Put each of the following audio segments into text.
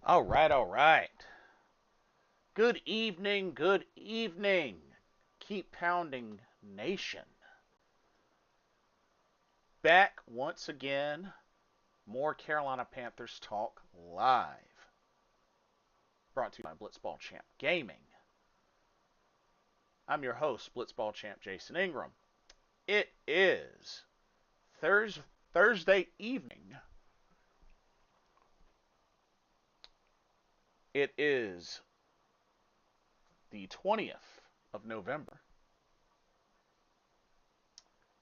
All right, all right. Good evening, good evening. Keep pounding, nation. Back once again. More Carolina Panthers talk live. Brought to you by Blitzball Champ Gaming. I'm your host, Blitzball Champ Jason Ingram. It is Thursday evening. It is the 20th of November.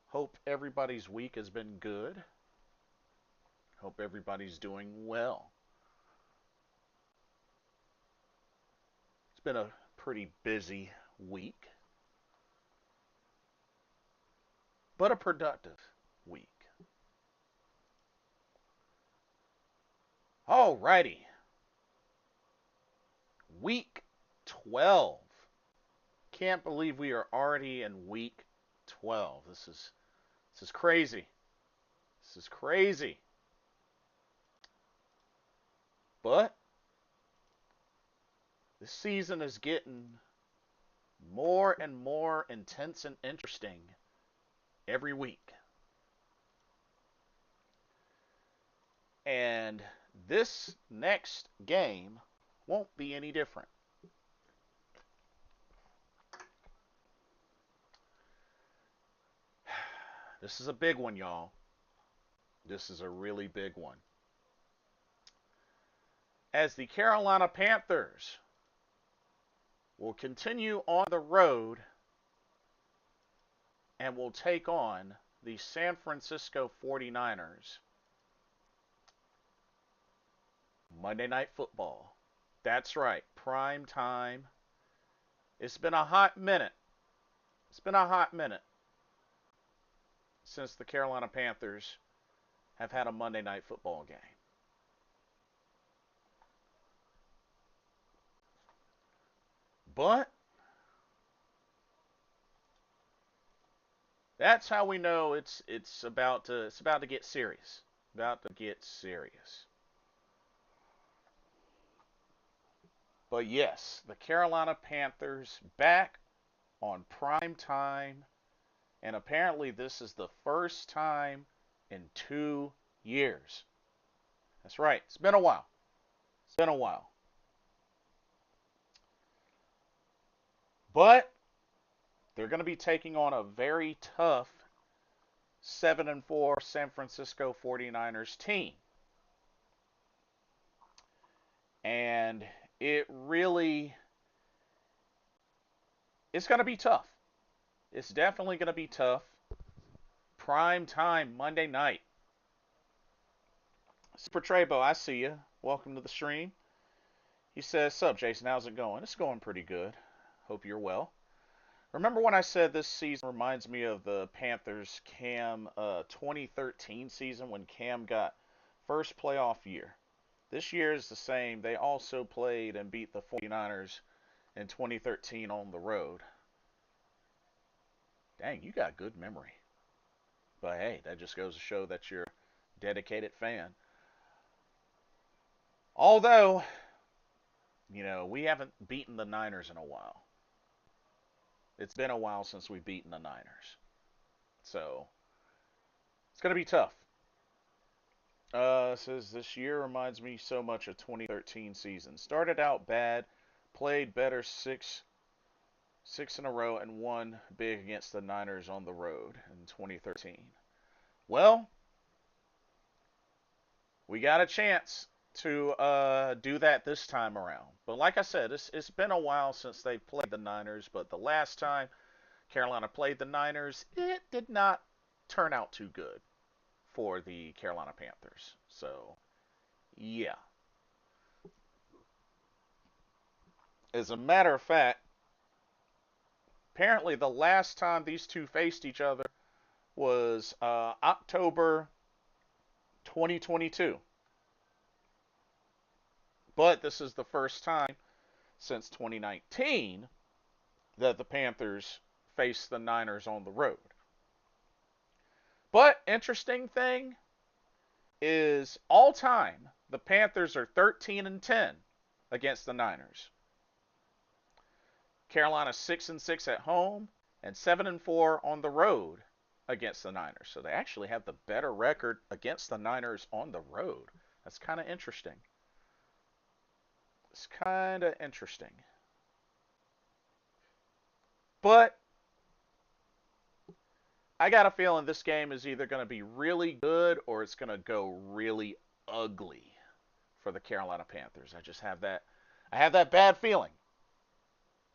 Hope everybody's week has been good. Hope everybody's doing well. It's been a pretty busy week, but a productive week. Alrighty. Week 12. Can't believe we are already in week 12. This is crazy. This is crazy. But this season is getting more and more intense and interesting every week. And this next game won't be any different. This is a big one, y'all. This is a really big one. As the Carolina Panthers will continue on the road and will take on the San Francisco 49ers. Monday Night Football. That's right, prime time. It's been a hot minute. It's been a hot minute since the Carolina Panthers have had a Monday Night Football game. But that's how we know it's about to get serious. About to get serious. But yes, the Carolina Panthers back on prime time, and apparently this is the first time in 2 years. That's right. It's been a while. It's been a while. But they're going to be taking on a very tough 7-4 San Francisco 49ers team. And it's going to be tough. It's definitely going to be tough. Prime time Monday night. Super Trebo, I see you. Welcome to the stream. He says, "Sup, Jason? How's it going?" It's going pretty good. Hope you're well. Remember when I said this season reminds me of the Panthers Cam 2013 season when Cam got first playoff year? This year is the same. They also played and beat the 49ers in 2013 on the road. Dang, you got good memory. But hey, that just goes to show that you're a dedicated fan. Although, we haven't beaten the Niners in a while. It's been a while since we've beaten the Niners. So, it's going to be tough. Says this year reminds me so much of 2013 season. Started out bad, played better six in a row, and won big against the Niners on the road in 2013. Well, we got a chance to do that this time around. But like I said, it's been a while since they played the Niners. But the last time Carolina played the Niners, it did not turn out too good for the Carolina Panthers. So, yeah. As a matter of fact, apparently the last time these two faced each other was October 2022. But this is the first time since 2019 that the Panthers faced the Niners on the road. But interesting thing is all time The Panthers are 13-10 against the Niners. Carolina 6-6 at home and 7-4 on the road against the Niners. So they actually have the better record against the Niners on the road. That's kind of interesting. It's kind of interesting. But I got a feeling this game is either going to be really good or it's going to go really ugly for the Carolina Panthers. I have that bad feeling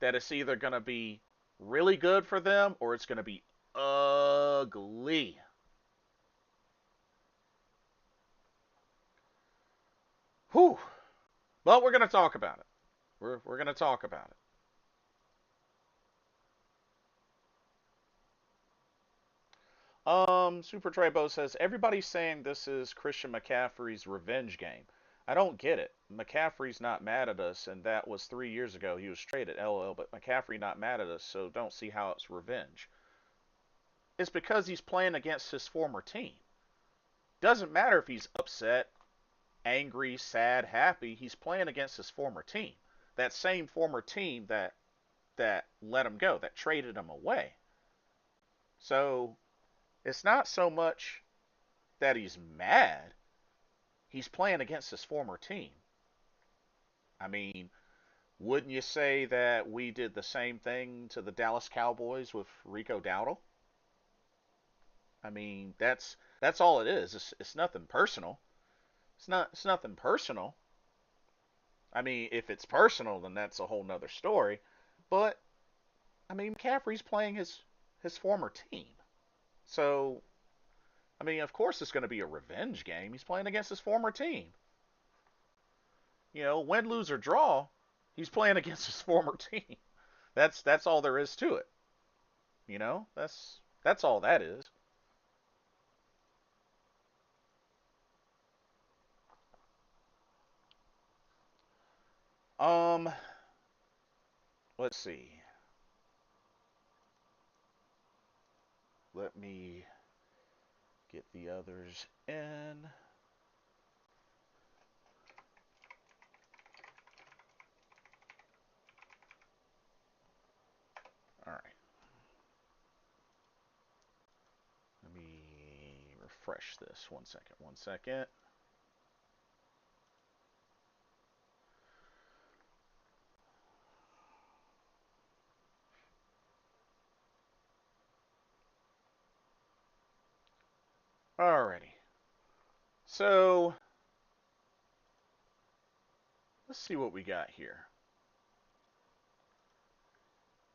that it's either going to be really good for them or it's going to be ugly. Whew. But we're going to talk about it. We're going to talk about it. Super Trebo says everybody's saying this is Christian McCaffrey's revenge game. I don't get it. McCaffrey's not mad at us, and that was 3 years ago. He was traded, LOL. But McCaffrey not mad at us, so don't see how it's revenge. It's because he's playing against his former team. Doesn't matter if he's upset, angry, sad, happy. He's playing against his former team. That same former team that let him go, that traded him away. So it's not so much that he's mad. He's playing against his former team. I mean, wouldn't you say that we did the same thing to the Dallas Cowboys with Rico Dowdle? I mean, that's all it is. It's nothing personal. It's nothing personal. I mean, if it's personal, then that's a whole nother story. But I mean, McCaffrey's playing his former team. So I mean, of course it's going to be a revenge game. He's playing against his former team. You know, win, lose, or draw, he's playing against his former team. That's all there is to it. You know, that's all that is. Um, let's see. Let me get the others in. All right. Let me refresh this. 1 second. 1 second. Alrighty. So let's see what we got here.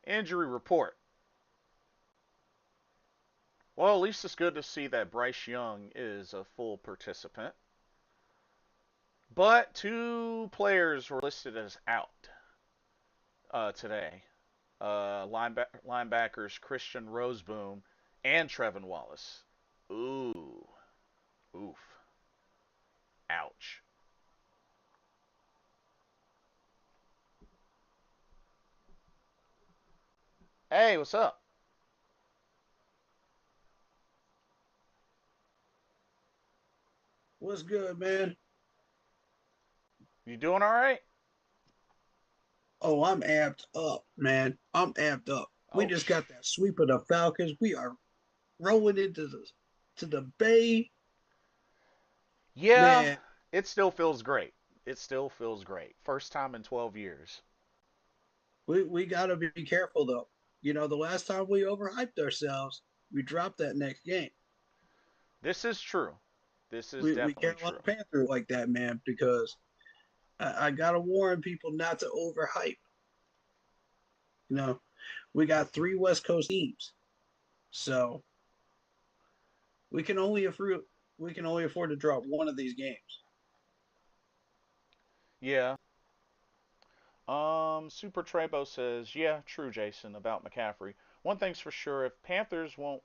Injury report. Well, at least it's good to see that Bryce Young is a full participant. But two players were listed as out today. Linebackers Christian Roseboom and Trevin Wallace. Ooh. Oof. Ouch. Hey, what's up? What's good, man? You doing all right? Oh, I'm amped up, man. I'm amped up. We Oh, just got that sweep of the Falcons. We are rolling into the Bay, yeah. man. It still feels great. It still feels great. First time in 12 years. We gotta be careful though. You know, the last time we overhyped ourselves, we dropped that next game. This is true. This is We definitely Carolina true. Panthers like that, man, because I gotta warn people not to overhype. You know, we got three West Coast teams, so we can only afford to drop one of these games. Yeah. Super Trebo says, yeah, true, Jason, about McCaffrey. One thing's for sure, if Panthers won't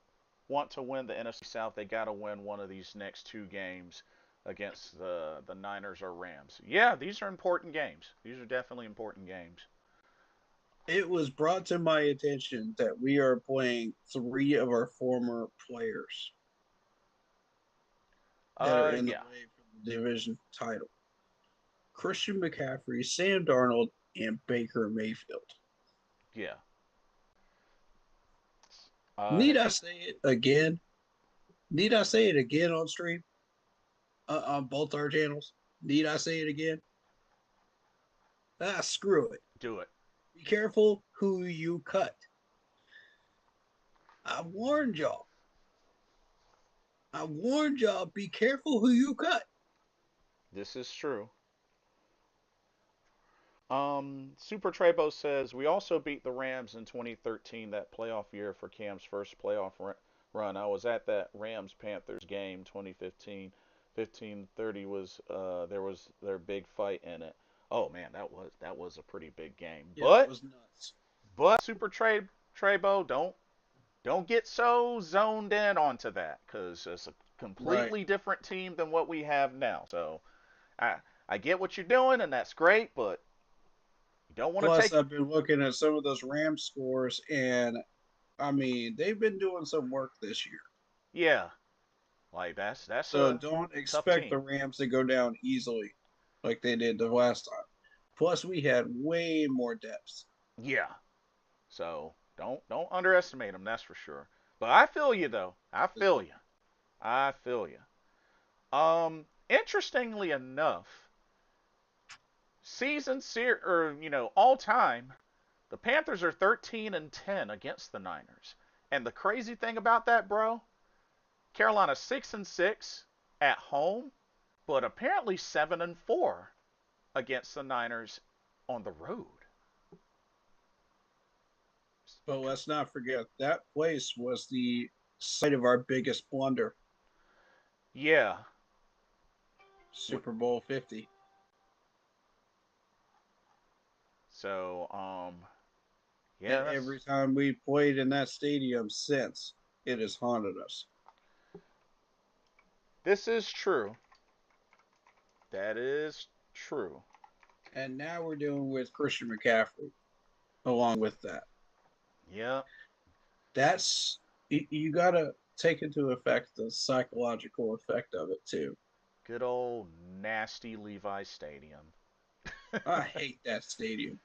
want to win the NFC South, they got to win one of these next two games against the Niners or Rams. Yeah, these are important games. These are definitely important games. It was brought to my attention that we are playing three of our former players that are in the Yeah. way for the division title. Christian McCaffrey, Sam Darnold, and Baker Mayfield. Yeah. Need I say it again? Need I say it again on stream? On both our channels? Need I say it again? Screw it. do it. Be careful who you cut. I warned y'all. I warned y'all. Be careful who you cut. This is true. Super Trebo says we also beat the Rams in 2013, that playoff year for Cam's first playoff run. I was at that Rams Panthers game 2015. 15-30 was there was their big fight in it. Oh man, that was a pretty big game. Yeah, it But was nuts. Super Trebo, don't get so zoned in onto that because it's a Right. completely different team than what we have now. So I I get what you're doing and that's great, but you don't want to Plus, take. I've been looking at some of those Rams scores, and I mean, they've been doing some work this year. Yeah, like that's So a don't tough expect the team. Rams to go down easily like they did the last time. Plus, we had way more depth. Yeah, so don't underestimate them. That's for sure. But I feel you though. I feel you. I feel you. Interestingly enough, or all time, the Panthers are 13-10 against the Niners. And the crazy thing about that, bro, Carolina 6-6 at home, but apparently 7-4 against the Niners on the road. But let's not forget that place was the site of our biggest blunder, Yeah. Super Bowl 50. So, yeah, And every that's time we played in that stadium since, it has haunted us. this is true. That is true. And now we're dealing with Christian McCaffrey along with that. Yeah. That's you got to take into effect the psychological effect of it too. Good old nasty Levi Stadium. I hate that stadium.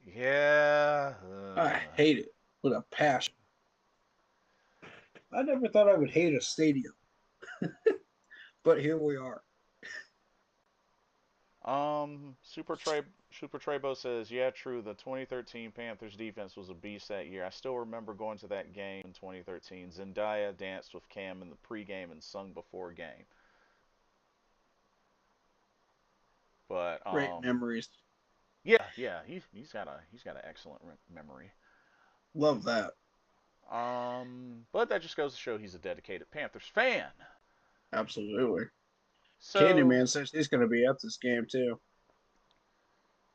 Yeah. I hate it with a passion. I never thought I would hate a stadium, but here we are. Super Trebo says, yeah, true. The 2013 Panthers defense was a beast that year. I still remember going to that game in 2013. Zendaya danced with Cam in the pregame and sung before game. But Great memories. yeah, he's got an excellent memory. Love that. But that just goes to show he's a dedicated Panthers fan. Absolutely. So Candyman says he's going to be at this game too.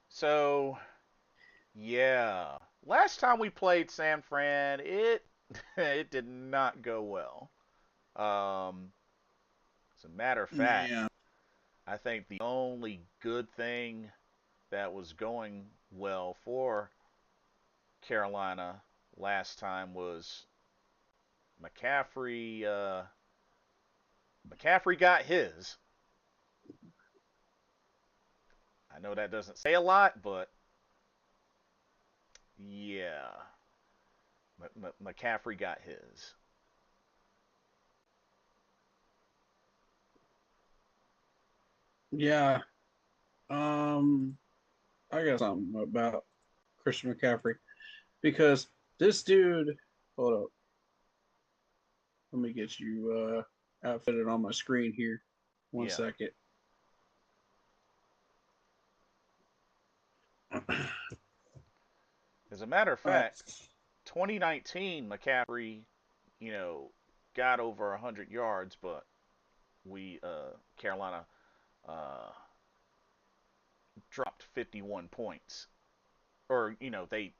so yeah, last time we played San Fran, it it did not go well. Um, as a matter of fact, Yeah. I think the only good thing that was going well for Carolina last time was McCaffrey. McCaffrey got his. I know that doesn't say a lot, but yeah, McCaffrey got his. Yeah. Um, I got something about Christian McCaffrey because this dude. Hold up. Let me get you outfitted on my screen here. One Yeah. second. As a matter of All right. fact, 2019 McCaffrey, you know, got over 100 yards, but we Carolina uh, dropped 51 points, or they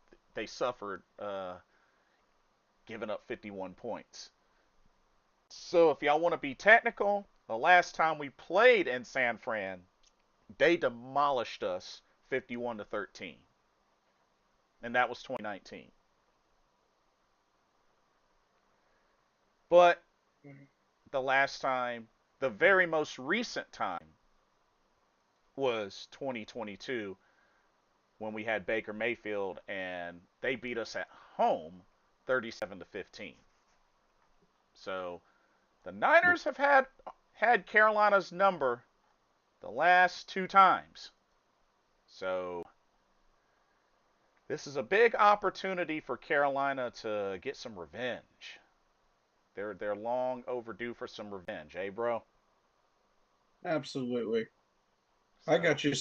suffered giving up 51 points. So if y'all want to be technical, the last time we played in San Fran, they demolished us 51-13, and that was 2019. But the last time, the very most recent time was 2022 when we had Baker Mayfield and they beat us at home 37-15. So the Niners have had Carolina's number the last two times. So this is a big opportunity for Carolina to get some revenge. They're long overdue for some revenge, eh, bro? Absolutely. I So, got you.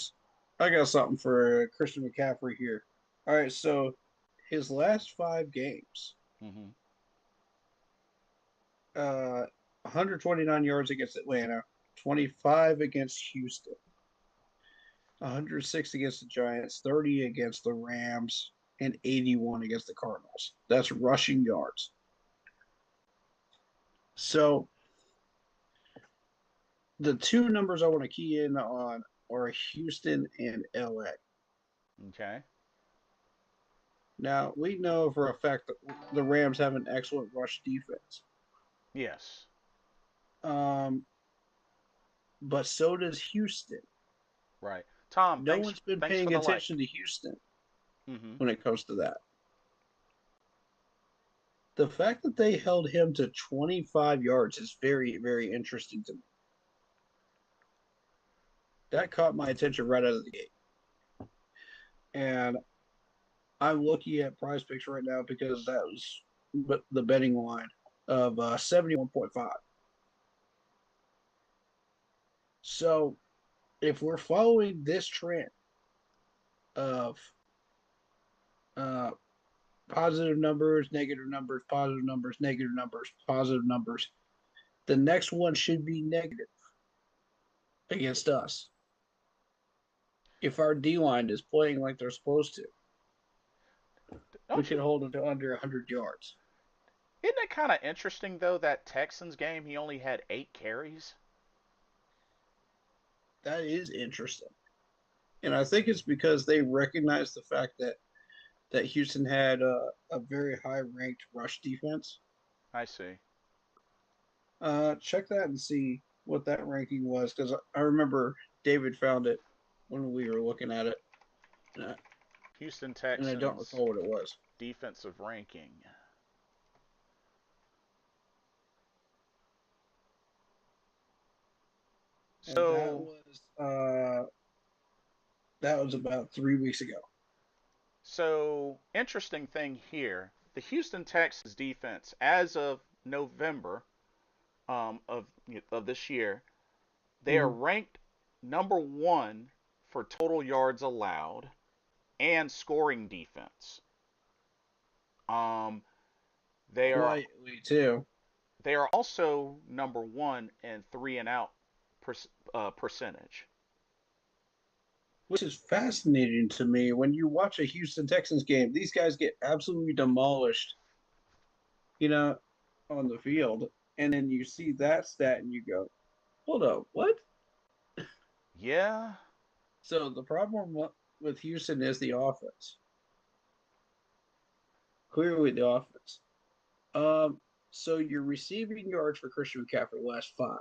I got something for Christian McCaffrey here. All right, so his last 5 games, mm-hmm. 129 yards against Atlanta, 25 against Houston, 106 against the Giants, 30 against the Rams, and 81 against the Cardinals. That's rushing yards. So the two numbers I want to key in on are Houston and LA. Okay. Now, we know for a fact that the Rams have an excellent rush defense. Yes. Um, but so does Houston. Right. Tom, No thanks one's been thanks for paying the like. attention to Houston Mm-hmm. when it comes to that. The fact that they held him to 25 yards is very, very interesting to me. That caught my attention right out of the gate. And I'm looking at prize picks right now because that was the betting line of 71.5. So if we're following this trend of uh, positive numbers, negative numbers, positive numbers, negative numbers, positive numbers, the next one should be negative against us. If our D line is playing like they're supposed to, we Don't can you? hold them to under 100 yards. Isn't it kind of interesting though that Texans game he only had 8 carries? That is interesting. And I think it's because they recognize the fact that Houston had a very high ranked rush defense. I see. Check that and see what that ranking was because I remember David found it when we were looking at it, and Houston I don't Texans recall what it was. defensive ranking. And So that was about 3 weeks ago. so interesting thing here. The Houston Texans defense as of November of this year, they are Mm-hmm. ranked number 1 for total yards allowed and scoring defense. Um, they are Quietly too, they are also number 1 in three and out percentage. which is fascinating to me. When you watch a Houston Texans game, these guys get absolutely demolished, you know, on the field, and then you see that stat and you go, "Hold up, what?" Yeah, So the problem with Houston is the offense. Clearly, the offense. Um, so your receiving yards for Christian McCaffrey last five: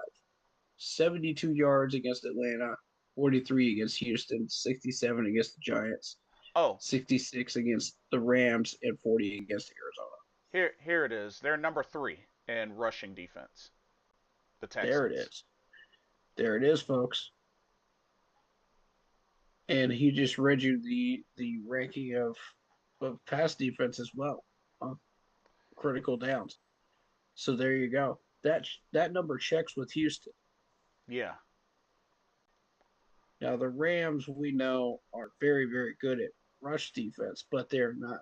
72 yards against Atlanta, 43 against Houston, 67 against the Giants, oh, 66 against the Rams, and 40 against Arizona. here it is. They're number 3 in rushing defense. The There it Texans. is. There it is, folks. And he just read you the ranking of pass defense as well, critical downs. So there you go. That number checks with Houston. Yeah. Now the Rams we know are very very good at rush defense, but they're not.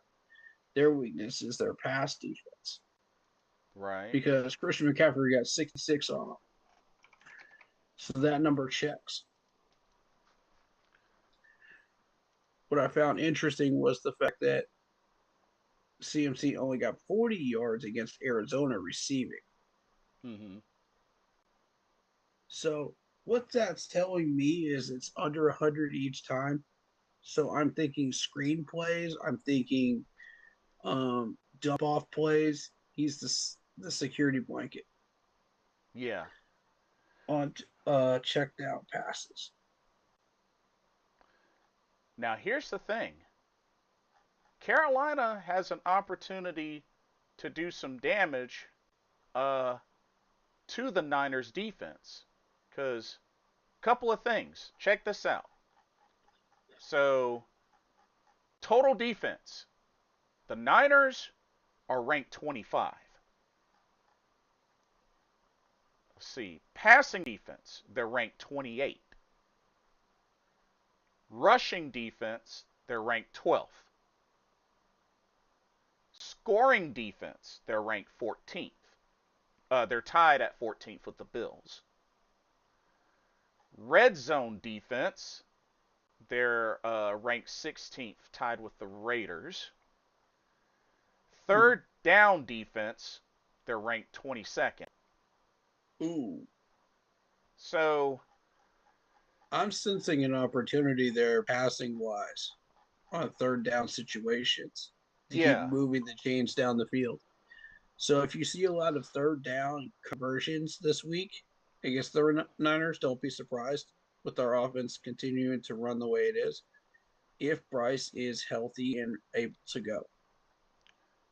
Their weakness is their pass defense Right. because Christian McCaffrey got 66 on them, so that number checks. What I found interesting was the fact that CMC only got 40 yards against Arizona receiving. Mm-hmm. So what that's telling me is it's under 100 each time. So I'm thinking screenplays. I'm thinking dump off plays. He's the security blanket Yeah. on check down passes. Now, here's the thing Carolina has an opportunity to do some damage uh, to the Niners defense. Because, a couple of things. Check this out. So, total defense. The Niners are ranked 25. Let's see. Passing defense, they're ranked 28. Rushing defense, they're ranked 12th. Scoring defense, they're ranked 14th. They're tied at 14th with the Bills. Red zone defense, they're ranked 16th, tied with the Raiders. Hmm. Third down defense, they're ranked 22nd. Ooh, So, I'm sensing an opportunity there, passing wise, on third down situations to keep yeah, moving the chains down the field. So if you see a lot of third down conversions this week against the Niners, don't be surprised with our offense continuing to run the way it is if Bryce is healthy and able to go.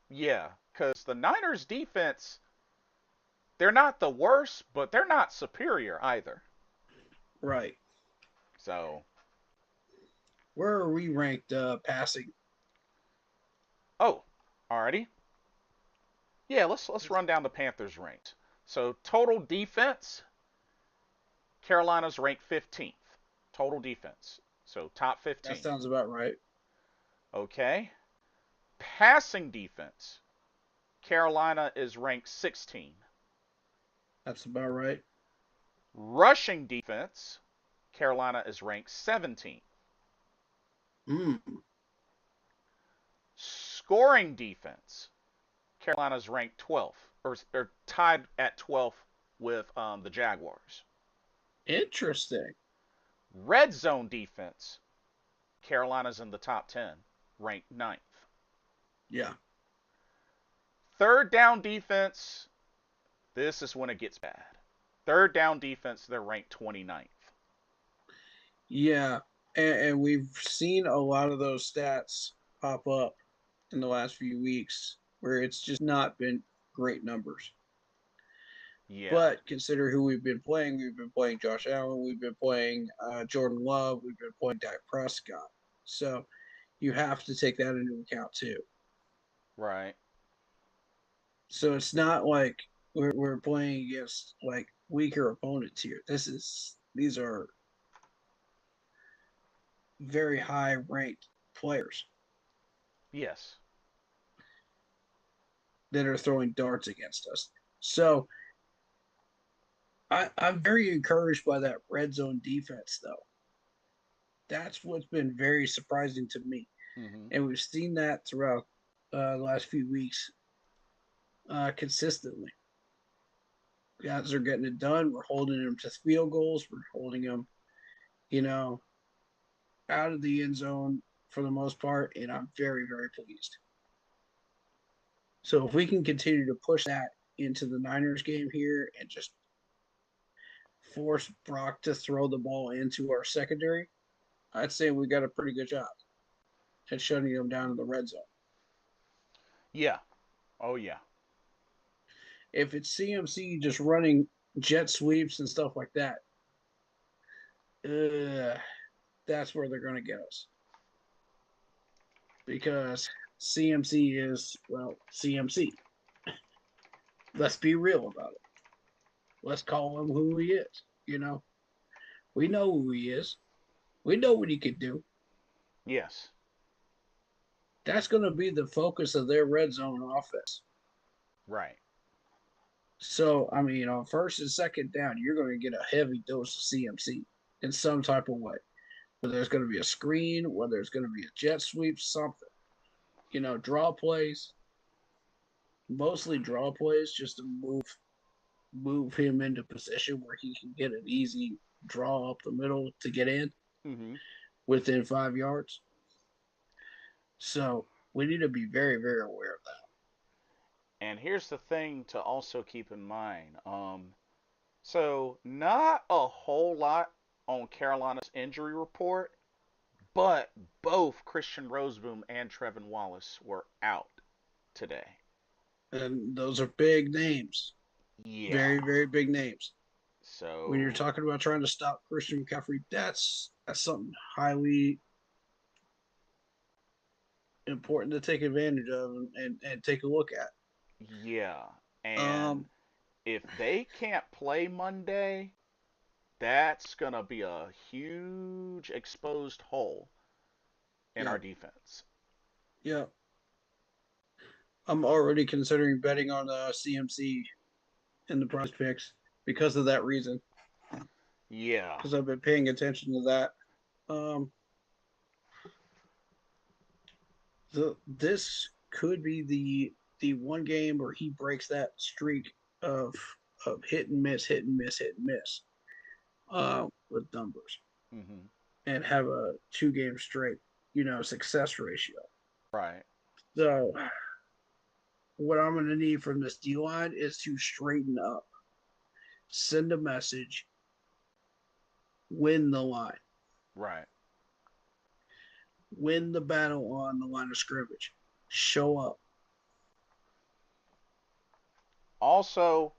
yeah, because the Niners defense, they're not the worst, but they're not superior either. Right. So, Where are we ranked passing? oh, alrighty. Yeah, let's run down the Panthers' ranks. So, total defense, Carolina's ranked 15th. Total defense. So, top That 15. sounds about right. Okay. Passing defense, Carolina is ranked 16. That's about right. Rushing defense, Carolina is ranked 17. Mm. Scoring defense, Carolina's ranked 12th, or tied at 12th with the Jaguars. Interesting. Red zone defense, Carolina's in the top 10, ranked ninth. Yeah. Third down defense, this is when it gets bad. Third down defense, they're ranked 29th. Yeah. And we've seen a lot of those stats pop up in the last few weeks where it's just not been great numbers. Yeah, But consider who we've been playing. We've been playing Josh Allen. We've been playing Jordan Love. We've been playing Dak Prescott. So you have to take that into account too. right. So it's not like we're playing against like weaker opponents here. These are very high ranked players Yes. that are throwing darts against us. So I'm very encouraged by that red zone defense though. That's what's been very surprising to me. Mm-hmm. And we've seen that throughout the last few weeks consistently. Guys are getting it done. We're holding them to field goals. We're holding them, you know, out of the end zone for the most part, and I'm very, very pleased. So if we can continue to push that into the Niners game here and just force Brock to throw the ball into our secondary, I'd say we got a pretty good job at shutting them down in the red zone. Yeah. Oh, yeah. If it's CMC just running jet sweeps and stuff like that, uh, that's where they're going to get us. Because CMC is, well, CMC. Let's be real about it. Let's call him who he is. We know who he is. We know what he can do. Yes. That's going to be the focus of their red zone offense. Right. So, I mean, on first and second down, you're going to get a heavy dose of CMC in some type of way. Whether it's going to be a screen, whether it's going to be a jet sweep, something. Draw plays, mostly draw plays, just to move him into position where he can get an easy draw up the middle to get in Mm-hmm. within 5 yards. So we need to be very, very aware of that. And here's the thing to also keep in mind. So not a whole lot on Carolina's injury report, But both Christian Roseboom and Trevin Wallace were out today. And those are big names. Yeah. Very, very big names. When you're So, talking about trying to stop Christian McCaffrey, that's something highly important to take advantage of and take a look at. yeah. And Um, if they can't play Monday, that's going to be a huge exposed hole in yeah, our defense. yeah. I'm already considering betting on CMC in the prize picks because of that reason. Yeah. Because I've been paying attention to that. Um, this could be the one game where he breaks that streak of hit and miss, hit and miss, hit and miss with numbers Hmm. and have a 2 game straight, success ratio. Right. So what I'm going to need from this D line is to straighten up, send a message, win the line, Right. win the battle on the line of scrimmage, show up. Also,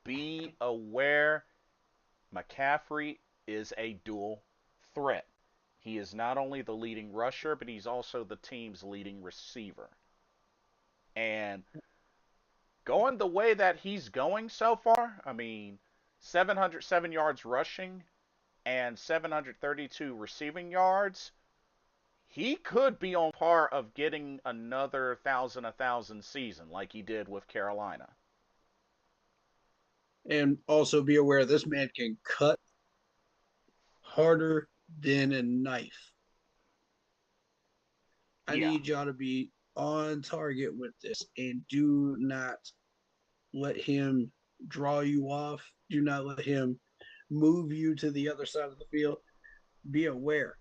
be aware McCaffrey is a dual threat. He is not only the leading rusher, but he's also the team's leading receiver. And going the way that he's going so far, I mean, 707 yards rushing and 732 receiving yards, he could be on par of getting another a thousand season like he did with Carolina. And also be aware this man can cut harder than a knife. I Yeah. need y'all to be on target with this and do not let him draw you off. Do not let him move you to the other side of the field. Be aware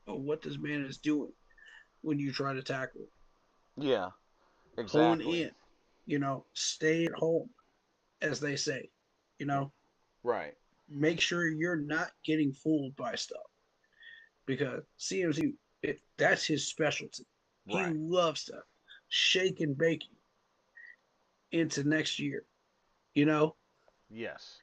of what this man is doing when you try to tackle. Yeah, Hone exactly. in, stay at home, as they say. You know, Right. make sure you're not getting fooled by stuff because CMC, that's his specialty. He Right. loves to shake and bake you into next year. You know, Yes.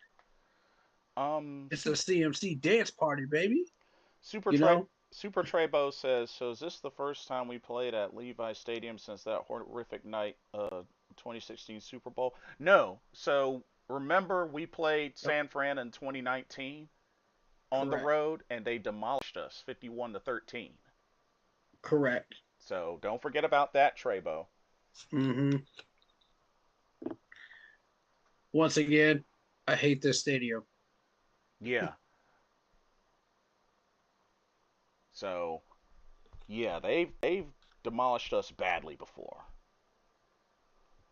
it's a CMC dance party, baby. Super You Trey know, Super Treybo says, so is this the first time we played at Levi Stadium since that horrific night 2016 Super Bowl? No. So remember we played yep, San Fran in 2019 on the correct, road and they demolished us 51-13. correct. So don't forget about that, Treybo. Hmm. Once again, I hate this stadium. Yeah. So yeah, they've demolished us badly before.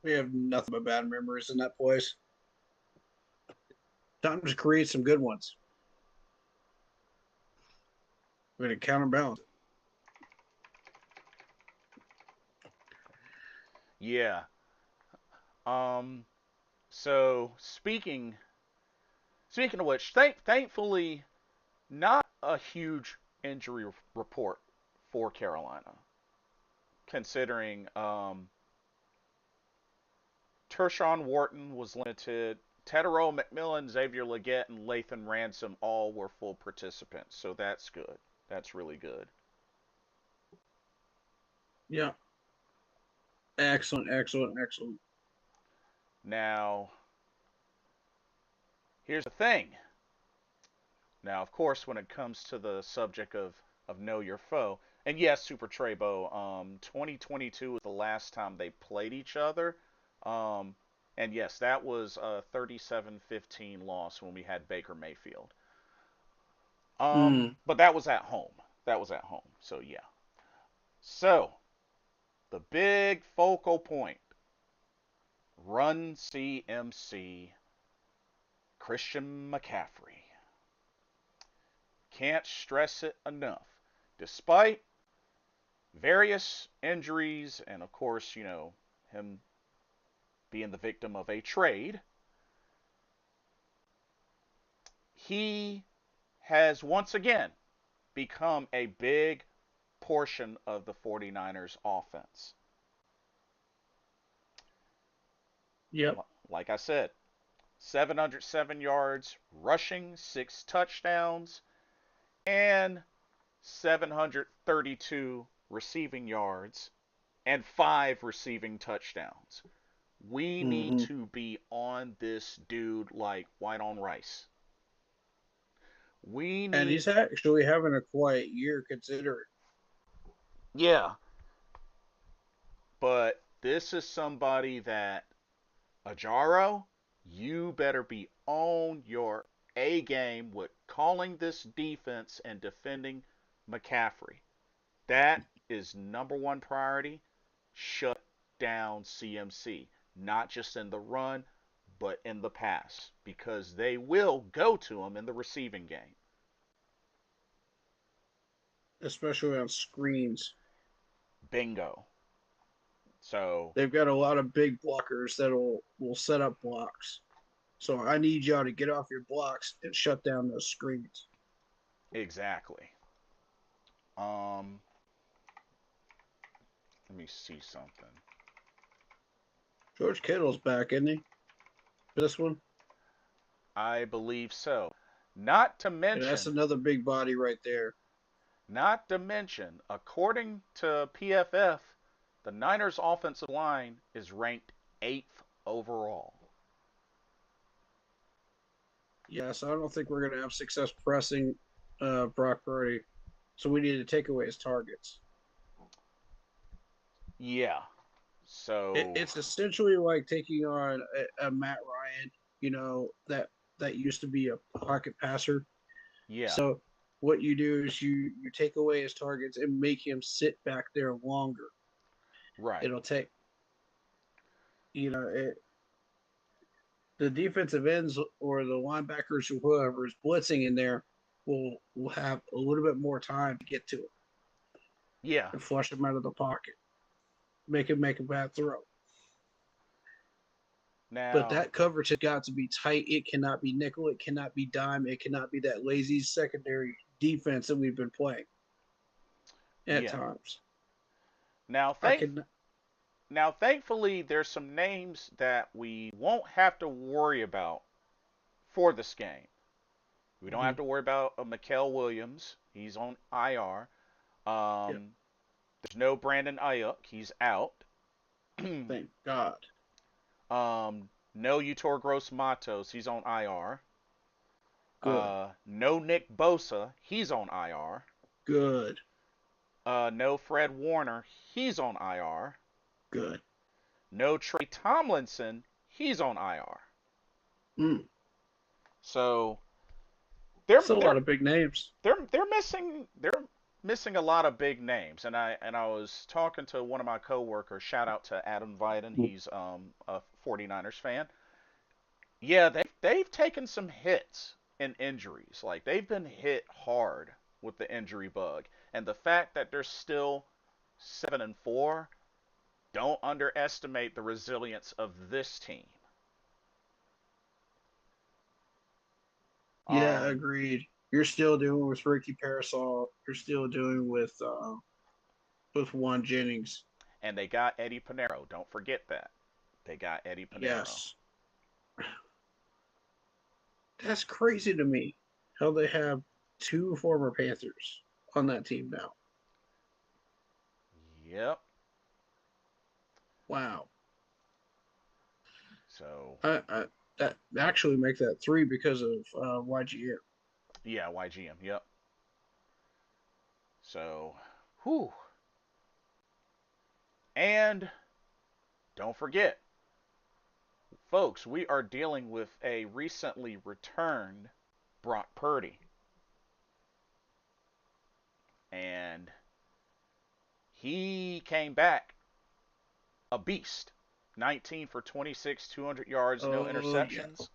We have nothing but bad memories in that place. Time to create some good ones. We're going to counterbalance it. Yeah. Um so speaking of which, thankfully not a huge injury report for Carolina, considering Tershawn Wharton was limited. Tedero McMillan, Xavier Legette, and Lathan Ransom all were full participants, so that's good. That's really good. Yeah. Excellent, excellent, excellent. Now, here's the thing. Now, of course, when it comes to the subject of know your foe, and yes, Super Trebo, 2022 was the last time they played each other. Um, and yes, that was a 37-15 loss when we had Baker Mayfield. Mm. But that was at home. That was at home. So yeah. So the big focal point: Run CMC, Christian McCaffrey. Can't stress it enough. Despite various injuries and of course, him being the victim of a trade, he has once again become a big portion of the 49ers offense. Yep. Like I said, 707 yards rushing, 6 touchdowns, and 732 receiving yards and 5 receiving touchdowns. We need Hmm. to be on this dude like white on rice. We And need, he's actually having a quiet year considering. yeah, but this is somebody that, Ajaro, you better be on your A game with calling this defense and defending McCaffrey. That is number one priority. Shut down CMC, not just in the run, but in the pass, because they will go to him in the receiving game. Especially on screens. Bingo. So, They've got a lot of big blockers that will set up blocks. So I need y'all to get off your blocks and shut down those screens. exactly. Um, Let me see something. George Kittle's back, isn't he? This one? I believe so. Not to And that's mention, another big body right there. according to PFF, the Niners' offensive line is ranked 8th overall. Yeah, so I don't think we're going to have success pressing Brock Purdy. So we need to take away his targets. Yeah. So, It's essentially like taking on a Matt Ryan, that used to be a pocket passer. yeah, So what you do is you take away his targets and make him sit back there longer. right. It'll take it, the defensive ends or the linebackers or whoever is blitzing in there will have a little bit more time to get to him Yeah. and flush him out of the pocket, make him make a bad throw. But Now, that coverage has got to be tight. It cannot be nickel. It cannot be dime. It cannot be that lazy secondary defense that we've been playing at yeah. times. Now, I thank can. now thankfully there's some names that we won't have to worry about for this game. We don't have Mhm. to worry about a Mikael Williams. He's on IR. Yep. There's no Brandon Ayuk. He's out. Thank God. No Utor Gross Matos. He's on IR. Good. No Nick Bosa. He's on IR. Good. No Fred Warner. He's on IR. Good. No Trey Tomlinson. He's on IR. Mm. So they're It's a lot they're of big names. they're missing a lot of big names. And I was talking to one of my coworkers. Shout out to Adam Viden. He's a 49ers fan. Yeah, they've taken some hits in injuries. Like they've been hit hard with the injury bug. And the fact that they're still 7-4, don't underestimate the resilience of this team. Yeah, Um, agreed. You're still doing with Ricky Parasol. You're still doing with Juan Jennings. and they got Eddie Pinero. Don't forget that. They got Eddie Pinero. Yes, that's crazy to me. How they have two former Panthers on that team now. Yep. Wow. So, I that actually make that three because of YGM. yeah, YGM. Yep. So, whew. And don't forget, folks, we are dealing with a recently returned Brock Purdy. And he came back a beast. 19 for 26, 200 yards, no Oh yeah, interceptions,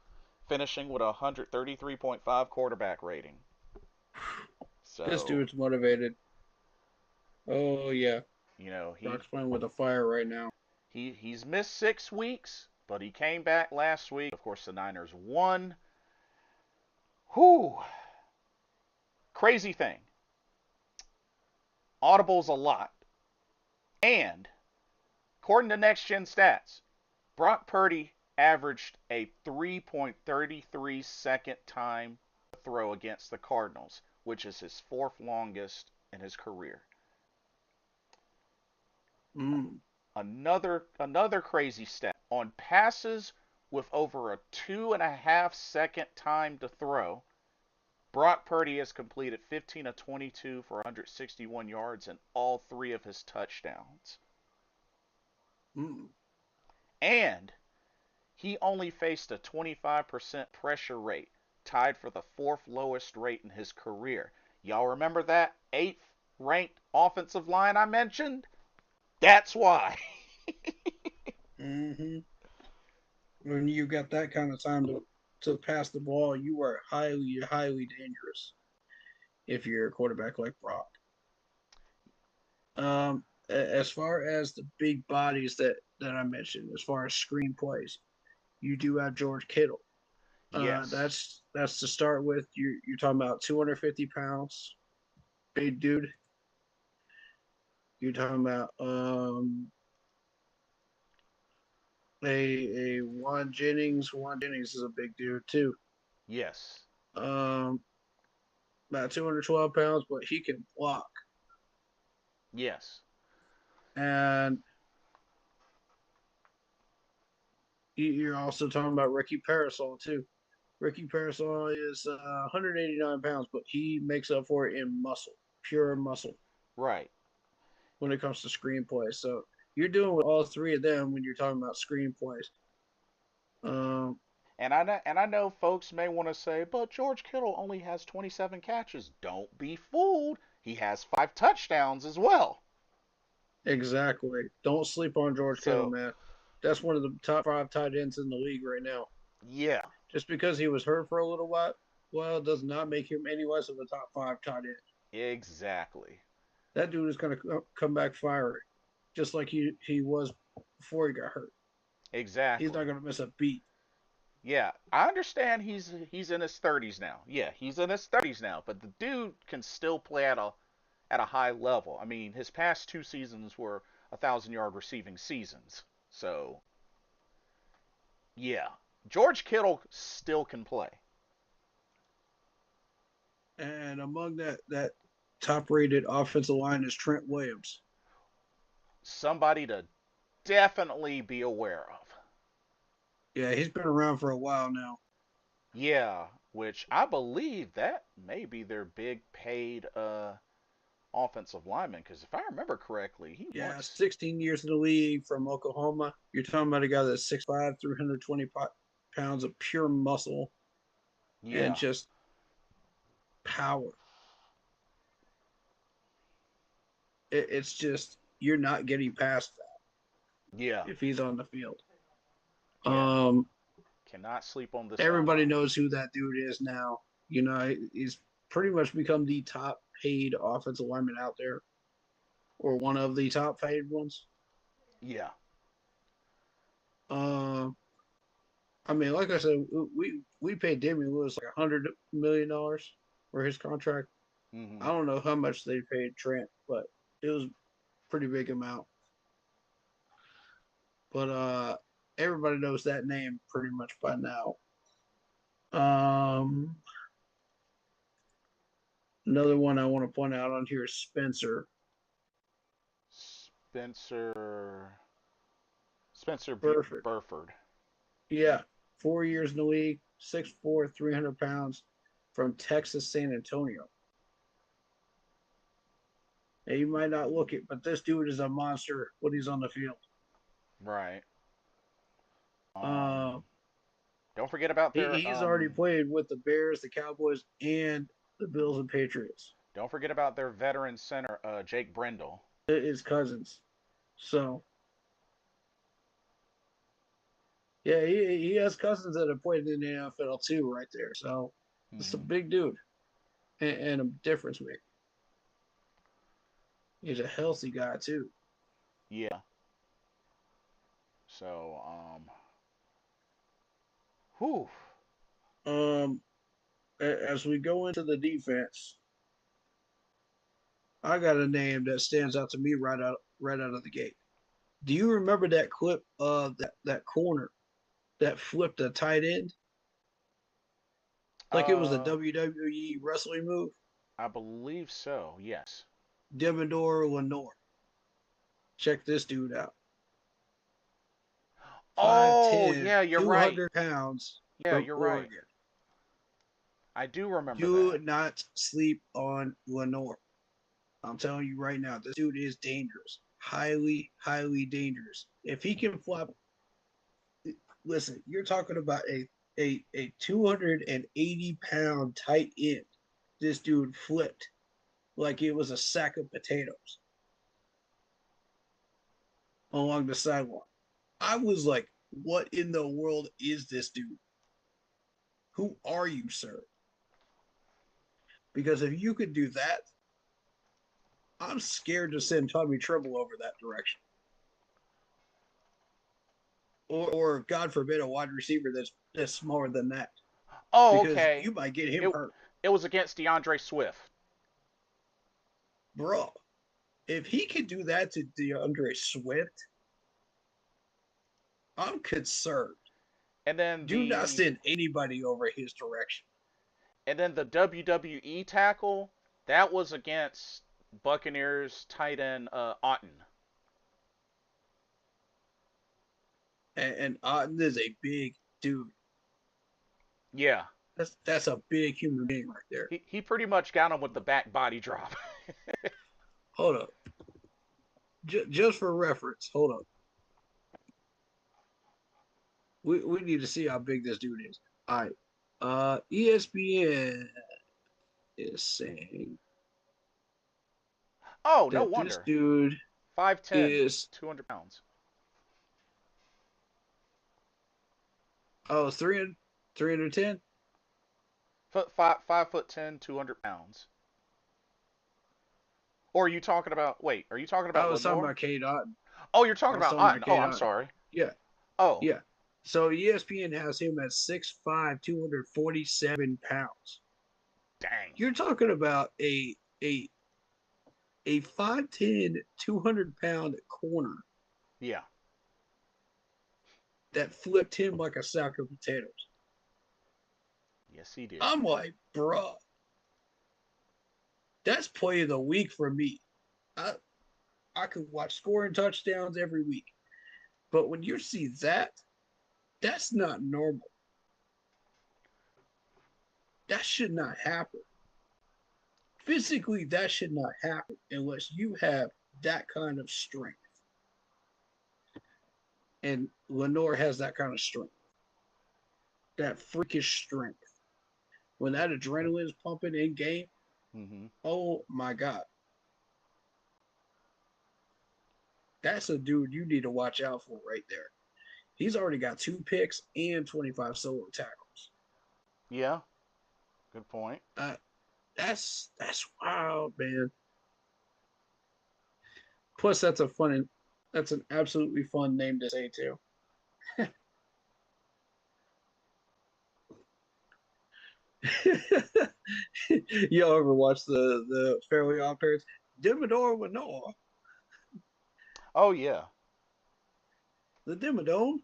finishing with a 133.5 quarterback rating. this So, dude's motivated. Oh yeah, you know, he Brock's playing with a fire right now. he's missed 6 weeks, but he came back last week. Of course, the Niners won. Whew. Crazy thing. Audibles a lot. And according to Next Gen Stats, Brock Purdy averaged a 3.33 second time to throw against the Cardinals, which is his fourth longest in his career. Mm. Another crazy stat on passes with over a 2.5 second time to throw. Brock Purdy has completed 15 of 22 for 161 yards in all three of his touchdowns. Mm. And he only faced a 25% pressure rate, tied for the fourth lowest rate in his career. Y'all remember that 8th ranked offensive line I mentioned? That's why. Hmm. When you got that kind of time to pass the ball, you are highly, highly dangerous if you're a quarterback like Brock. As far as the big bodies that I mentioned, as far as screen plays, you do have George Kittle. Yes. That's to start with. You're talking about 250 pounds, big dude. You're talking about a Juan Jennings. Juan Jennings is a big dude too. Yes. Um, about 212 pounds, but he can block. Yes. And you're also talking about Ricky Parasol too. Ricky Parasol is 189 pounds, but he makes up for it in muscle, pure muscle, Right. when it comes to screenplays. So you're doing with all three of them when you're talking about screenplays. Um, And I know folks may want to say, but George Kittle only has 27 catches. Don't be fooled. He has 5 touchdowns as well. exactly. Don't sleep on George Kittle, So, man. That's one of the top five tight ends in the league right now. yeah, Just because he was hurt for a little while, well, does not make him any less of a top five tight end. exactly. That dude is going to come back firing, just like he was before he got hurt. He's not Exactly. going to miss a beat. Yeah, I understand he's in his 30s now. Yeah, he's in his 30s now, but the dude can still play at a high level. I mean, his past 2 seasons were 1,000 yard receiving seasons. So, yeah, George Kittle still can play. And among that top rated offensive line is Trent Williams. Somebody to definitely be aware of. Yeah, he's been around for a while now. Yeah, which I believe that may be their big paid offensive lineman because if I remember correctly, he Yeah, once 16 years in the league from Oklahoma. You're talking about a guy that's 6'5", 320 pounds of pure muscle and yeah, just power. It's just you're not getting past yeah, that if he's on the field. yeah. Um, Cannot sleep on this O Everybody line. knows who that dude is now. You know, he's pretty much become the top paid offensive lineman out there, or one of the top paid ones. Yeah. Um, I mean, like I said, we paid Damian Lewis like $100 million for his contract. I Hmm. don't know how much they paid Trent, but it was a pretty big amount. But everybody knows that name pretty much by now. Um, Another one I want to point out on here is Spencer Spencer Spencer Burford. Burford. Yeah, 4 years in the league, 6'4", 300 pounds, from Texas, San Antonio. Now, you might not look it, but this dude is a monster when he's on the field. Right. Um. Uh, Don't forget about their he's already played with the Bears, the Cowboys, and the Bills and Patriots. Don't forget about their veteran center, Jake Brendel. His cousins. So, yeah, he has cousins that have played in the NFL too, right there. So, it's a Hmm. big dude and a difference maker. He's a healthy guy too. Yeah. So, whew. Um, as we go into the defense, I got a name that stands out to me right out of the gate. Do you remember that clip of that corner that flipped a tight end like it was a Uh, WWE wrestling move? I believe so. Yes. Demidor Lenore. Check this dude out. Oh, 5'10", yeah, you're two right. hundred pounds Yeah, from you're right. Oregon. I do remember Do that. not sleep on Lenore. I'm telling you right now, this dude is dangerous. Highly, highly dangerous. If he can flop, listen, you're talking about a 280-pound tight end. This dude flipped like it was a sack of potatoes along the sideline. I was like, what in the world is this dude? Who are you, sir? Because if you could do that, I'm scared to send Tommy Tremble over that direction. Or God forbid, a wide receiver that's smaller than that. Oh, Because okay. you might get him It hurt. it was against DeAndre Swift. Bro, if he could do that to DeAndre Swift, I'm concerned. And then Do not the send anybody over his direction. and then the WWE tackle, that was against Buccaneers tight end Otten. And Otten is a big dude. Yeah. That's a big human being right there. He pretty much got him with the back body drop. Hold up. Just for reference, hold up. We need to see how big this dude is. All right. ESPN is saying Oh, no that this wonder. dude 5'10", is 200 pounds. oh 310. 5'10", 200 pounds. Or are you talking about? Wait, are you talking I about was talking Lenore? about Kate Otten. Oh, you're I talking was about talking about Otten. Oh, Kate I'm Otten. sorry. Yeah, Oh, yeah. So ESPN has him at 6'5", 247 pounds. dang. You're talking about a 5'10", 200-pound corner Yeah. that flipped him like a sack of potatoes. Yes, he did. I'm like, bruh, that's play of the week for me. I I could watch scoring touchdowns every week. But when you see that, that's not normal. That should not happen. Physically, that should not happen unless you have that kind of strength. And Lenore has that kind of strength, that freakish strength. When that adrenaline is pumping in game, Mm-hmm. oh my God. That's a dude you need to watch out for right there. He's already got 2 picks and 25 solo tackles. Yeah. Good point. Uh, that's wild, man. Plus, that's an absolutely fun name to say too. Y'all ever watch the Fairly Odd Parents? Dimmador Lenore, Oh yeah. the Dimmadome,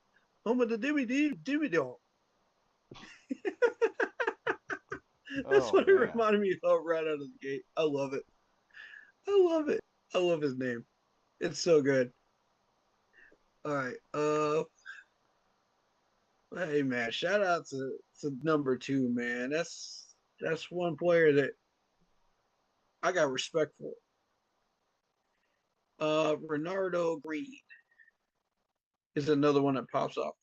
home of the Dimmydome. That's Oh what it man. reminded me of right out of the gate. I love it. I love it. I love his name. It's so good. All right. Hey man, shout out to number two, man. That's one player that I got respect for. Renardo Green is another one that pops off.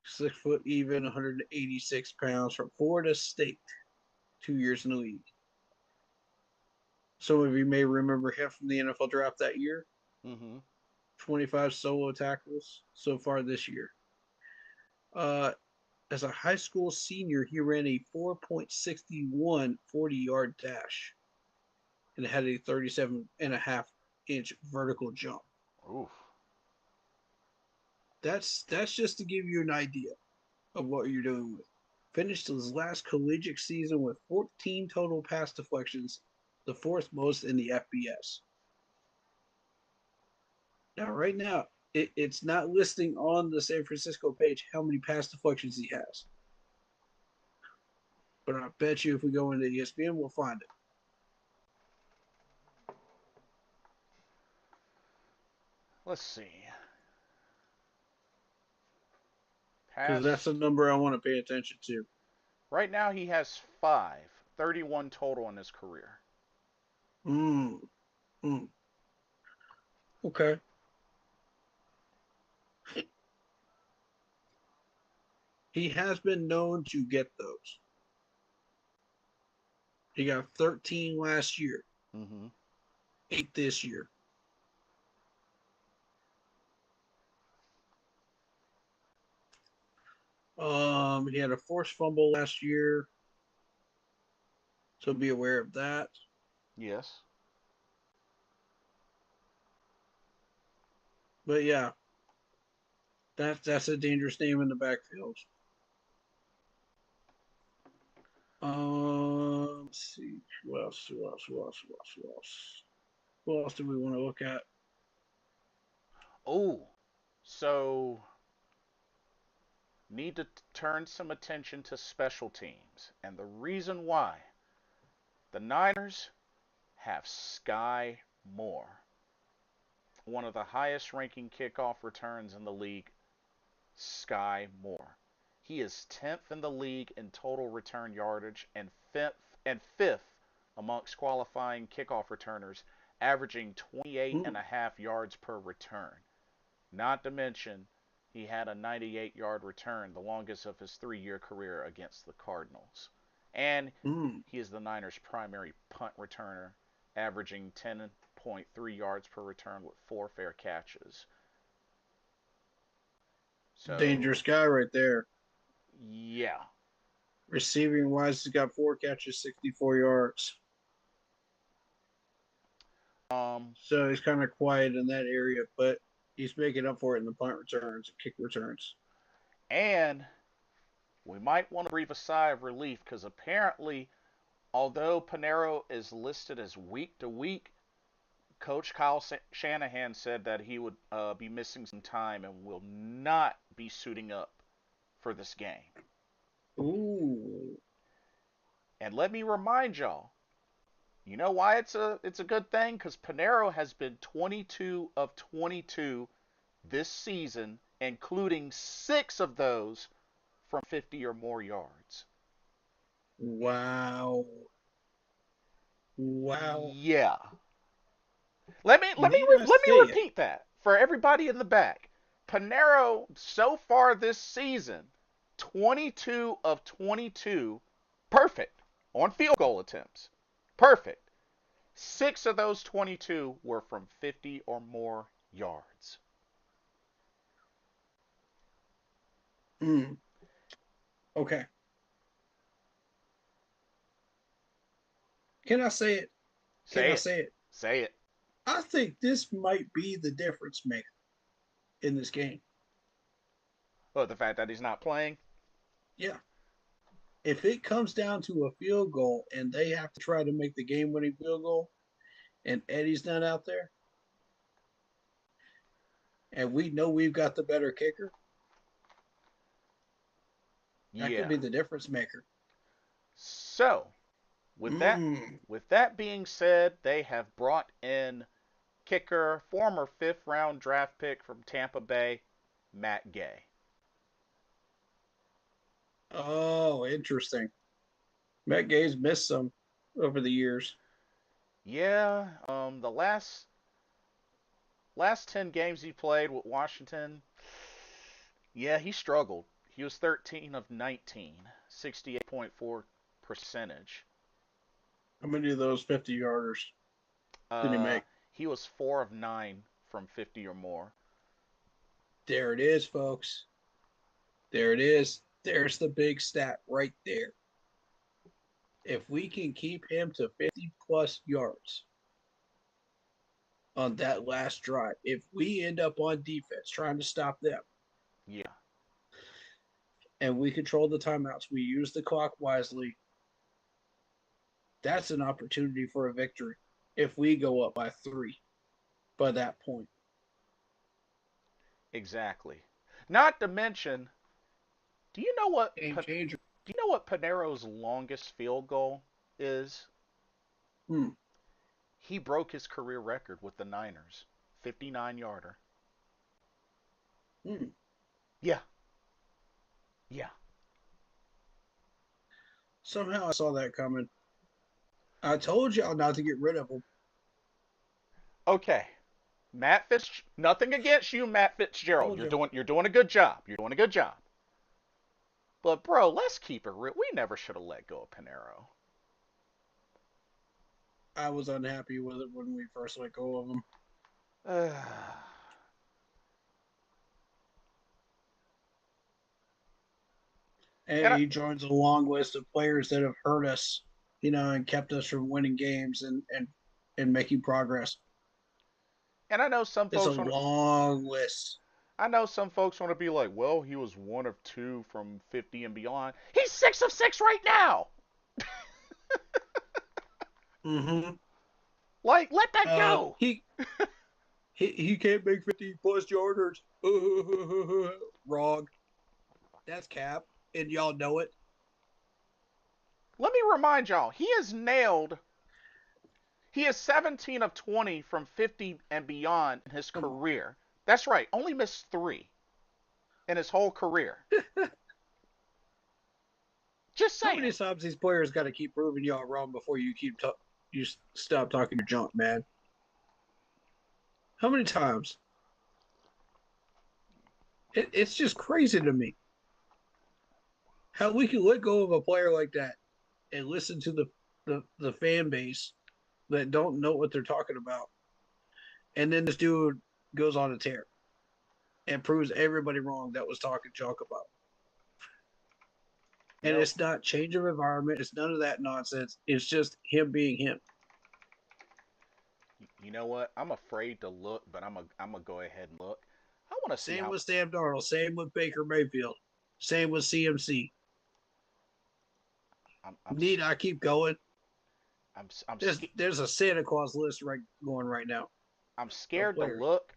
6 foot even, 186 pounds from Florida State, 2 years in the league. Some of you may remember him from the NFL draft that year. Mm-hmm. 25 solo tackles so far this year. Uh, as a high school senior, he ran a 4.61 40-yard dash and had a 37.5-inch vertical jump. Oof. That's just to give you an idea of what you're dealing with. Finished his last collegiate season with 14 total pass deflections the fourth most in the FBS. Now, right now, it's not listing on the San Francisco page how many pass deflections he has. But I bet you if we go into ESPN, we'll find it. Let's see. Because that's Pass. a number I want to pay attention to. Right now he has 31 total in his career. Mm, mm. Okay. He has been known to get those. He got 13 last year, Mm-hmm. 8 this year. He had a forced fumble last year, so be aware of that. Yes. But yeah, that's a dangerous name in the backfield. Let's see. Who else? Who else? Who else? Who else? Who else? Who else do we want to look at? Oh, so need to turn some attention to special teams. And the reason why the Niners have Sky Moore, one of the highest ranking kickoff returns in the league. Sky Moore. He is 10th in the league in total return yardage and fifth amongst qualifying kickoff returners, averaging 28 and Mm, a half yards per return. Not to mention, he had a 98-yard return, the longest of his 3-year career against the Cardinals. And mm. he is the Niners' primary punt returner, averaging 10.3 yards per return with 4 fair catches. So, Dangerous guy right there. yeah. Receiving wise, he's got 4 catches, 64 yards. Um, So he's kind of quiet in that area, but he's making up for it in the punt returns and kick returns. and we might want to breathe a sigh of relief because apparently, although Panero is listed as week to week, Coach Kyle Shanahan said that he would be missing some time and will not be suiting up for this game. Ooh. And let me remind y'all, you know why it's a good thing? Because Panero has been 22 of 22 this season, including 6 of those from 50 or more yards. Wow. Wow. Yeah. Need I Let me say it? repeat that for everybody in the back. Panero so far this season, 22 of 22, perfect on field goal attempts. Perfect. 6 of those 22 were from 50 or more yards. Mm. Okay. Can I say it? Can Say I it. say it? Say it. I think this might be the difference maker in this game. Well, the fact that he's not playing. Yeah. If it comes down to a field goal and they have to try to make the game winning field goal and Eddie's not out there and we know we've got the better kicker, that could Yeah. be the difference maker. So, with that Mm. with that being said, they have brought in kicker, former 5th round draft pick from Tampa Bay, Matt Gay. Oh, interesting. Matt Gay's missed some over the years. Yeah, the last 10 games he played with Washington, yeah, he struggled. He was 13 of 19, 68.4 percentage. How many of those 50 yarders did he Uh, make? he was 4 of 9 from 50 or more. There it is, folks. There it is. There's the big stat right there. If we can keep him to 50 plus yards on that last drive, if we end up on defense trying to stop them Yeah. and we control the timeouts, we use the clock wisely, That's an opportunity for a victory if we go up by 3 by that point. Exactly. Not to mention, do you know what Game changer. do you know what Panero's longest field goal is? Hmm. He broke his career record with the Niners, 59-yarder. Hmm. Yeah, yeah. Somehow I saw that coming. I told y'all not to get rid of him. Okay, Matt Fitz. Nothing against you, Matt Fitzgerald. Told you. You're doing a good job. You're doing a good job. But bro, let's keep it real. We never should have let go of Panero. I was unhappy with it when we first let go of him. and And I, he joins a long list of players that have hurt us, and kept us from winning games and making progress. and I know some It's a folks want. long list. I know some folks want to be like, well, he was one of two from 50 and beyond. He's 6 of 6 right now. Mm-hmm. Like, let that go. He can't make 50+ yarders. Wrong. That's cap, and y'all know it. Let me remind y'all, he has nailed. He is 17 of 20 from 50 and beyond in his Come on. career. That's right. Only missed 3 in his whole career. Just How saying. many times these players got to keep proving y'all wrong before you stop talking your junk, man? How many times? It's just crazy to me how we can let go of a player like that and listen to the fan base that don't know what they're talking about, and then this dude goes on a tear and proves everybody wrong that was talking junk about. You And know, it's not change of environment. It's none of that nonsense. It's just him being him. you know what? I'm afraid to look, but I'm gonna go ahead and look. I want to see Same how with Sam Darnold. Same with Baker Mayfield. Same with CMC. I'm I'm Need I keep going? I'm There's a Santa Claus list going right now I'm of scared to players. look,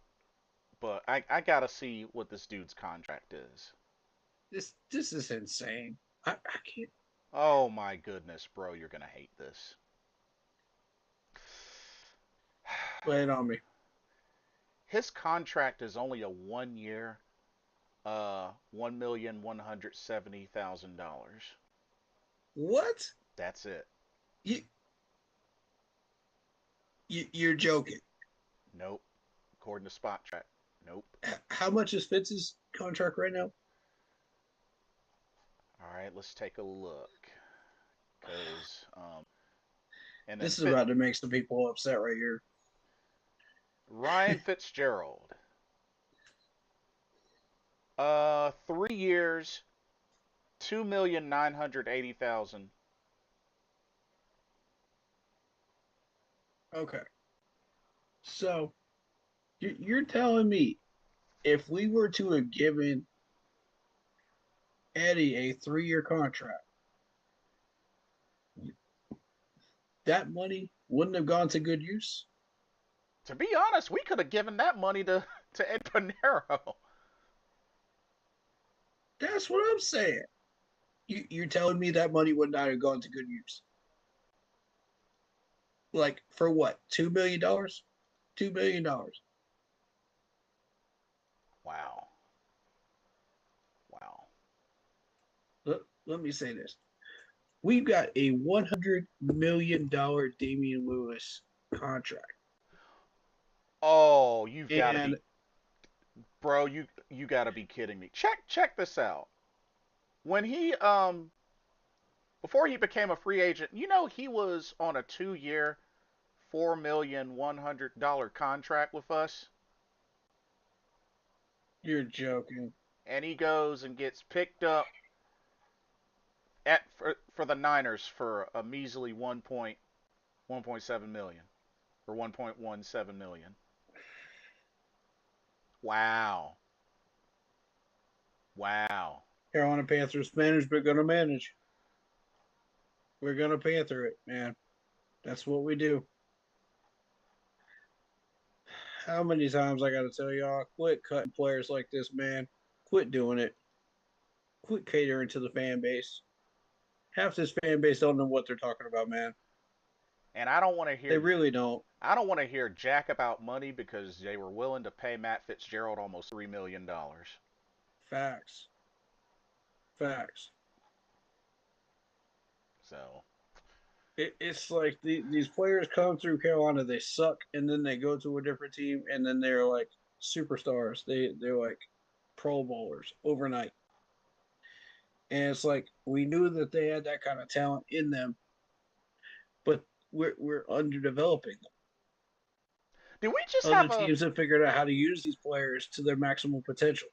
but I gotta see what this dude's contract is. This is insane. I can't Oh my goodness, bro, you're gonna hate this. lay it on me. His contract is only a 1 year, $1,170,000. What? That's it. You, you're joking. Nope. According to Spot Track. Nope. How much is Fitz's contract right now? All right, let's take a look. Cause and then This is about to make some people upset right here. Ryan Fitzgerald. 3 years, 2,980,000. Okay, so you're telling me if we were to have given Eddie a 3-year contract, that money wouldn't have gone to good use? To be honest, we could have given that money to Ed Panero. That's what I'm saying. You're telling me that money would not have gone to good use? Like for what? $2 million? $2 million. Wow. Wow. Let me say this. We've got a $100 million Damian Lewis contract. Oh, you've got to And be, bro. You got to be kidding me. Check this out. When he before he became a free agent, he was on a 2 year, $4,100,000 contract with us, you're joking. and he goes and gets picked up for the Niners for a measly 1.7 million or 1.17 million. Wow. Wow. Carolina Panthers management going to manage. We're going to Panther it, man. That's what we do. How many times I got to tell y'all, quit cutting players like this, man. Quit doing it. Quit catering to the fan base. Half this fan base don't know what they're talking about, man. And I don't want to They hear really don't. I don't want to hear jack about money because they were willing to pay Matt Fitzgerald almost $3 million. Facts. Facts. So It's like these players come through Carolina, they suck, and then they go to a different team, and then they're like superstars. They're like Pro Bowlers overnight. And it's like we knew that they had that kind of talent in them, but we're underdeveloping them. do we just Other have a teams have figured out how to use these players to their maximum potential.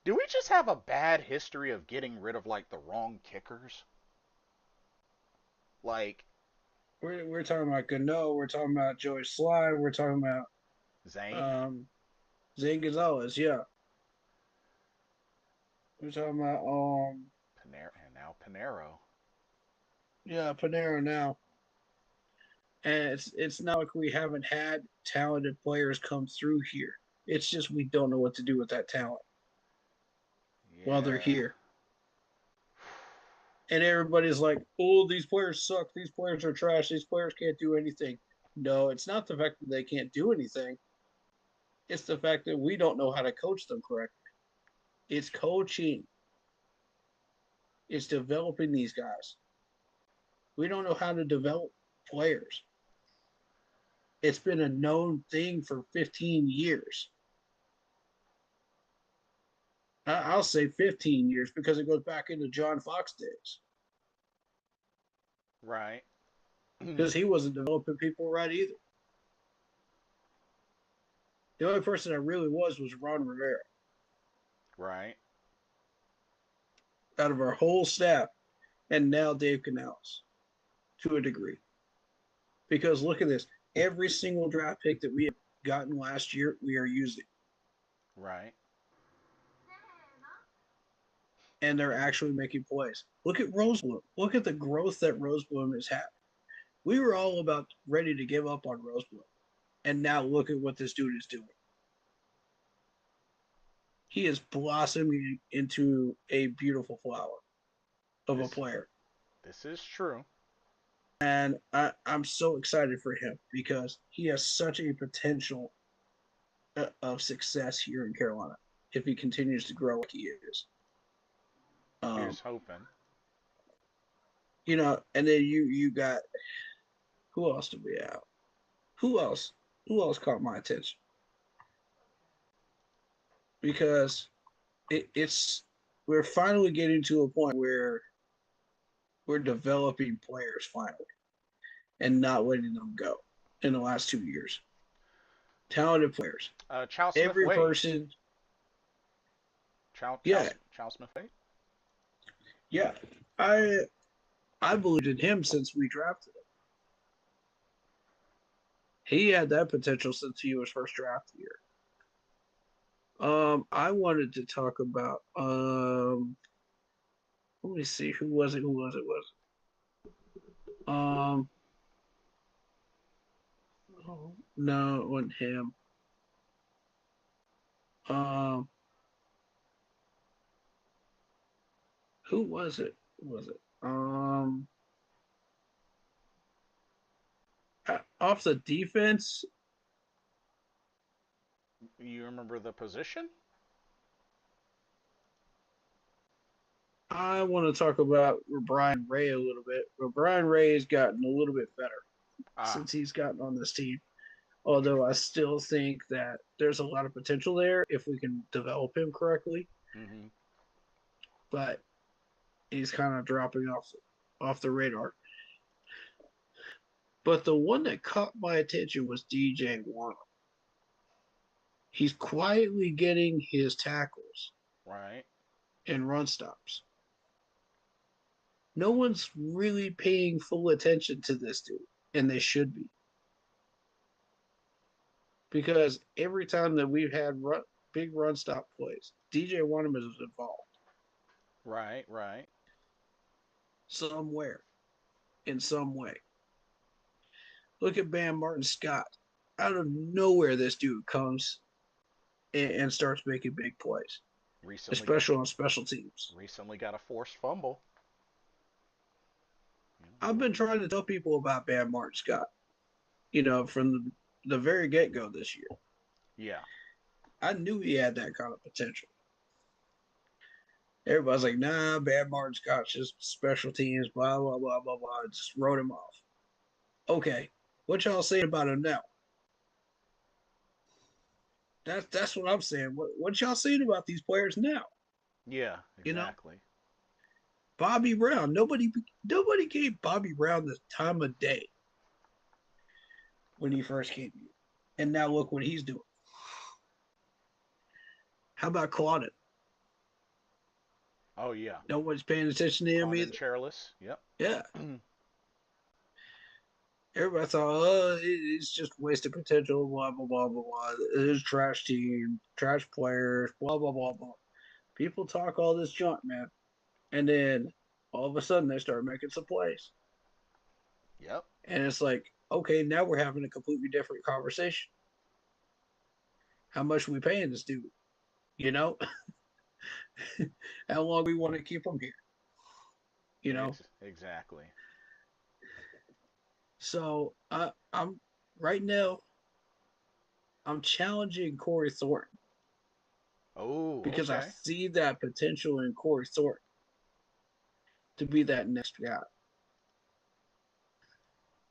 do we just have a bad history of getting rid of like the wrong kickers? Like We're talking about Gano, we're talking about Joey Slide, we're talking about Zane, um, Zane Gonzalez, yeah. We're talking about Panero, and now Panero. yeah, Panera now. And it's not like we haven't had talented players come through here. It's just we don't know what to do with that talent while they're Yeah. here. And everybody's like, "Oh, these players suck. These players are trash. These players can't do anything." No, it's not the fact that they can't do anything. It's the fact that we don't know how to coach them correctly. It's coaching. It's developing these guys. We don't know how to develop players. It's been a known thing for 15 years. I'll say 15 years because it goes back into John Fox days. Right. Because he wasn't developing people right either. The only person that really was Ron Rivera Right. out of our whole staff, and now Dave Canales to a degree. Because look at this, every single draft pick that we have gotten last year, we are using, Right. and they're actually making plays. Look at Rosebloom. Look at the growth that Rosebloom has had. We were all about ready to give up on Rosebloom, and now look at what this dude is doing. He is blossoming into a beautiful flower of a This player. this is true. And I'm so excited for him because he has such a potential of success here in Carolina if he continues to grow like he is. Um, Here's hoping. and then you got who else do we have? Who else? Who else caught my attention? Because it's we're finally getting to a point where we're developing players finally and not letting them go in the last 2 years. Talented players. Chow Smith Every Wade. person, yeah, Chow Smith Wade. yeah. I I believed in him since we drafted him. He had that potential since he was first drafted here. I wanted to talk about let me see, who was it? Who was it? Was it? Oh, no, it wasn't him. Um, who was it? Who was it? Off the defense, You remember the position? I want to talk about Brian Ray a little bit. But Brian Ray has gotten a little bit better Ah. since he's gotten on this team. Although I still think that there's a lot of potential there if we can develop him correctly. Mm-hmm. But he's kind of dropping off the radar. But the one that caught my attention was DJ Warner. He's quietly getting his tackles Right. and run stops. No one's really paying full attention to this dude, and they should be. Because every time that we've had big run stop plays, DJ Warner is involved Right. Right. somewhere in some way. Look at Bam Martin Scott. Out of nowhere, this dude comes and starts making big plays, Recently got especially on special teams. recently got a forced fumble. I've been trying to tell people about Bam Martin Scott, from the very get go this year. Yeah. I knew he had that kind of potential. Everybody's like, nah, Bam Martin Scott's just special teams, blah, blah, blah, blah, blah. Just wrote him off. Okay, what y'all saying about him now? That's what I'm saying. What y'all saying about these players now? Yeah, You know, exactly. Bobby Brown. Nobody gave Bobby Brown the time of day when he first came here, and now look what he's doing. How about Claudin? Oh yeah. Nobody's paying attention to him Condon either. Chairless. Yep. Yeah, everybody thought, it's just wasted potential. Blah blah blah blah blah. It's trash team, trash players. Blah blah blah blah. People talk all this junk, man, and then all of a sudden they start making some plays. Yep. And it's like, okay, now we're having a completely different conversation. How much are we paying this dude? You know, how long we want to keep him here? You know, Exactly. so I'm right now. I'm challenging Corey Thornton Oh, because I okay. see that potential in Corey Thornton to be that next guy.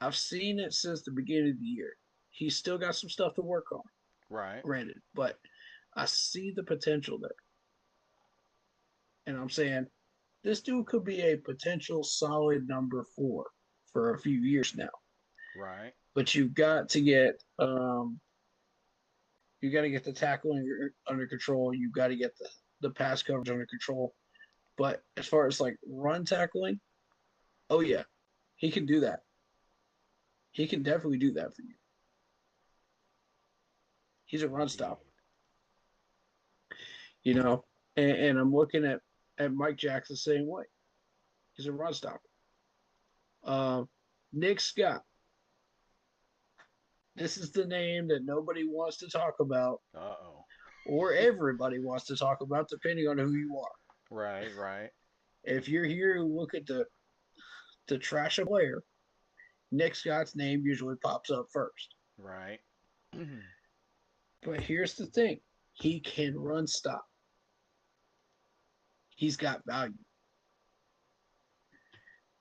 I've seen it since the beginning of the year. He's still got some stuff to work on, Right. granted, but I see the potential there. And I'm saying this dude could be a potential solid number four for a few years now. Right. But you got to get the tackling under control. You got to get the pass coverage under control. But as far as like run tackling, oh yeah, he can do that. He can definitely do that for you. He's a run Indeed. stopper, you know. And I'm looking at Mike Jackson the same way. He's a run stopper. Nick Scott. This is the name that nobody wants to talk about, Uh-oh. or everybody wants to talk about, depending on who you are. Right, right, If you're here to look at the trash a player, Nick Scott's name usually pops up first. right. But here's the thing: he can run stop. He's got value,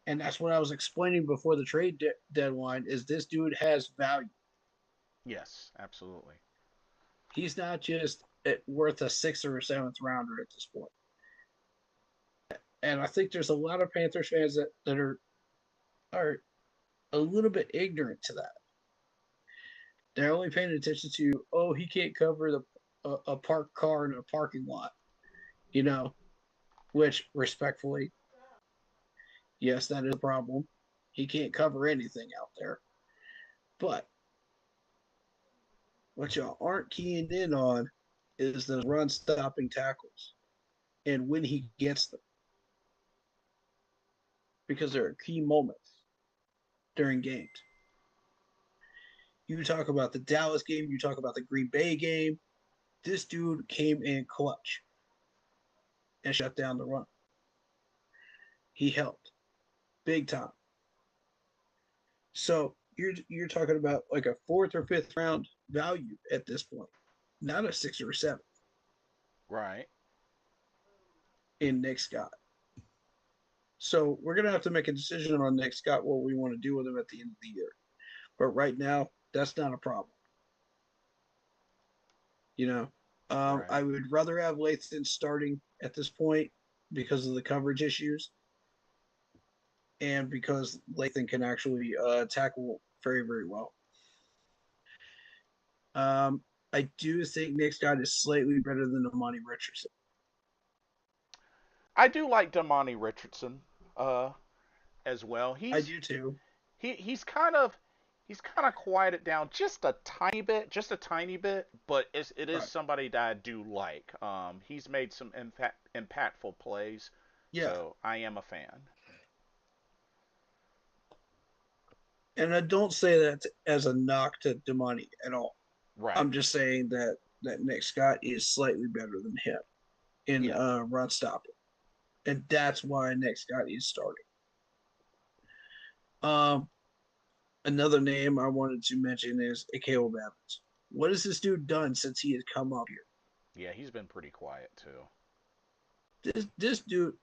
and that's what I was explaining before the trade deadline. Is this dude has value? Yes, absolutely. He's not just worth a sixth or a seventh rounder at this point. And I think there's a lot of Panthers fans that are a little bit ignorant to that. They're only paying attention to, oh, he can't cover a parked car in a parking lot, you know, which respectfully, yes, that is a problem. He can't cover anything out there. But what y'all aren't keying in on is the run stopping tackles and when he gets them, because there are key moments during games. You talk about the Dallas game, you talk about the Green Bay game. This dude came in clutch and shut down the run. He helped big time. So you're talking about like a fourth or fifth round value at this point, not a sixth or a seventh Right. in Nick Scott. So we're gonna have to make a decision on Nick Scott what we want to do with him at the end of the year. But right now, that's not a problem. You know, Right. I would rather have Lathan starting at this point because of the coverage issues and because Lathan can actually tackle very, very well. I do think Nick Scott is slightly better than Amani Richardson. I do like Damani Richardson as well. I do too. He's kind of quieted down just a tiny bit, but it is Right. somebody that I do like. He's made some impactful plays, Yeah. so I am a fan. And I don't say that as a knock to Damani at all. Right. I'm just saying that Nick Scott is slightly better than him in Yeah. run stopping, and that's why Nick Scott is starting. Um, Another name I wanted to mention is Caleb Evans. What has this dude done since he has come up here? Yeah, he's been pretty quiet too. This dude,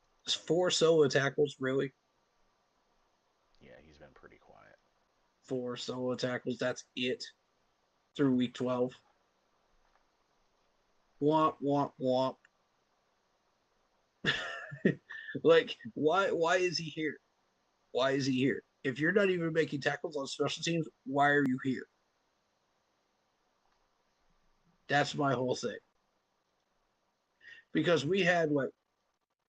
4 solo tackles, really? Yeah, he's been pretty quiet. 4 solo tackles, that's it through week 12. Womp womp womp. Like, why is he here? Why is he here? If you're not even making tackles on special teams, why are you here? That's my whole thing. Because we had like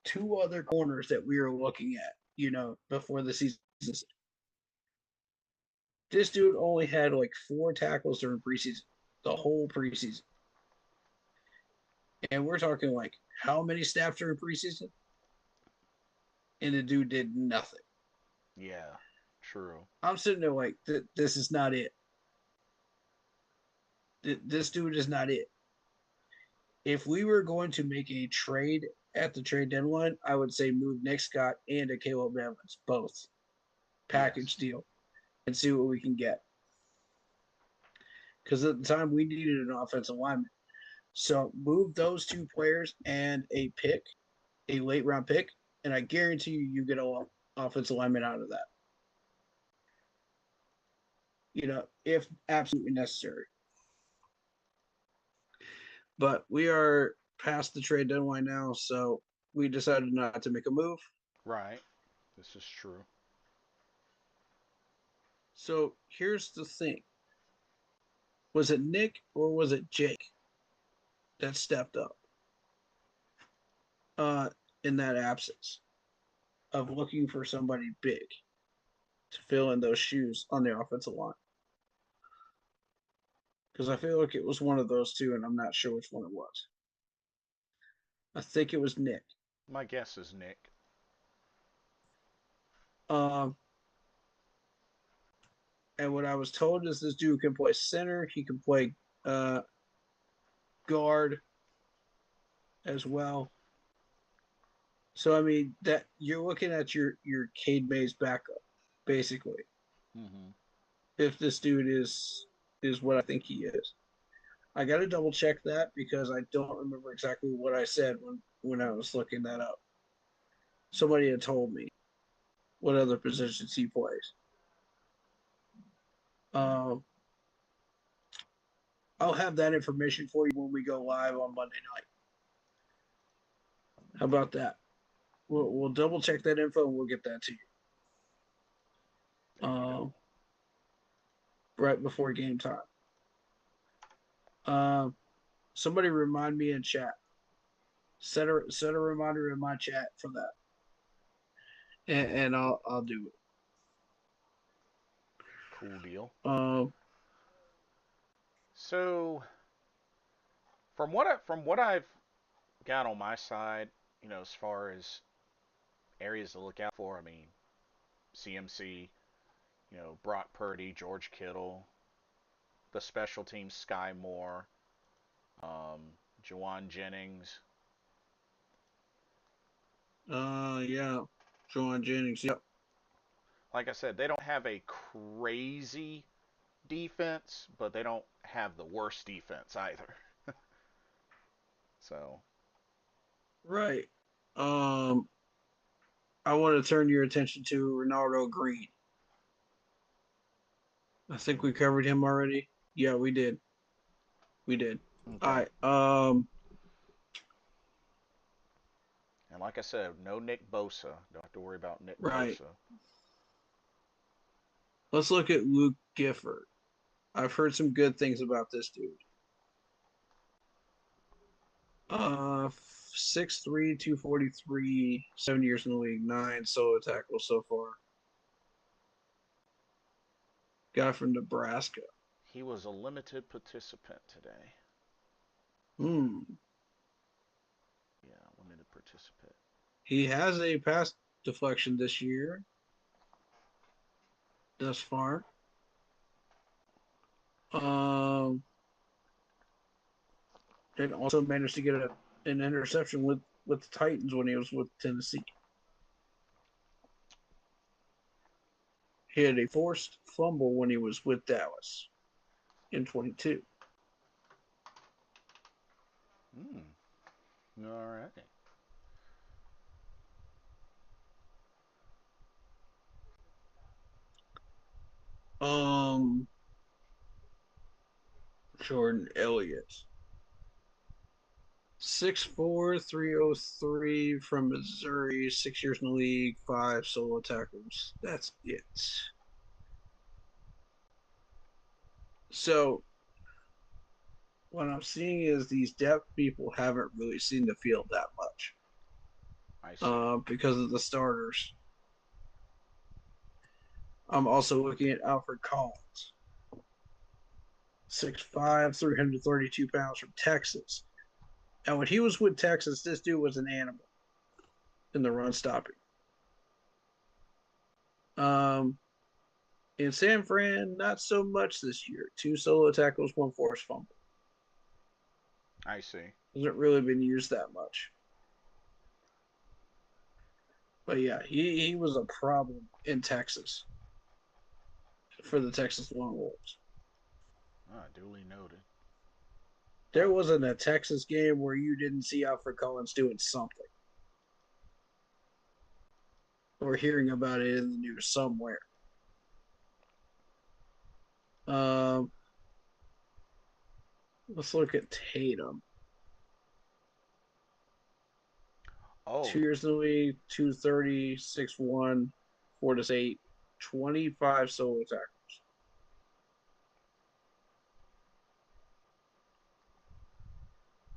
2 other corners that we were looking at, before the season. This dude only had like 4 tackles during preseason, the whole preseason. And we're talking like how many snaps during preseason? And the dude did nothing. Yeah, true. I'm sitting there like, this is not it. This dude is not it. If we were going to make a trade at the trade deadline, I would say move Nick Scott and a Caleb Evans, both package Yes. deal, and see what we can get. Because at the time we needed an offensive lineman. So move those 2 players and a pick, a late round pick, and I guarantee you get an offensive lineman out of that. If absolutely necessary. But we are past the trade deadline now, so we decided not to make a move. Right. This is true. So here's the thing. Was it Nick or was it Jake that stepped up uh, in that absence of looking for somebody big to fill in those shoes on the offensive line? Because I feel like it was one of those two, and I'm not sure which one it was. I think it was Nick. My guess is Nick. Um, and what I was told is this dude can play center. He can play uh, guard as well. So I mean that you're looking at your Cade Mays backup, basically. Mm-hmm. If this dude is what I think he is, I got to double check that because I don't remember exactly what I said when I was looking that up. Somebody had told me what other positions he plays. Um, I'll have that information for you when we go live on Monday night. How about that? We'll double check that info and we'll get that to you. There you go. Right before game time. Um, Somebody remind me in chat. Set a reminder in my chat for that, and I'll do it. Cool deal. Um, So, from what I've got on my side, as far as areas to look out for, I mean, CMC, Brock Purdy, George Kittle, the special teams, Sky Moore, Jawan Jennings. yeah, John Jennings. Yep. Like I said, they don't have a crazy defense, but they don't have the worst defense either. So, Right. Um, I want to turn your attention to Ronaldo Green. I think we covered him already. Yeah, we did. We did. All okay. right. And like I said, no Nick Bosa. Don't have to worry about Nick Right. Bosa. Let's look at Luke Gifford. I've heard some good things about this dude. 6'3", 243, 7 years in the league, 9 solo tackles so far. Guy from Nebraska. He was a limited participant today. Hmm. Yeah, limited participant. He has a pass deflection this year. thus far. Um, and also managed to get an interception with the Titans when he was with Tennessee. He had a forced fumble when he was with Dallas in 22. All right. Um, Jordan Elliott. 6'4", 303 from Missouri, 6 years in the league, 5 solo tackles. That's it. So what I'm seeing is these depth people haven't really seen the field that much I see. because of the starters. I'm also looking at Alfred Collins, 6'5", 332 pounds from Texas. And when he was with Texas, this dude was an animal in the run stopping. In San Fran, not so much this year. 2 solo tackles, 1 forced fumble. I see. Hasn't really been used that much. But yeah, he was a problem in Texas for the Texas Longhorns. Duly noted. There wasn't a Texas game where you didn't see Alfred Collins doing something or hearing about it in the news somewhere. Um, let's look at Tatum. Oh, 2 years in the league, 230, 6'1", 4'8", 25 solo tackles.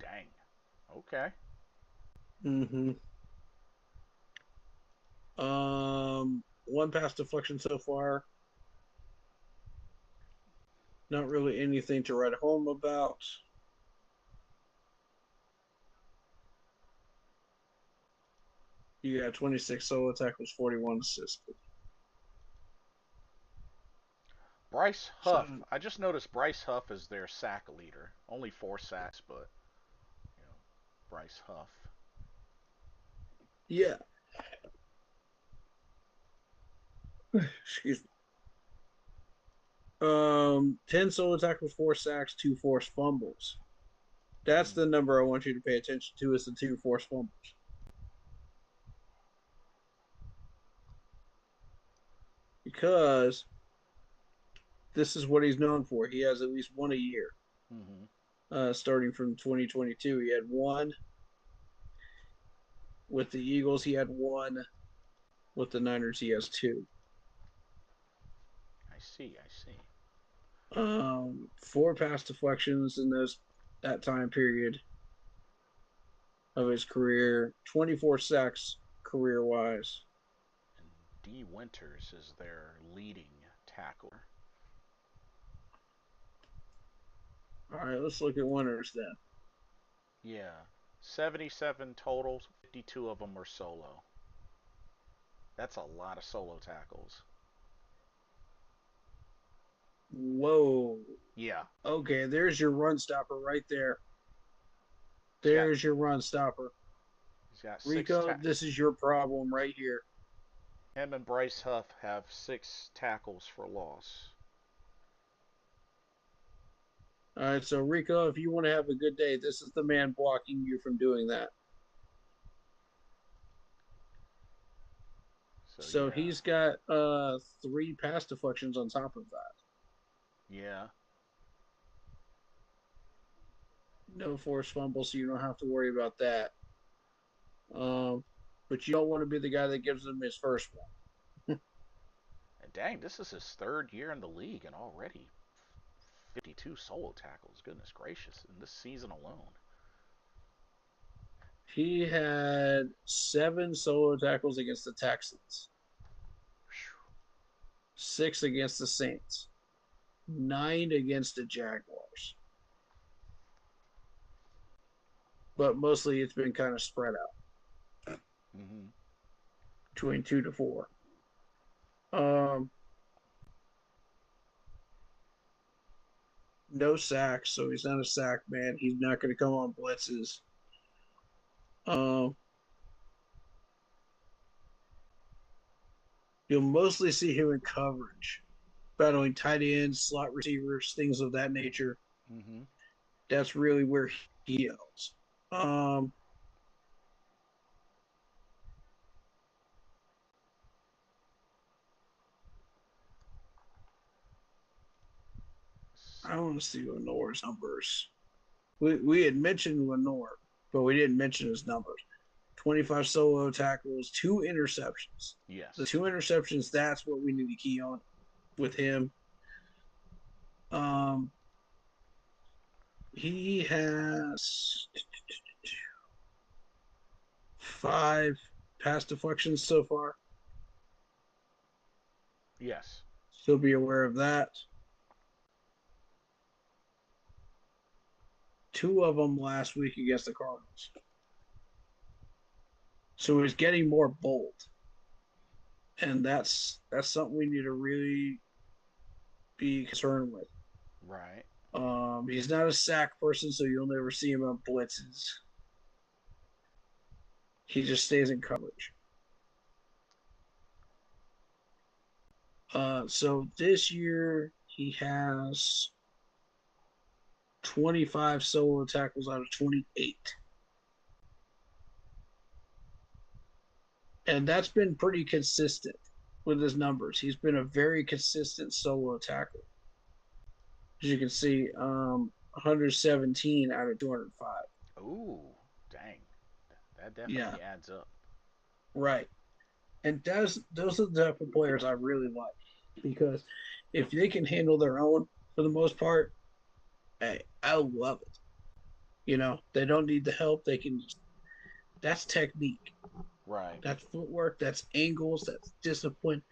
dang. Okay. Mm-hmm. 1 pass deflection so far. Not really anything to write home about. You got 26 solo tackles, 41 assists. Bryce So, Huff. I just noticed Bryce Huff is their sack leader. Only 4 sacks, but you know, Bryce Huff. yeah. Excuse me. 10 solo tackles, 4 sacks, 2 forced fumbles. That's Mm. the number I want you to pay attention to is the 2 forced fumbles. Because this is what he's known for. He has at least 1 a year. Mm-hmm. Starting from 2022, he had 1 with the Eagles. He had 1 with the Niners. He has 2. I see. I see. 4 pass deflections in that time period of his career. 24 sacks career wise. And D. Winters is their leading tackler. All right, let's look at winners then. Yeah. 77 totals. 52 of them are solo. That's a lot of solo tackles. Whoa. Yeah. Okay, there's your run stopper right there. He's got There's your run stopper. he's got six Rico, this is your problem right here. him and Bryce Huff have 6 tackles for loss. All right, so Rico, if you want to have a good day, this is the man blocking you from doing that. So So yeah. he's got 3 pass deflections on top of that. Yeah. No forced fumble, so you don't have to worry about that. But you don't want to be the guy that gives him his first one. And dang, this is his 3rd year in the league and already 52 solo tackles. Goodness gracious, in this season alone. He had 7 solo tackles against the Texans, 6 against the Saints, 9 against the Jaguars. But mostly it's been kind of spread out Mm-hmm. between 2 to 4. Um, no sacks, so he's not a sack man. He's not going to come on blitzes. Um, you'll mostly see him in coverage, battling tight ends, slot receivers, things of that nature. Mm-hmm. That's really where he is. Um, I want to see Lenore's numbers. We had mentioned Lenore, but we didn't mention his numbers. 25 solo tackles, 2 interceptions. The Yes. 2 interceptions, that's what we need to key on with him. Um, he has 5 pass deflections so far. Yes. So be aware of that. 2 of them last week against the Cardinals. So he's getting more bold. And that's something we need to really be concerned with. Right. He's not a sack person, so you'll never see him on blitzes. He just stays in coverage. So this year he has 25 solo tackles out of 28. And that's been pretty consistent with his numbers. He's been a very consistent solo tackle. As you can see, 117 out of 205. Ooh, dang. That Yeah, definitely adds up. right. And those are the type of players I really like because if they can handle their own for the most part, hey, I love it. They don't need the help. They can just, that's technique. Right. That's footwork. That's angles. That's discipline.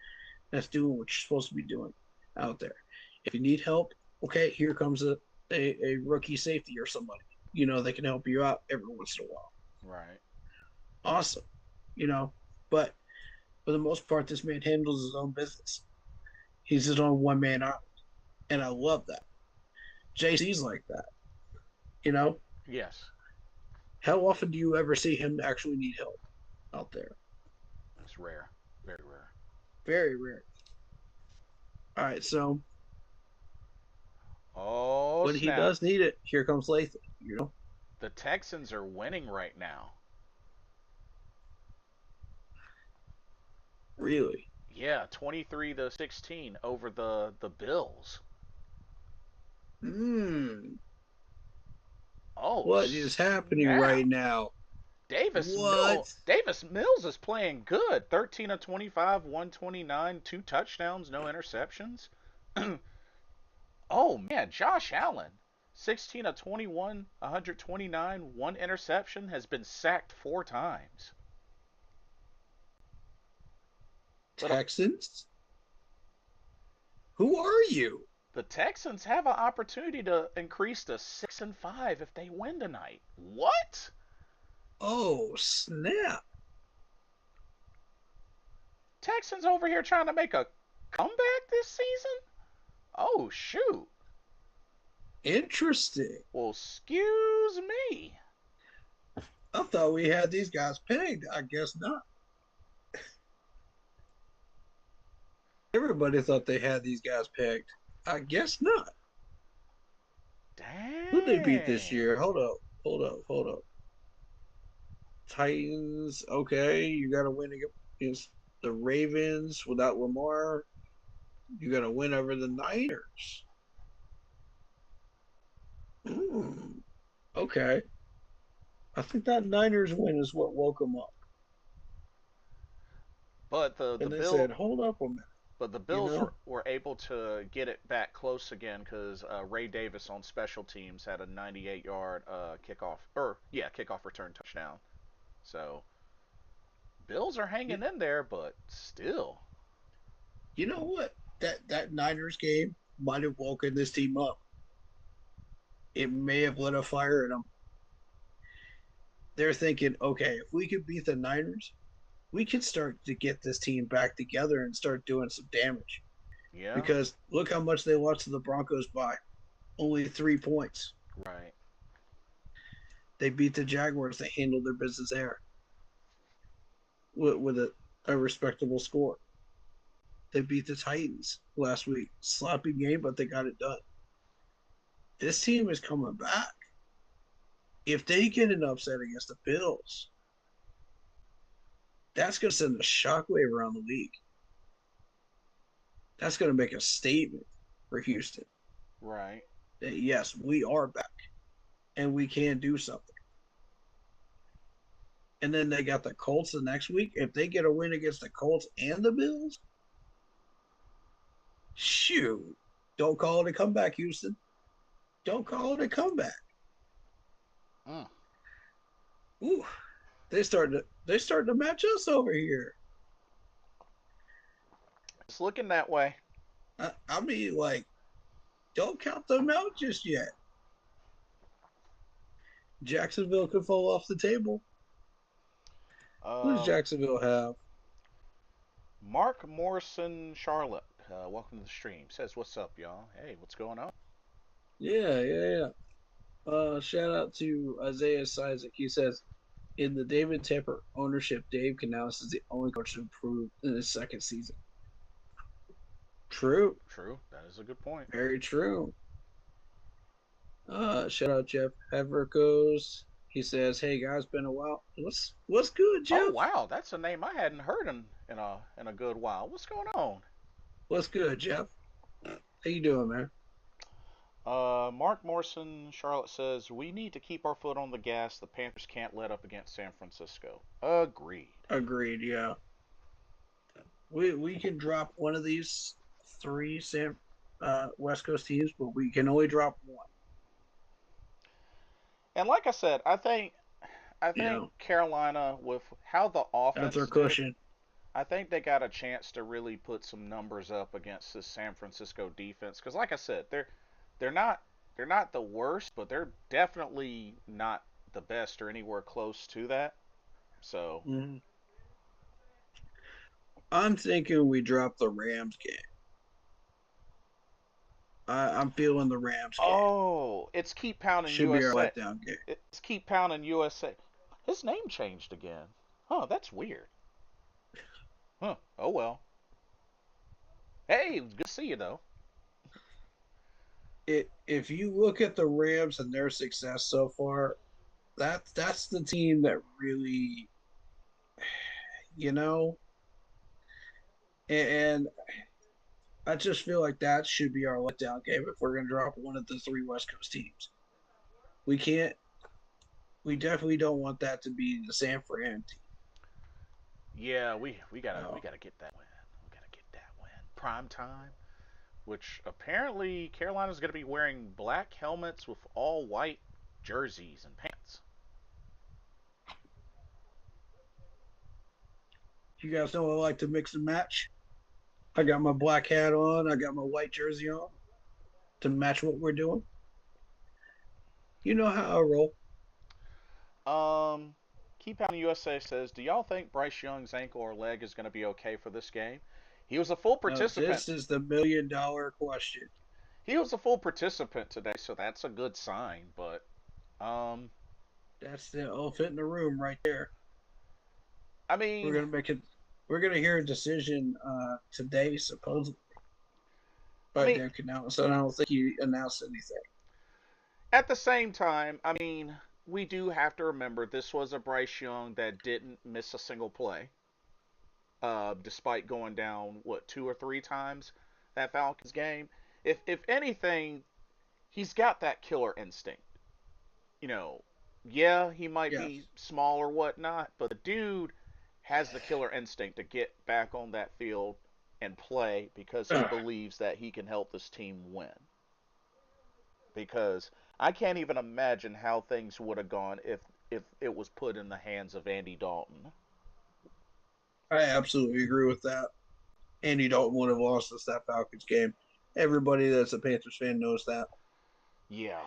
That's doing what you're supposed to be doing out there. If you need help, okay, here comes a rookie safety or somebody. They can help you out every once in a while. Right. Awesome. You know, but for the most part, this man handles his own business. He's his own one man army. And I love that. JC's like that. You know, Yes. how often do you ever see him actually need help out there? It's rare. Very rare. Very rare. All right, so Oh, when he snap. does need it, here comes Lathan. The Texans are winning right now. Really. Yeah, 23-16 over the Bills. Hmm. Oh, What is happening right snap. now? What? Davis Mills is playing good. 13 of 25, 129, 2 touchdowns, no interceptions. Oh man, Josh Allen, 16 of 21, 129, 1 interception, has been sacked 4 times. But Texans? Who are you? the Texans have an opportunity to increase to 6-5 if they win tonight. What? Oh, snap. Texans over here trying to make a comeback this season? Oh shoot. Interesting. Well, excuse me. I thought we had these guys pegged. I guess not. Everybody thought they had these guys pegged. I guess not. Who'd they beat this Dang. year? Hold up. Hold up. Hold up. Titans. Okay. You got to win against the Ravens without Lamar. You got to win over the Niners. Mm, okay. I think that Niners win is what woke them up. But the the And they bill said, hold up a minute. but the You Bills know? were able to get it back close again because Ray Davis on special teams had a 98-yard kickoff return touchdown. So Bills are You, hanging in there, but still. you know what? That Niners game might have woken this team up. It may have lit a fire in them. They're thinking, okay, if we could beat the Niners, we could start to get this team back together and start doing some damage. Yeah. Because look how much they lost to the Broncos by. only 3 points. Right. They beat the Jaguars. They handled their business there with a respectable score. They beat the Titans last week. Sloppy game, but they got it done. This team is coming back. If they get an upset against the Bills, that's going to send a shockwave around the league. That's going to make a statement for Houston Right. that, yes, we are back and we can do something. And then they got the Colts the next week. If they get a win against the Colts and the Bills, shoot, don't call it a comeback, Houston. Don't call it a comeback. Mm. Ooh, they starting to match us over here. It's looking that way. I mean, like, don't count them out just yet. Jacksonville could fall off the table. Who does Um, Jacksonville have? Mark Morrison Charlotte, welcome to the stream. Says, "What's up, y'all? Hey, what's going on?" Yeah. Shout out to Isaiah Isaac. He says, in the David Tepper ownership, Dave Canales is the only coach to improve in his second season. True. True. That is a good point. Very true. Shout out Jeff Haverkos. He says, "Hey guys, been a while. What's good, Oh Jeff? wow, that's a name I hadn't heard in a good while. What's going on? What's good, Jeff? How you doing, man? Mark Morrison Charlotte says we need to keep our foot on the gas. The Panthers can't let up against San Francisco. Agreed. Agreed. Yeah, we can drop one of these three West Coast teams, but we can only drop one. And like I said, I think You know, Carolina with how the that's our offense did, cushion. I think they got a chance to really put some numbers up against this San Francisco defense. Because like I said, they're not they're not the worst, but they're definitely not the best or anywhere close to that. So, Mm-hmm. I'm thinking we drop the Rams game. I'm feeling the Rams game. oh, it's keep pounding Should be our USA. letdown game. It's keep pounding USA. His name changed again. Huh, that's weird. Huh. Oh well. Hey, good to see you though. If you look at the Rams and their success so far, that's the team that really, you know, and I just feel like that should be our letdown game if we're going to drop one of the three West Coast teams. We can't. We definitely don't want that to be the San Fran team. Yeah, we gotta No. get that win. We gotta get that win. Prime time, which apparently Carolina's gonna be wearing black helmets with all white jerseys and pants. You guys know I like to mix and match. I got my black hat on. I got my white jersey on to match what we're doing. You know how I roll. Um, keep pounding USA says, do y'all think Bryce Young's ankle or leg is gonna be okay for this game? He was a full Now, participant. this is the $1 million question. He was a full participant today, so that's a good sign. But um, That's the elephant in the room right there. I We're mean, gonna make it. We're gonna hear a decision today, supposedly I by mean, Dave Canales. So I don't think he announced anything. at the same time, I mean, we do have to remember this was a Bryce Young that didn't miss a single play, despite going down what 2 or 3 times that Falcons game. If anything, he's got that killer instinct. You know, yeah, he might Yes. be small or whatnot, but the dude has the killer instinct to get back on that field and play because he believes that he can help this team win. Because I can't even imagine how things would have gone if it was put in the hands of Andy Dalton. I absolutely agree with that. Andy Dalton would have lost us that Falcons game. Everybody that's a Panthers fan knows that. Yeah,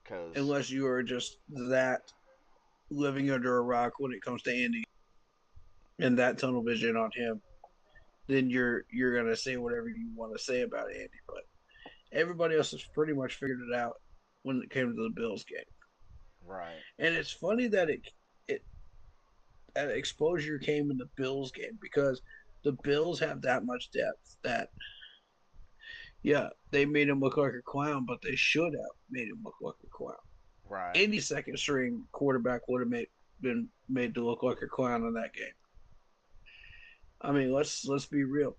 because Unless you are just that living under a rock when it comes to Andy and that tunnel vision on him, then you're gonna say whatever you want to say about Andy. But Everybody else has pretty much figured it out when it came to the Bills game. Right. And it's funny that it that exposure came in the Bills game because the Bills have that much depth that yeah, they made him look like a clown, but they should have made him look like a clown. Right. Any second string quarterback would have been made to look like a clown in that game. I mean, let's be real.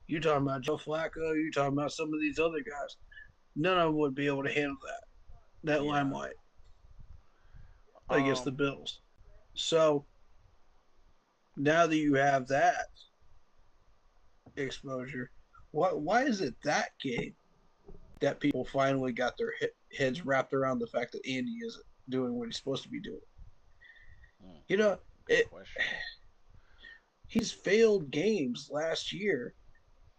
You talking about Joe Flacco? You talking about some of these other guys? None of them would be able to handle that Yeah. limelight against the Um. Bills. So now that you have that exposure, why is it that game that people finally got their heads wrapped around the fact that Andy isn't doing what he's supposed to be doing? You know, Good it, question. he's failed games last year,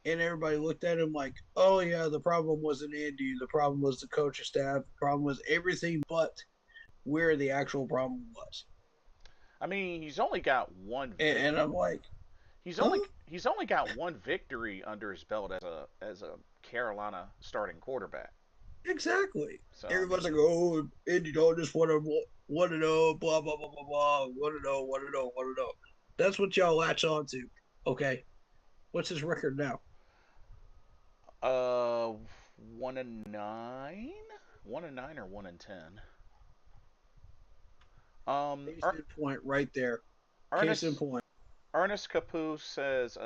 and everybody looked at him like, "Oh yeah, the problem wasn't Andy. The problem was the coaching staff. The problem was everything but where the actual problem was." I mean, he's only got one And I'm like, he's "Huh? only got one victory under his belt as a Carolina starting quarterback. Exactly." So I Everybody's mean, like, "Oh, Andy Dalton just want to know, blah blah blah blah blah, want to know." That's what y'all latch on to. Okay, what's his record now? uh, 1-9, 1-9 or 1-10. Case Er, in point, right there. Case in Ernest point. Ernest Capu says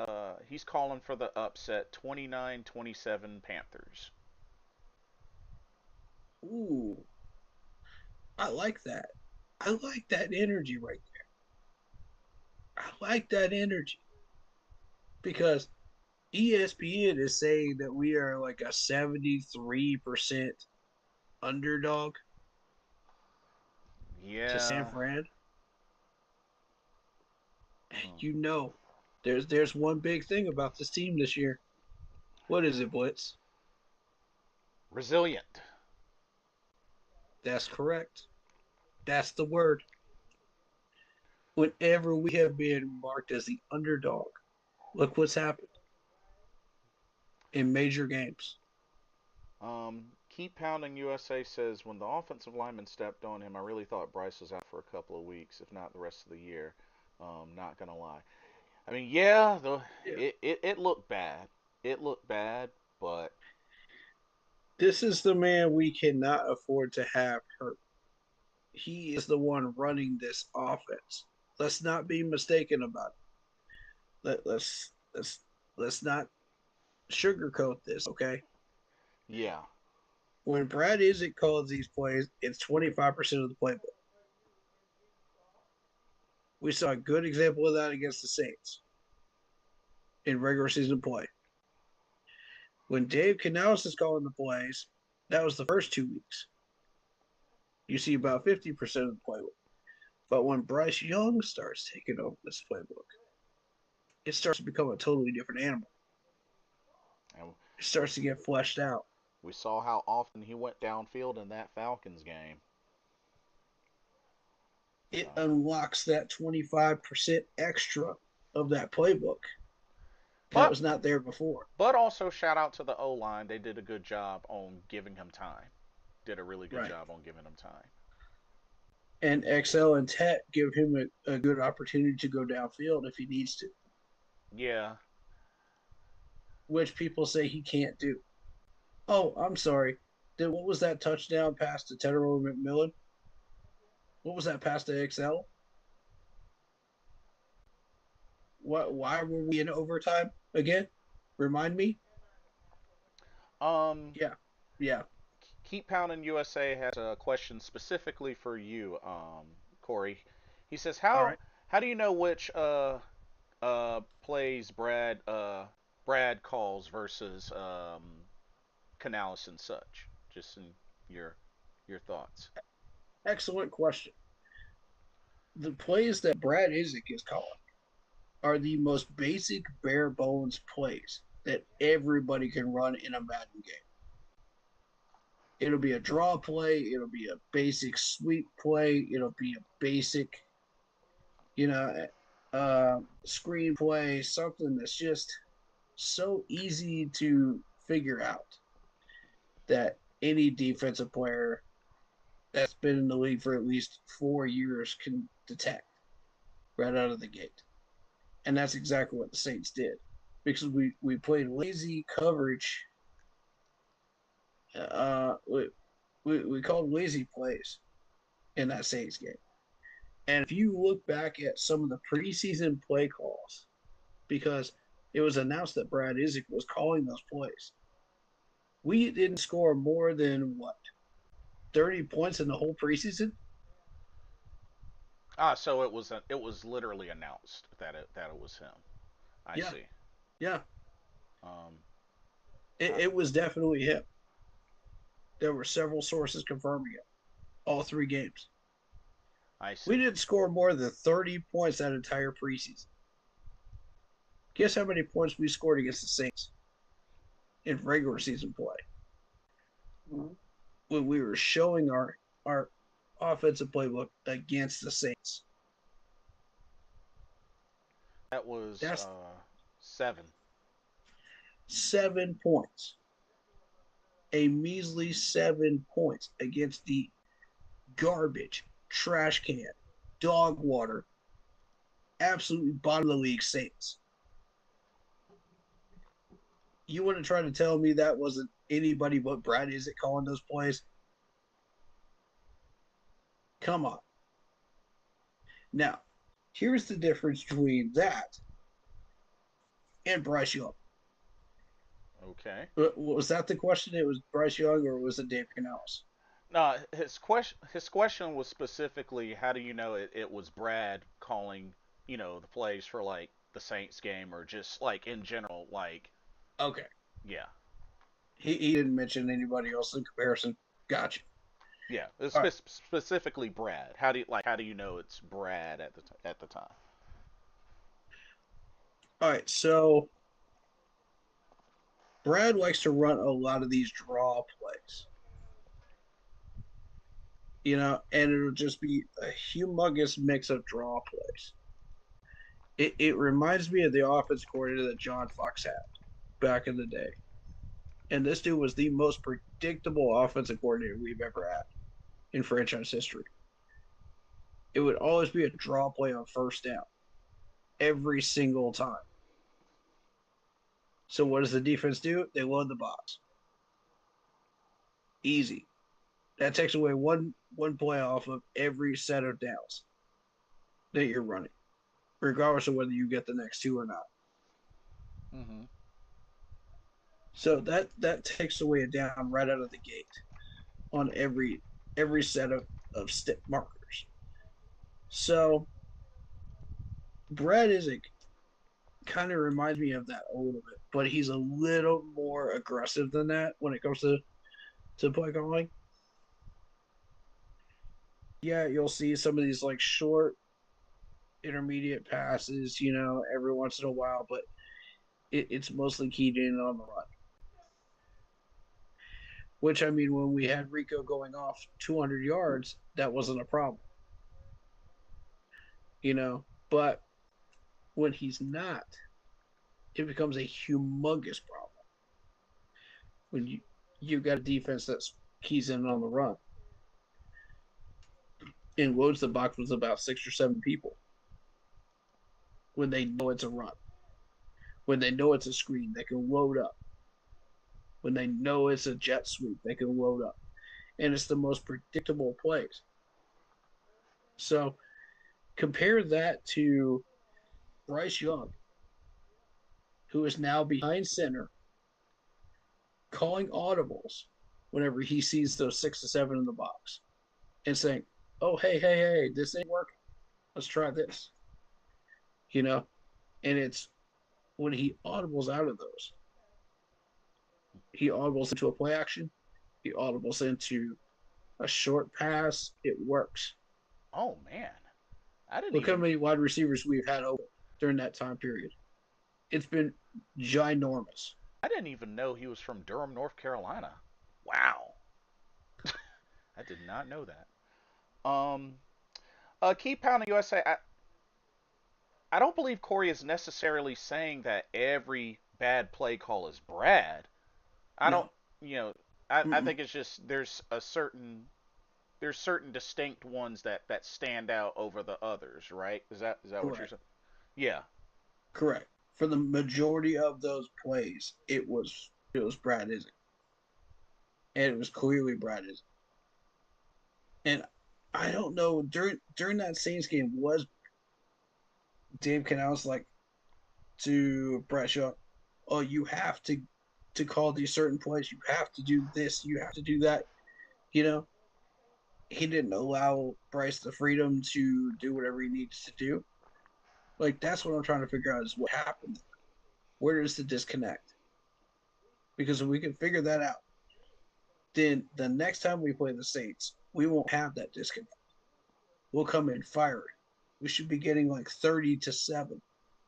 he's calling for the upset 29-27 Panthers. Ooh, I like that. I like that energy right there. I like that energy because ESPN is saying that we are like a 73% underdog to San Yeah. Fran. Hmm. You know, there's one big thing about this team this year. What is it, Blitz? Resilient. That's correct. That's the word. Whenever we have been marked as the underdog, look what's happened in major games. Keep pounding USA says when the offensive lineman stepped on him, I really thought Bryce was out for a couple of weeks, if not the rest of the year. Not gonna lie. I mean, yeah, Yeah. it looked bad. It looked bad, but This is the man we cannot afford to have hurt. He is the one running this offense. Let's not be mistaken about it. Let's not sugarcoat this, okay? yeah. When Brad Isaac calls these plays, it's 25% of the playbook. We saw a good example of that against the Saints in regular season play. When Dave Canales is calling the plays, that was the first 2 weeks. You see about 50% of the playbook. But when Bryce Young starts taking over this playbook, it starts to become a totally different animal. And It starts to get fleshed out. we saw how often he went downfield in that Falcons game. So, It unlocks that 25% extra of that playbook that but was not there before. also shout out to the O line. They did a good job on giving him time. Did a really good Right. job on giving him time. And XL and Tet give him a good opportunity to go downfield if he needs to, Yeah. which people say he can't do. Oh, I'm sorry. What was that touchdown pass to Tedero McMillan? What was that pass to XL? Why were we in overtime again? Remind me. Um, Yeah, yeah. Keep Pounding USA has a question specifically for you, Corey. He says, All right. how do you know which plays Brad calls versus Canales and such? Just in your your thoughts. Excellent question. The plays that Brad Isaac is calling are the most basic, bare bones plays that everybody can run in a Madden game. It'll be a draw play. It'll be a basic sweep play. It'll be a basic, you know, screen play. Something that's just so easy to figure out. that any defensive player that's been in the league for at least 4 years can detect right out of the gate. And that's exactly what the Saints did. Because we played lazy coverage. We called lazy plays in that Saints game. And if you look back at some of the preseason play calls, because it was announced that Brad Isaac was calling those plays, we didn't score more than what, 30 points in the whole preseason? Ah, so it was literally announced that it was him. I Yeah, see. yeah. Um, It, I, it was definitely him. There were several sources confirming it, all 3 games. I We see. didn't score more than 30 points that entire preseason. Guess how many points we scored against the Saints in regular season play when we were showing our offensive playbook against the Saints? That was That's 7. 7 points, a measly 7 points against the garbage, trash can, dog water, absolutely bottom of the league Saints. You want to try to tell me that wasn't anybody but Brad Isaac calling those plays? Come on. Now, here's the difference between that and Bryce Young. Okay. Was that the question? It was Bryce Young or was it Dave Canales? No, his question was specifically how do you know it was Brad calling, the plays for like the Saints game or just like in general, like Okay. yeah. He didn't mention anybody else in comparison. Gotcha. Yeah, it's All right. specifically Brad. How do you know it's Brad at the time? All right. So Brad likes to run a lot of these draw plays, and it'll just be a humongous mix of draw plays. It reminds me of the offense coordinator that John Fox had back in the day. And this dude was the most predictable offensive coordinator we've ever had in franchise history. It would always be a draw play on first down every single time. So what does the defense do? They load the box. Easy. That takes away one play off of every set of downs that you're running, regardless of whether you get the next two or not. Mm-hmm. So that takes away a down right out of the gate on every set of stick markers. So Brad Isaac kind of reminds me of that a little bit, but he's a little more aggressive than that when it comes to play calling. Yeah, you'll see some of these like short intermediate passes, every once in a while, but it's mostly keyed in on the run. Which, I mean, when we had Rico going off 200 yards, that wasn't a problem, But when he's not, it becomes a humongous problem when you've got a defense that's keys in on the run and loads the box with about 6 or 7 people when they know it's a run, when they know it's a screen, they can load up. When they know it's a jet sweep, they can load up. And it's the most predictable plays. So compare that to Bryce Young, who is now behind center, calling audibles whenever he sees those 6 to 7 in the box and saying, "Oh, hey, this ain't working. Let's try this." You know, and it's when he audibles out of those, he audibles into a play action, he audibles into a short pass. It works. Oh man, I didn't Look how even many wide receivers we've had open during that time period. It's been ginormous. I didn't even know he was from Durham, North Carolina. Wow, I did not know that. Keep pounding USA. I don't believe Corey is necessarily saying that every bad play call is Brad. I don't, No, you know, I Mm-mm. think it's just there's certain distinct ones that stand out over the others, right? Is that what you're Correct. saying? Yeah. Correct. For the majority of those plays, it was Brad Isaac, and it was clearly Brad Isaac. And I don't know during that Saints game was Dave Canales like to Bradshaw, oh, you have to call these certain plays, you have to do this, you have to do that. You know, he didn't allow Bryce the freedom to do whatever he needs to do. Like that's what I'm trying to figure out is what happened. Where is the disconnect? Because if we can figure that out, then the next time we play the Saints, we won't have that disconnect. We'll come in fiery. We should be getting like 30-7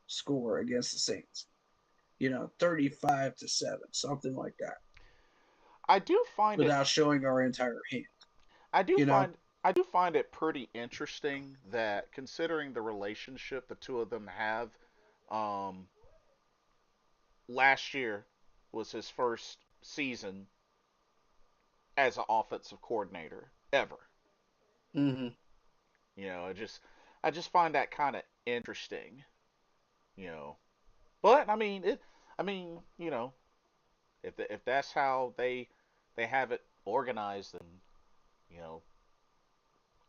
score against the Saints. 35-7, something like that, I do find it without showing our entire hand. I do You know, find I do find it pretty interesting that considering the relationship the two of them have, um, last year was his first season as an offensive coordinator ever. hmm You know, I just find that kind of interesting. You know, but I mean it. I mean, if that's how they have it organized and you know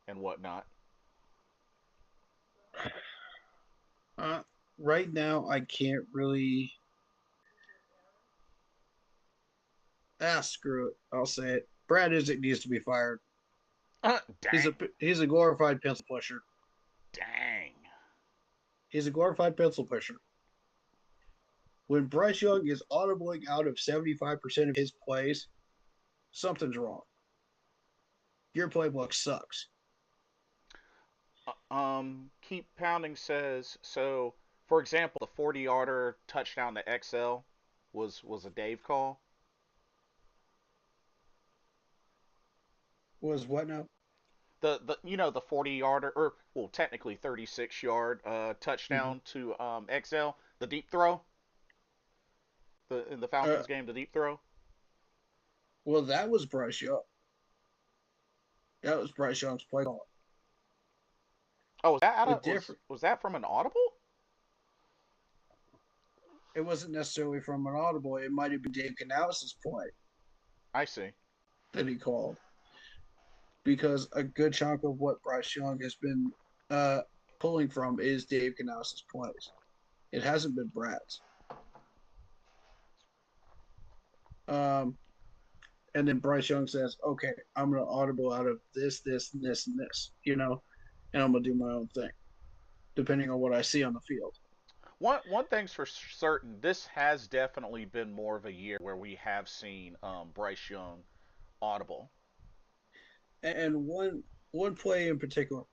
and whatnot. uh, right now I can't really. Screw it. I'll say it. Brad Isaac needs to be fired. He's Dang, a he's a glorified pencil pusher. dang. He's a glorified pencil pusher. When Bryce Young is audibling out of 75% of his plays, something's wrong. Your playbook sucks. Keep pounding says so. For example, the 40-yarder touchdown to XL was a Dave call. Was what now? The 40-yarder or well technically 36-yard Mm-hmm. touchdown to XL, the deep throw, the in the Uh, Falcons game, the deep throw. well, that was Bryce Young. That was Bryce Young's play call. Oh, was that out The of different. was that from an audible? It wasn't necessarily from an audible. It might have been Dave Canales' play I see. that he called, because a good chunk of what Bryce Young has been uh, pulling from is Dave Canales' plays. It hasn't been Brad's. Um, and then Bryce Young says, "Okay, I'm going to audible out of this, this, and this, and this, and I'm going to do my own thing, depending on what I see on the field." One thing's for certain, this has definitely been more of a year where we have seen Bryce Young audible. And one play in particular,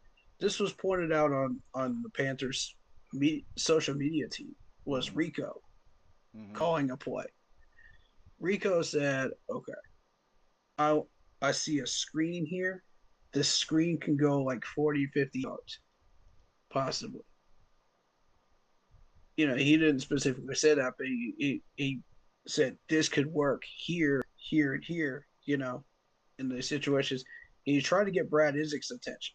this was pointed out on the Panthers social media team, was Mm-hmm. Rico Mm-hmm. calling a play. Rico said, "Okay, I I see a screen here. This screen can go like 40, 50 yards, possibly." He didn't specifically say that, but he said this could work here, here, and here, in the situations. And he tried to get Brad Isaac's attention.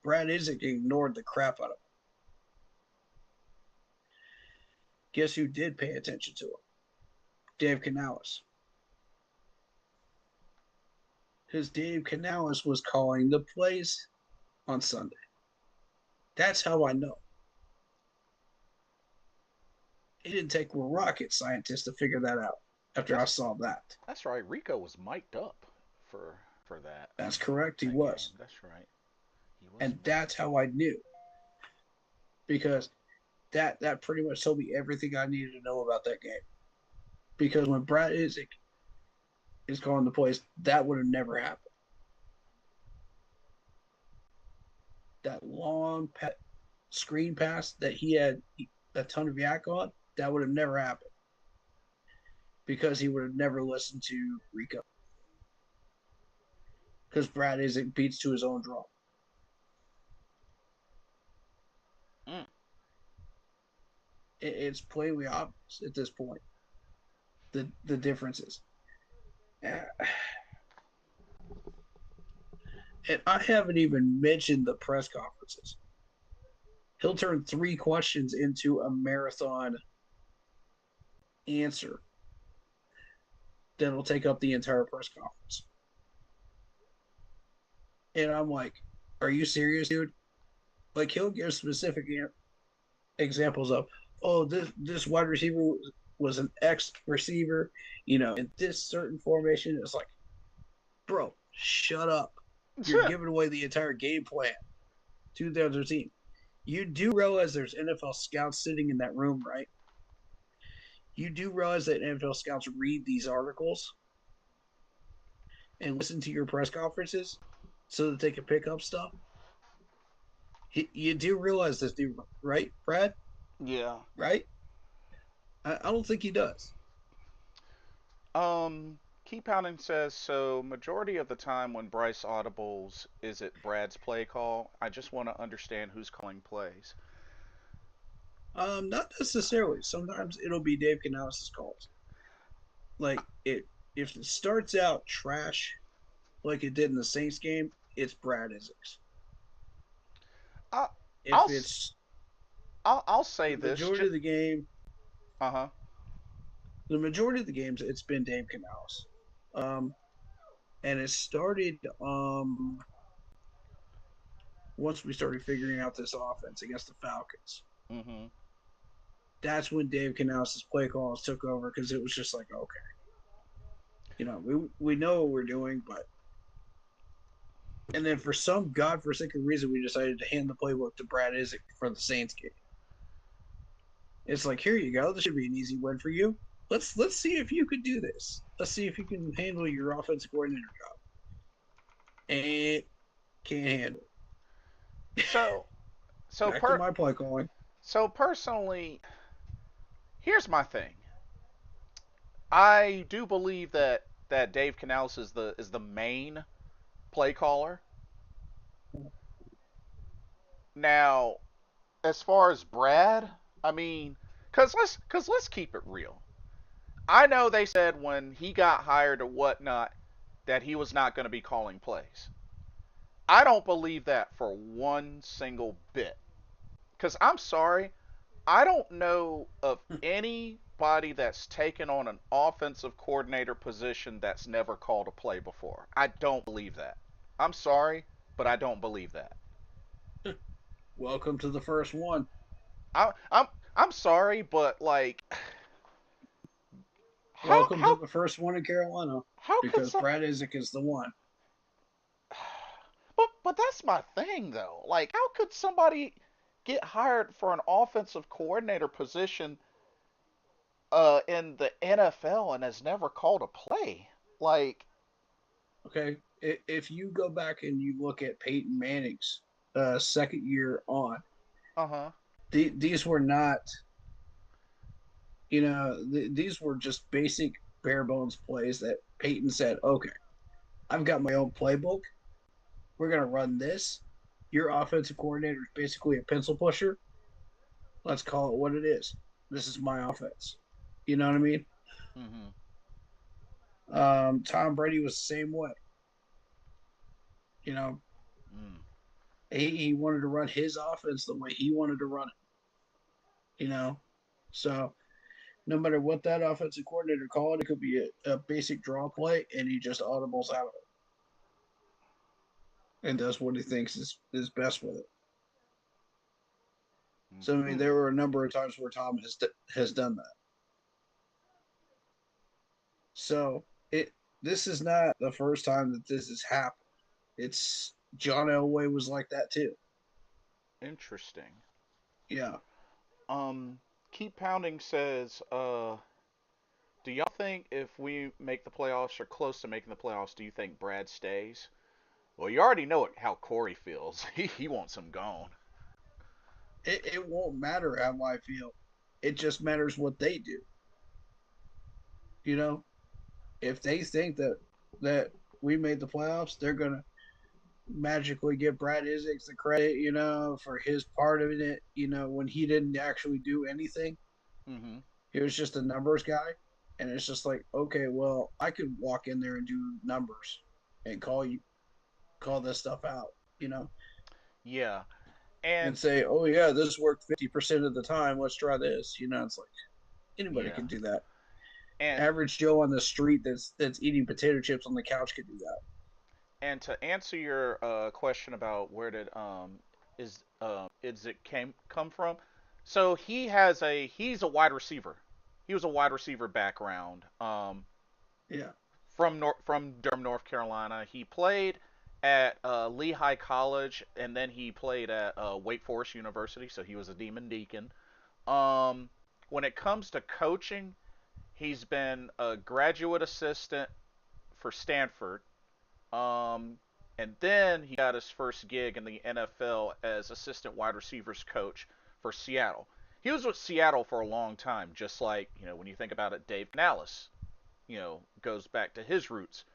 Brad Isaac ignored the crap out of him. Guess who did pay attention to him? Dave Canales. Because Dave Canales was calling the plays on Sunday. That's how I know. It didn't take a rocket scientist to figure that out after I That's saw that. that's right. Rico was mic'd up for That's correct, he that game. was. That's right. He was And that's mic'd how I knew. Because that pretty much told me everything I needed to know about that game. Because when Brad Isaac is calling the plays, that would have never happened. That long screen pass that he had a ton of yak on, that would have never happened because he would have never listened to Rico. Because Brad Isaac beats to his own drum. up. It's plainly obvious at this point the differences. And I haven't even mentioned the press conferences. He'll turn three questions into a marathon answer that'll take up the entire press conference. And I'm like, are you serious, dude? Like, he'll give specific examples of, oh, this wide receiver was an X receiver, in this certain formation. It's like, bro, shut up. You're giving away the entire game plan to the other team. You do realize there's NFL scouts sitting in that room, right? You do realize that NFL scouts read these articles and listen to your press conferences so that they can pick up stuff. You do realize this, dude, right, Brad? Yeah. Right? I don't think he does. Keep Pounding says, so majority of the time when Bryce audibles, is it Brad's play call? I just want to understand who's calling plays. Not necessarily. Sometimes it'll be Dave Canales' calls. Like it, if it starts out trash, like it did in the Saints game, it's Brad Isaacs. I, I'll If s- it's I'll say the this. majority of the game, Uh huh. the majority of the games, it's been Dave Canales. Um, and it started once we started figuring out this offense against the Falcons. Mhm. That's when Dave Canales' play calls took over because it was just like, okay, we know what we're doing, but and then for some godforsaken reason, we decided to hand the playbook to Brad Isaac for the Saints game. It's like, here you go. This should be an easy win for you. Let's see if you could do this. Let's see if you can handle your offensive coordinator job. And can't handle it. So so Back to per my play calling. so personally, here's my thing. I do believe that Dave Canales is the main play caller. Now, as far as Brad, I mean, cause let's keep it real. I know they said when he got hired or whatnot that he was not going to be calling plays. I don't believe that for one single bit. Cause I'm sorry, I don't know of anybody that's taken on an offensive coordinator position that's never called a play before. I don't believe that. I'm sorry, but I don't believe that. Welcome to the first one. I, I'm I'm sorry, but like, how Welcome to how the first one in Carolina how could because some? Brad Isaac is the one. But that's my thing though. Like, how could somebody get hired for an offensive coordinator position in the NFL and has never called a play? Like, Okay. If you go back and you look at Peyton Manning's second year on, uh huh. these were not, these were just basic bare bones plays that Peyton said, okay, I've got my own playbook. We're going to run this. Your offensive coordinator is basically a pencil pusher. Let's call it what it is. This is my offense. You know what I mean? Mhm. Tom Brady was the same way. You know, Mm. he wanted to run his offense the way he wanted to run it. So no matter what that offensive coordinator called, it could be a basic draw play, and he just audibles out of it and does what he thinks is best with it. So I mean, Hmm. there were a number of times where Tom has done that. So it this is not the first time that this has happened. It's John Elway was like that too. Interesting. Yeah. Um, Keep Pounding says, do y'all think if we make the playoffs or close to making the playoffs, do you think Brad stays? Well, you already know how Corey feels. He wants him gone. It won't matter how I feel. It just matters what they do. You know, if they think that we made the playoffs, they're gonna magically give Brad Isaacs the credit, for his part of it. When he didn't actually do anything, Mm-hmm. he was just a numbers guy, and it's just like, okay, well, I could walk in there and do numbers and call you. call this stuff out, Yeah. and And say, oh yeah, this worked 50% of the time. Let's try this. It's like anybody yeah. can do that. And Average Joe on the street that's eating potato chips on the couch could do that. and to answer your question about where did is it came come from? So he's a wide receiver. He was a wide receiver background. Yeah. From Durham, North Carolina. He played at Lehigh College, and then he played at Wake Forest University. So he was a Demon Deacon. Um, when it comes to coaching, he's been a graduate assistant for Stanford. Um, and then he got his first gig in the NFL as assistant wide receivers coach for Seattle. He was with Seattle for a long time, just like, when you think about it, Dave Canales, goes back to his roots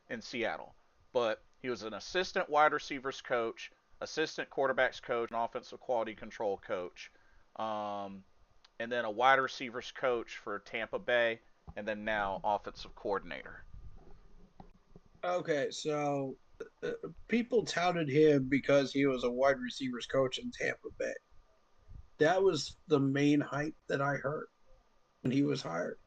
in Seattle. But he was an assistant wide receivers coach, assistant quarterbacks coach, and offensive quality control coach, um, and then a wide receivers coach for Tampa Bay, and then now offensive coordinator. Okay, so people touted him because he was a wide receivers coach in Tampa Bay. That was the main hype that I heard when he was hired.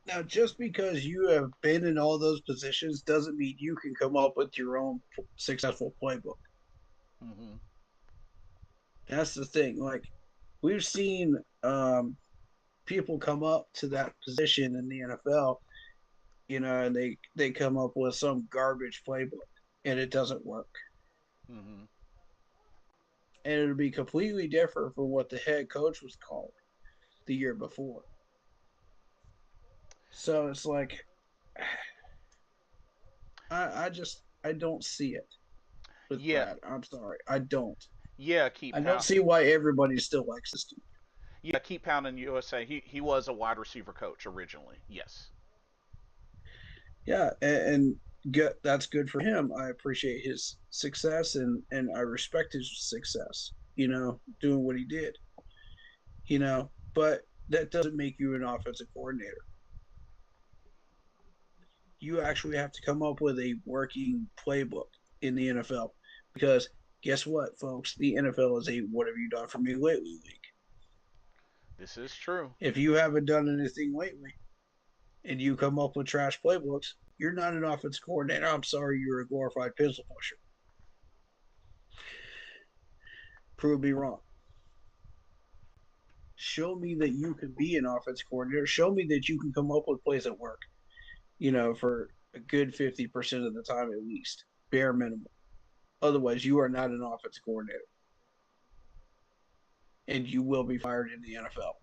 Now, just because you have been in all those positions doesn't mean you can come up with your own successful playbook. Mm-hmm. That's the thing. Like, we've seen people come up to that position in the NFL, and they come up with some garbage playbook, and it doesn't work. Mm-hmm. And it'll be completely different from what the head coach was called the year before. So it's like I don't see it with Yeah, Brad. I'm sorry, I don't. yeah. Keep I don't pound. see why everybody still likes this dude. Yeah, keep pounding USA. He was a wide receiver coach originally. Yes. Yeah, and that's good for him. I appreciate his success and I respect his success. Doing what he did. But that doesn't make you an offensive coordinator. You actually have to come up with a working playbook in the NFL because guess what, folks? The NFL is a what have you done for me lately league. This is true. If you haven't done anything lately and you come up with trash playbooks, you're not an offense coordinator. I'm sorry, you're a glorified pencil pusher. Prove me wrong. Show me that you can be an offense coordinator. Show me that you can come up with plays that work, for a good 50% of the time at least, bare minimum. Otherwise, you are not an offense coordinator and you will be fired in the NFL.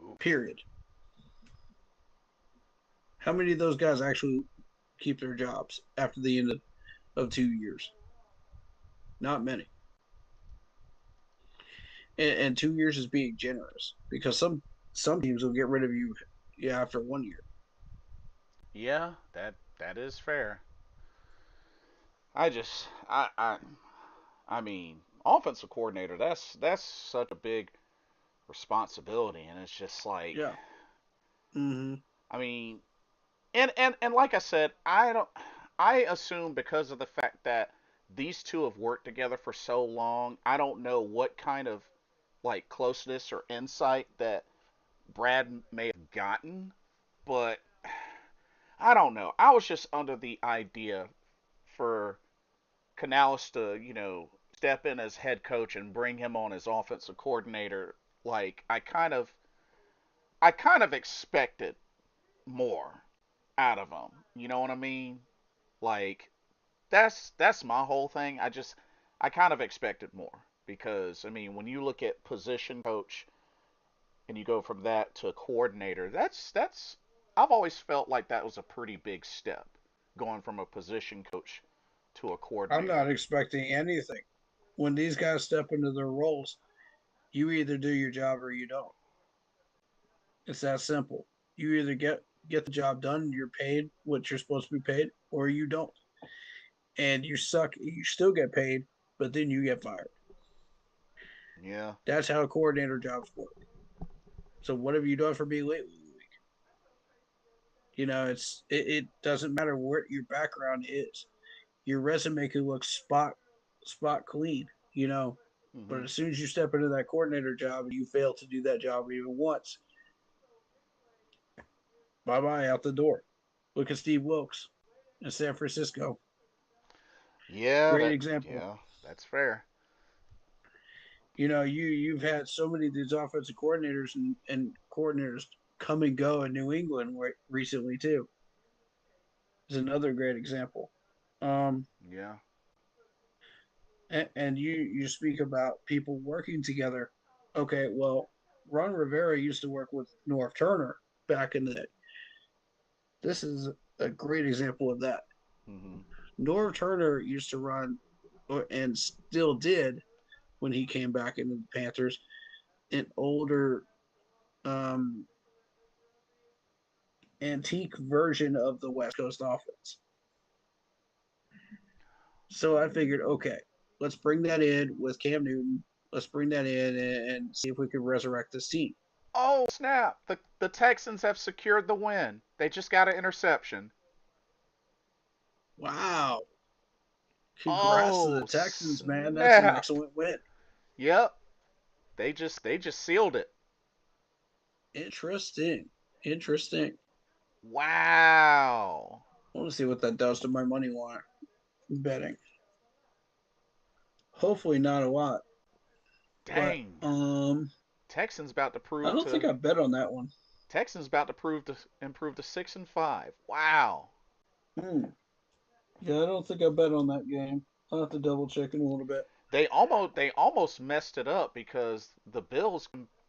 Oof. Period. How many of those guys actually keep their jobs after the end of 2 years? Not many. And 2 years is being generous because some teams will get rid of you, yeah, after 1 year. Yeah, that is fair. I just I mean, offensive coordinator. That's such a big responsibility, and it's just like, Yeah. Mm-hmm. I mean, and like I said, I don't. I assume because of the fact that these two have worked together for so long, I don't know what kind of like closeness or insight that Brad may have gotten, but I don't know. I was just under the idea for Canales to, step in as head coach and bring him on as offensive coordinator. Like I kind of expected more out of him. You know what I mean? Like that's my whole thing. I kind of expected more because I mean, when you look at position coach and you go from that to a coordinator, that's I've always felt like that was a pretty big step going from a position coach to a I'm coordinator. not expecting anything. When these guys step into their roles, you either do your job or you don't. It's that simple. You either get the job done, you're paid what you're supposed to be paid, or you don't. And you suck, you still get paid, but then you get fired. Yeah. That's how coordinator jobs work. So what have you done for me lately? It doesn't matter what your background is. Your resume could look spot clean, but Hmm. as soon as you step into that coordinator job and you fail to do that job even once, bye bye out the door. Look at Steve Wilkes in San Francisco. Yeah, Great example. yeah, that's fair. You've had so many of these offensive coordinators and coordinators come and go in New England recently too. Is another great example. Um, Yeah. and you speak about people working together. Okay, well, Ron Rivera used to work with Norv Turner back in the day. This is a great example of that. Hmm. Norv Turner used to run, and still did when he came back into the Panthers, an older um, antique version of the West Coast offense. So I figured, okay, let's bring that in with Cam Newton. Let's bring that in and see if we can resurrect this team. Oh snap! The Texans have secured the win. They just got an interception. Wow. Congrats to Oh the Texans, man. That's an snap! excellent win. Yep. They just sealed it. Interesting. Interesting. Wow. I want to see what that does to my money line betting. Hopefully not a lot, but Dang. Texans about to I prove don't think to I bet on that one. Texans about to prove to improve to 6-5. Wow. Hmm. Yeah, I don't think I bet on that game. I'll have to double check in a little bit. They almost messed it up because the Bills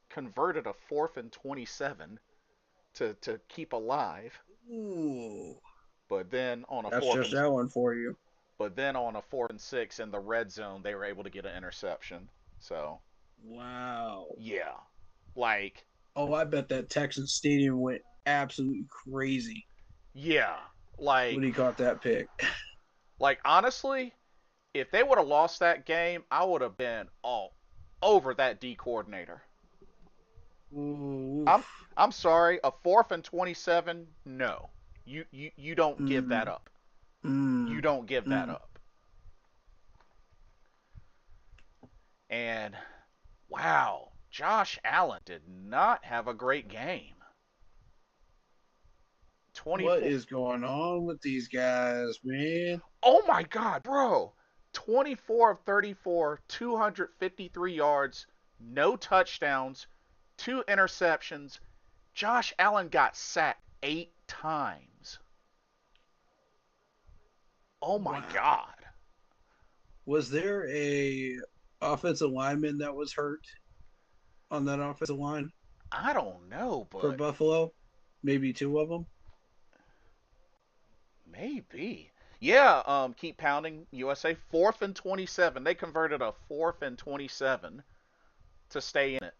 converted a 4th and 27 to keep alive, Ooh, but then on a that's fourth just and that one for you. but then on a 4th and 6 in the red zone they were able to get an interception. So Wow. yeah, like Oh, I bet that Texas Stadium went absolutely crazy yeah, when like he caught that pick. honestly, if they would have lost that game, I would have been all over that D coordinator. I'm Oof. I'm sorry, a 4th and 27, no. You don't give that Mm, up. You mm, don't give that mm. up. And wow, Josh Allen did not have a great game. What 24. is going on with these guys, man? Oh my god, bro. 24 of 34, 253 yards, no touchdowns, two interceptions. Josh Allen got sacked 8 times. Oh my Wow. god. Was there a offensive lineman that was hurt on that offensive line I don't know, for but Buffalo? Maybe two of them. maybe. Yeah, keep pounding USA 4th and 27. They converted a 4th and 27 to stay in it.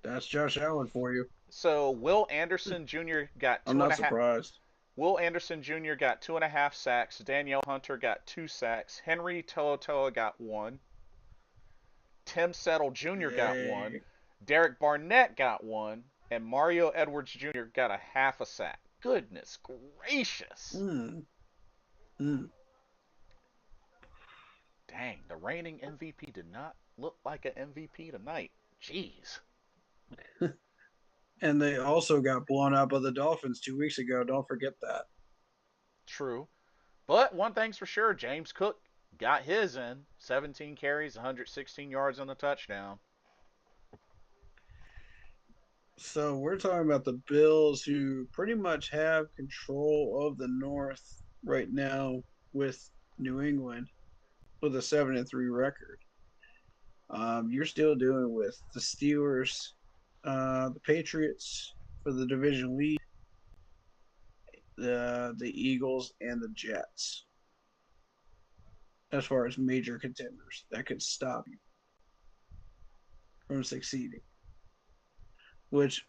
That's Josh Allen for you. So Will Anderson Jr. got I'm two and not a half. surprised. Will Anderson Jr. got 2.5 sacks. Danielle Hunter got 2 sacks. Henry To'oto'o got one. Tim Settle Jr. got one. Dang. Derek Barnett got one. And Mario Edwards Jr. got a half a sack. Goodness gracious. Mm, mm. Dang, the reigning MVP did not look like an MVP tonight. Jeez. And they also got blown out by the Dolphins 2 weeks ago. Don't forget that. True. But one thing's for sure, James Cook got his in. 17 carries, 116 yards on the touchdown. So we're talking about the Bills, who pretty much have control of the North right now with New England with a 7-3 record. You're still dealing with the Steelers, the Patriots for the division lead, the Eagles, and the Jets as far as major contenders that could stop you from succeeding. Which,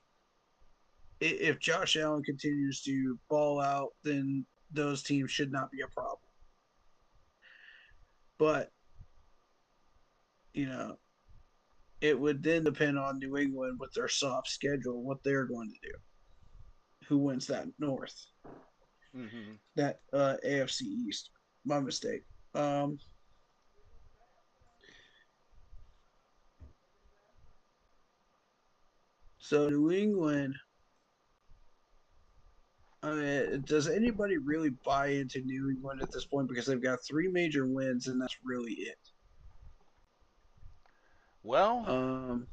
if Josh Allen continues to ball out, then those teams should not be a problem. But you know, it would then depend on New England with their soft schedule, what they're going to do. who wins that North, Hmm. that AFC East. My mistake. Um, so New England. I mean, does anybody really buy into New England at this point? Because they've got three major wins, and that's really it. Well, Um,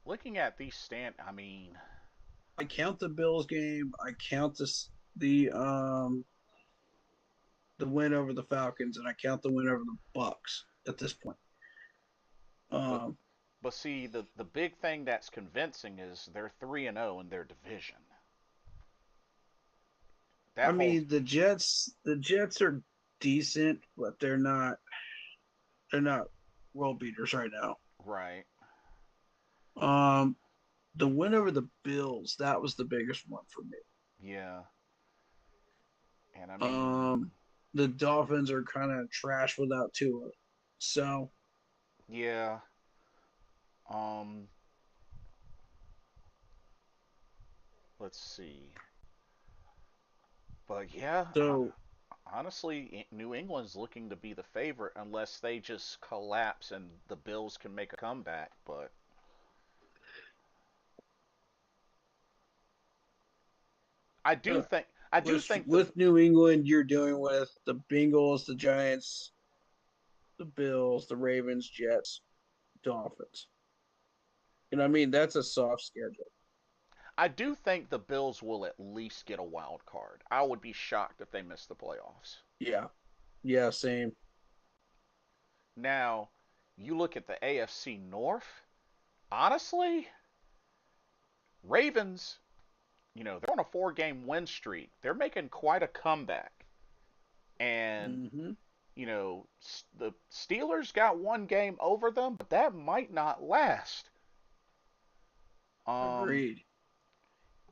looking at these I mean, I count the Bills game. I count the win over the Falcons, and I count the win over the Bucks at this point. but Um, but see, the big thing that's convincing is they're 3-0 in their division. I That whole mean, the Jets are decent, but they're not world beaters right now. right, Um, the win over the Bills, that was the biggest one for me. yeah, and I mean, Um, the Dolphins are kind of trash without Tua, so yeah, um, let's see, but yeah, so honestly, New England's looking to be the favorite unless they just collapse and the Bills can make a comeback. But I do uh, think I do with think the with New England, you're dealing with the Bengals, the Giants, the Bills, the Ravens, Jets, Dolphins. And I mean that's a soft schedule. I do think the Bills will at least get a wild card. I would be shocked if they miss the playoffs. Yeah, yeah, same. Now, you look at the AFC North. Honestly, Ravens, they're on a 4-game win streak. They're making quite a comeback. And, Hmm. the Steelers got one game over them, but that might not last. Um, Agreed.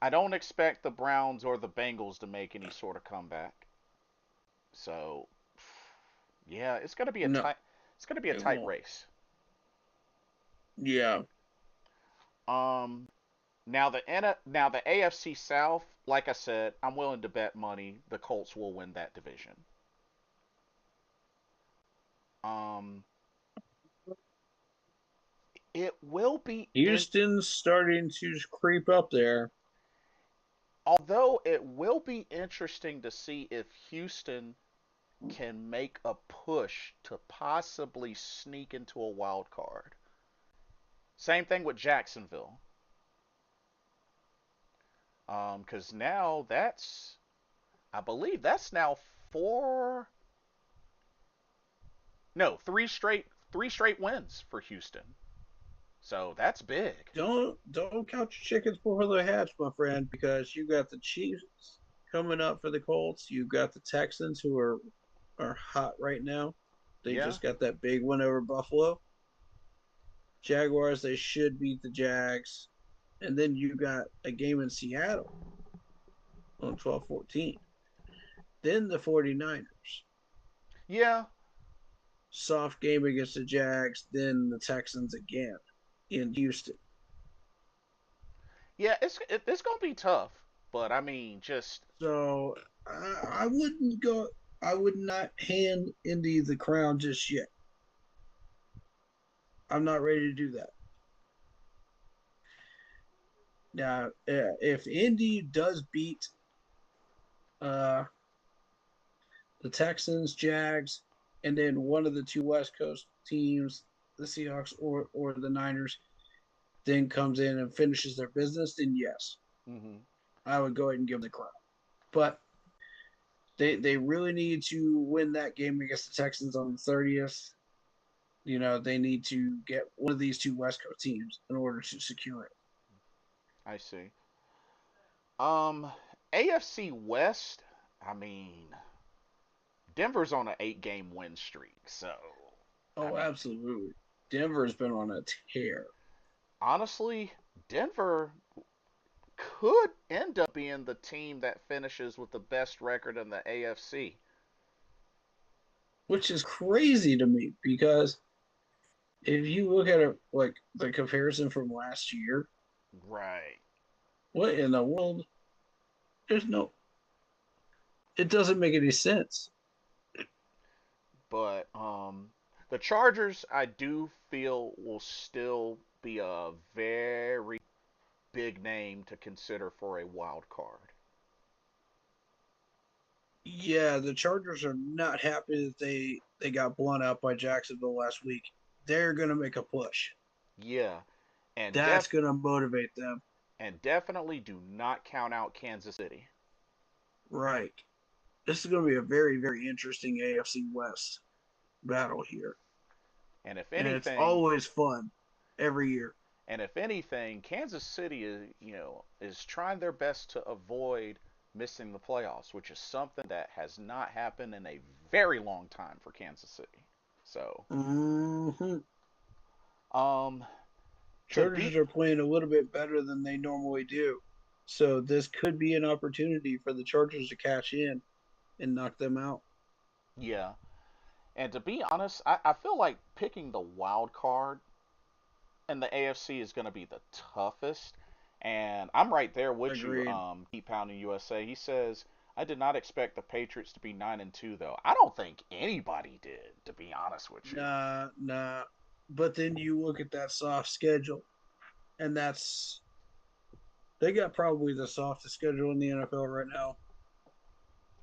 I don't expect the Browns or the Bengals to make any sort of comeback. So, yeah, No, it's going to be a it tight won't. race. Yeah. Um, now the AFC South, like I said, I'm willing to bet money the Colts will win that division. Um, it will be in Houston's starting to creep up there. although it will be interesting to see if Houston can make a push to possibly sneak into a wild card. Same thing with Jacksonville. Because now I believe that's now four, no, three straight wins for Houston. So that's big. Don't count your chickens before they hatch, my friend, because you got the Chiefs coming up for the Colts. You got the Texans who are hot right now. They Yeah. just got that big win over Buffalo. Jaguars, they should beat the Jags. And then you got a game in Seattle on 12-14. Then the 49ers. Yeah. Soft game against the Jags, then the Texans again in Houston. Yeah, it's going to be tough, but I mean, just So I wouldn't go. I would not hand Indy the crown just yet. I'm not ready to do that. Now, if Indy does beat uh, the Texans, Jags, and then one of the two West Coast teams, the Seahawks or the Niners, then comes in and finishes their business, then yes, hmm I would go ahead and give them the crown. But they really need to win that game against the Texans on the 30th. They need to get one of these two West Coast teams in order to secure it. I see. Um, AFC West. I mean, Denver's on an 8-game win streak, so I Oh, mean, absolutely. Denver's been on a tear. honestly, Denver could end up being the team that finishes with the best record in the AFC. Which is crazy to me because if you look at it like the comparison from last year, Right. What in the world? There's no. It doesn't make any sense. But the Chargers, I do feel will still be a very big name to consider for a wild card. Yeah, the Chargers are not happy that they got blown out by Jacksonville last week. They're gonna make a push. Yeah, and That's gonna motivate them. definitely do not count out Kansas City. Right. This is gonna be a very, very interesting AFC West battle here. And if And it's anything, always fun every year. Kansas City is is trying their best to avoid missing the playoffs, which is something that has not happened in a very long time for Kansas City. So, Hmm. um, to Chargers beat, are playing a little bit better than they normally do. So this could be an opportunity for the Chargers to cash in and knock them out. yeah, and to be honest, I feel like picking the wild card in the AFC is going to be the toughest. And I'm right there with you. Agreed. Keep pounding USA. He says, I did not expect the Patriots to be 9-2 though. I don't think anybody did, to be honest with you. Nah, nah. But then you look at that soft schedule, and they got probably the softest schedule in the NFL right now.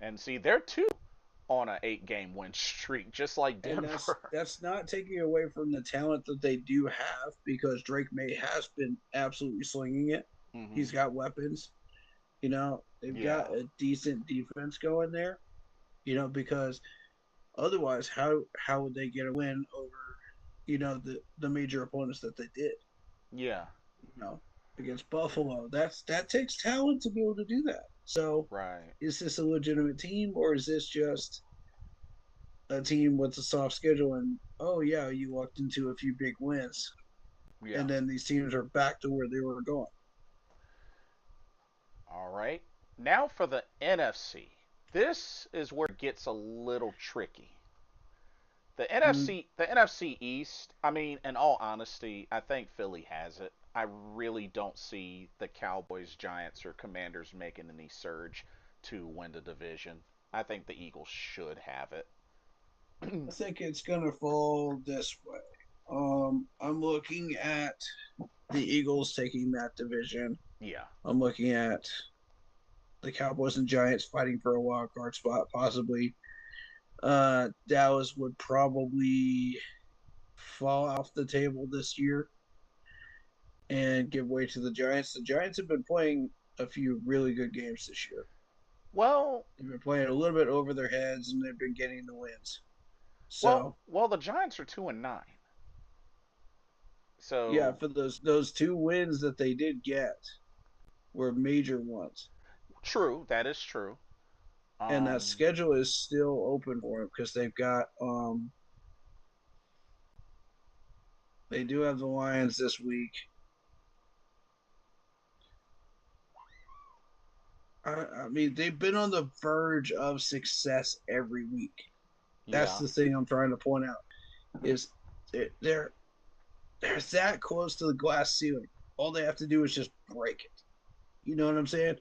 And see, they're two on an 8 game win streak, just like And Denver. that's not taking away from the talent that they do have because Drake May has been absolutely slinging it. Hmm. He's got weapons. They've Yeah, got a decent defense going there. Because otherwise, how would they get a win over the major opponents that they did? yeah, You know, against Buffalo, that takes talent to be able to do that. So, right, is this a legitimate team or is this just a team with a soft schedule? And oh yeah, you walked into a few big wins, yeah. and then these teams are back to where they were going. All right. Now for the NFC. This is where it gets a little tricky. Mm, The NFC East, I mean, in all honesty, I think Philly has it. I really don't see the Cowboys, Giants, or Commanders making any surge to win the division. I think the Eagles should have it. I think it's gonna fall this way. I'm looking at the Eagles taking that division. Yeah. I'm looking at the Cowboys and Giants fighting for a wild card spot, possibly. Dallas would probably fall off the table this year and give way to the Giants. The Giants have been playing a few really good games this year. Well, They've been playing a little bit over their heads and they've been getting the wins. well, So well. The Giants are 2-9. yeah, So for those two wins that they did get were major ones. true, that is true. And that Um, schedule is still open for them because they do have the Lions this week. I mean, they've been on the verge of success every week. That's yeah. the thing I'm trying to point out is they're that close to the glass ceiling. All they have to do is just break it. You know what I'm saying?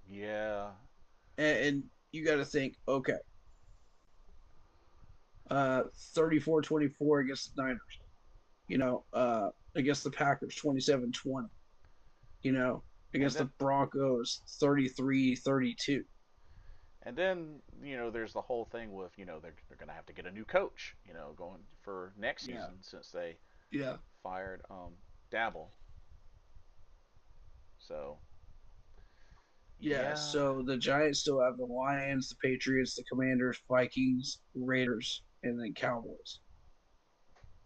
Yeah. And you got to think, okay, 34-24 against the Niners. Against the Packers, 27-20. You know, And against the then Broncos, 33-32. there's the whole thing with, they're going to have to get a new coach, going for next Yeah, season since they yeah, fired Dabble. So, yeah. yeah. So the Giants still have the Lions, the Patriots, the Commanders, Vikings, Raiders, and then Cowboys.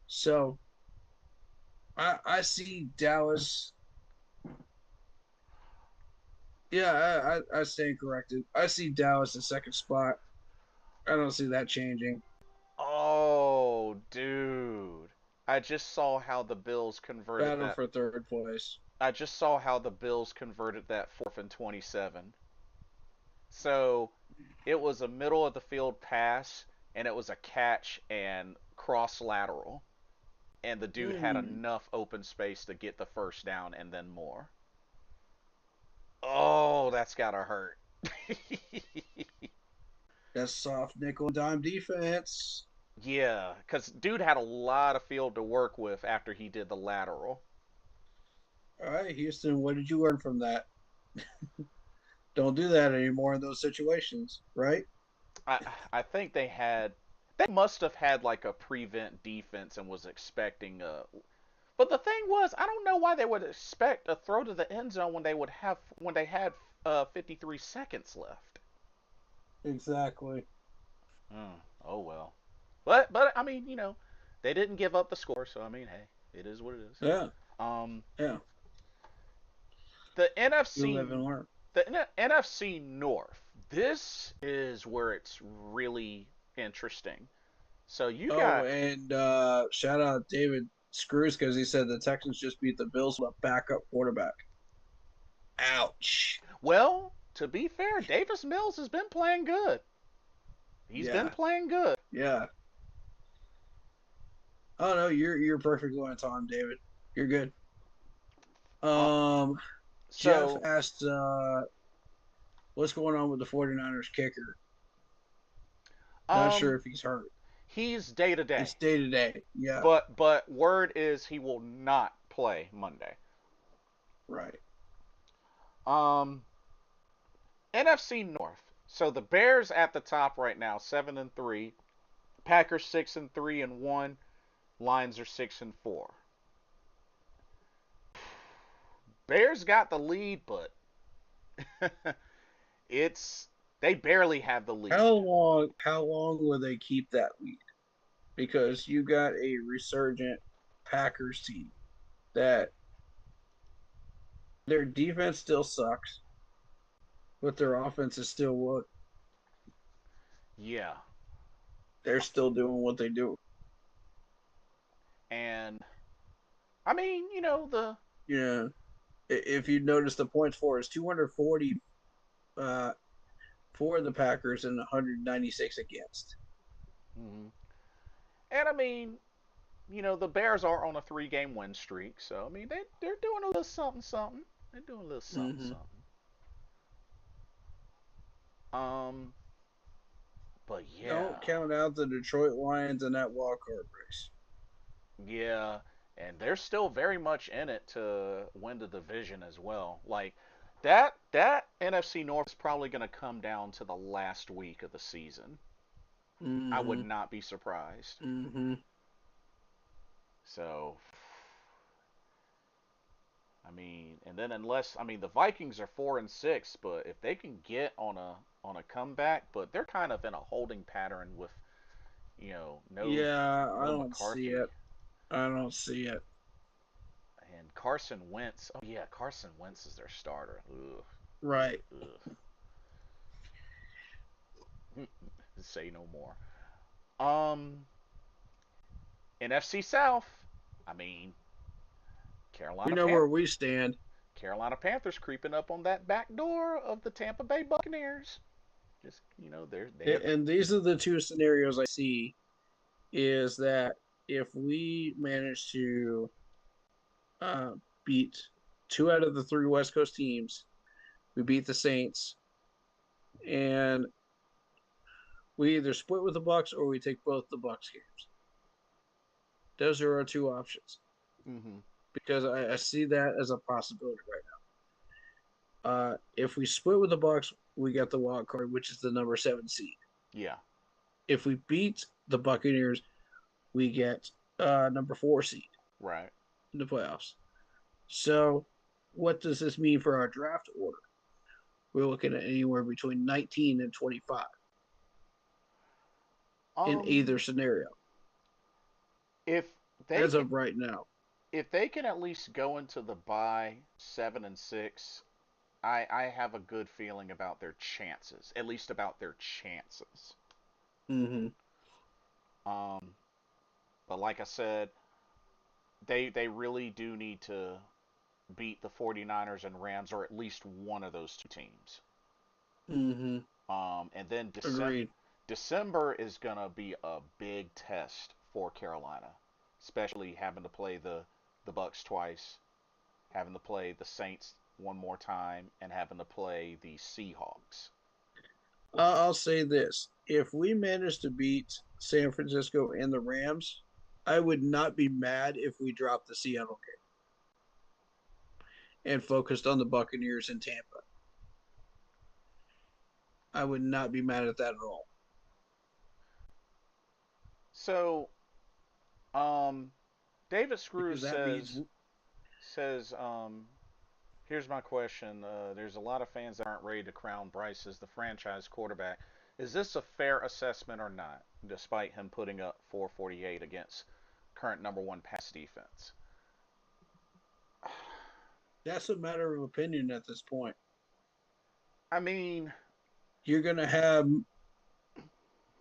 So I see Dallas. Yeah, I stand corrected. I see Dallas in second spot. I don't see that changing. Oh, dude. I just saw how the Bills converted Battle that. for third place. I just saw how the Bills converted that 4th and 27. So, it was a middle of the field pass and it was a catch and cross lateral, and the dude had Hmm. enough open space to get the first down and then more. Oh, that's gotta hurt. That's soft nickel and dime defense. Yeah, because dude had a lot of field to work with after he did the lateral. All right, Houston, what did you learn from that? Don't do that anymore in those situations, right? I I think they must have had like a prevent defense and was expecting a. But the thing was, I don't know why they would expect a throw to the end zone when they had 53 seconds left. Exactly. Oh well. But I mean, they didn't give up the score, so I mean, hey, it is what it is. Yeah, Um, yeah. the You live and NFC learn. the NFC North. This is where it's really interesting. So you Oh, got and shout out David Screws because he said the Texans just beat the Bills with a backup quarterback. Ouch. well, to be fair, Davis Mills has been playing good. He's been Yeah, playing good. yeah. Oh no, you're perfectly on time, David. You're good. Uh, Um, Jeff so asked, what's going on with the 49ers kicker? Not sure um if he's hurt. he's day to day. It's day to day. Yeah, But word is he will not play Monday. right. Um NFC North. So the Bears at the top right now, 7-3. Packers 6-3-1. Lions are 6-4. Bears got the lead, but it's they barely have the How lead. long? How long will they keep that lead? Because you got a resurgent Packers team that their defense still sucks, but their offense is still what Yeah. they're still doing what they do. And I mean, the Yeah. If you notice, the points for is 240 uh, for the Packers and 196 against. mhm. And I mean, the Bears are on a 3-game win streak, so I mean they're doing a little something something. They're doing a little something Mm-hmm. something. Um, but yeah, Don't count out the Detroit Lions in that wild card race. yeah, and they're still very much in it to win the division as well. Like that NFC North is probably going to come down to the last week of the season. I would Mm-hmm. not be surprised. Mm-hmm. So, I mean, and then unless I mean the Vikings are 4-6, but if they can get on a comeback, but they're kind of in a holding pattern with Yeah, I no don't see it. McCarthy I don't see it. and Carson Wentz. Oh yeah, Carson Wentz is their starter. Ugh, Right. ugh, ugh. Say no more. Um, NFC South. I mean, We Carolina know Pan where we stand. Carolina Panthers creeping up on that back door of the Tampa Bay Buccaneers. Just they are the And these are the two scenarios I see is that if we manage to uh, beat two out of the three West Coast teams, we beat the Saints, and we either split with the Bucks or we take both the Bucks games. Those are our two options mm-hmm. because I see that as a possibility right now. If we split with the Bucks, we get the wild card, which is the number 7 seed. Yeah, If we beat the Buccaneers, we get number 4 seed right. in the playoffs. So, what does this mean for our draft order? We're looking at anywhere between 19 and 25 in either Um, scenario if they as can, of right now. if they can at least go into the bye 7-6, I have a good feeling about their chances. At least about their chances. Mm-hmm. Um, but like I said, they really do need to beat the 49ers and Rams or at least one of those two teams. Mm-hmm. And then Agreed. December is gonna be a big test for Carolina, especially having to play the Bucks twice, having to play the Saints one more time and having to play the Seahawks. I'll say this: if we manage to beat San Francisco and the Rams, I would not be mad if we dropped the Seattle game and focused on the Buccaneers in Tampa. I would not be mad at that at all. So, um, David Screws Because that means says here's my question. There's a lot of fans that aren't ready to crown Bryce as the franchise quarterback. Is this a fair assessment or not, despite him putting up 448 against current number one pass defense? that's a matter of opinion at this point. I mean, You're going to have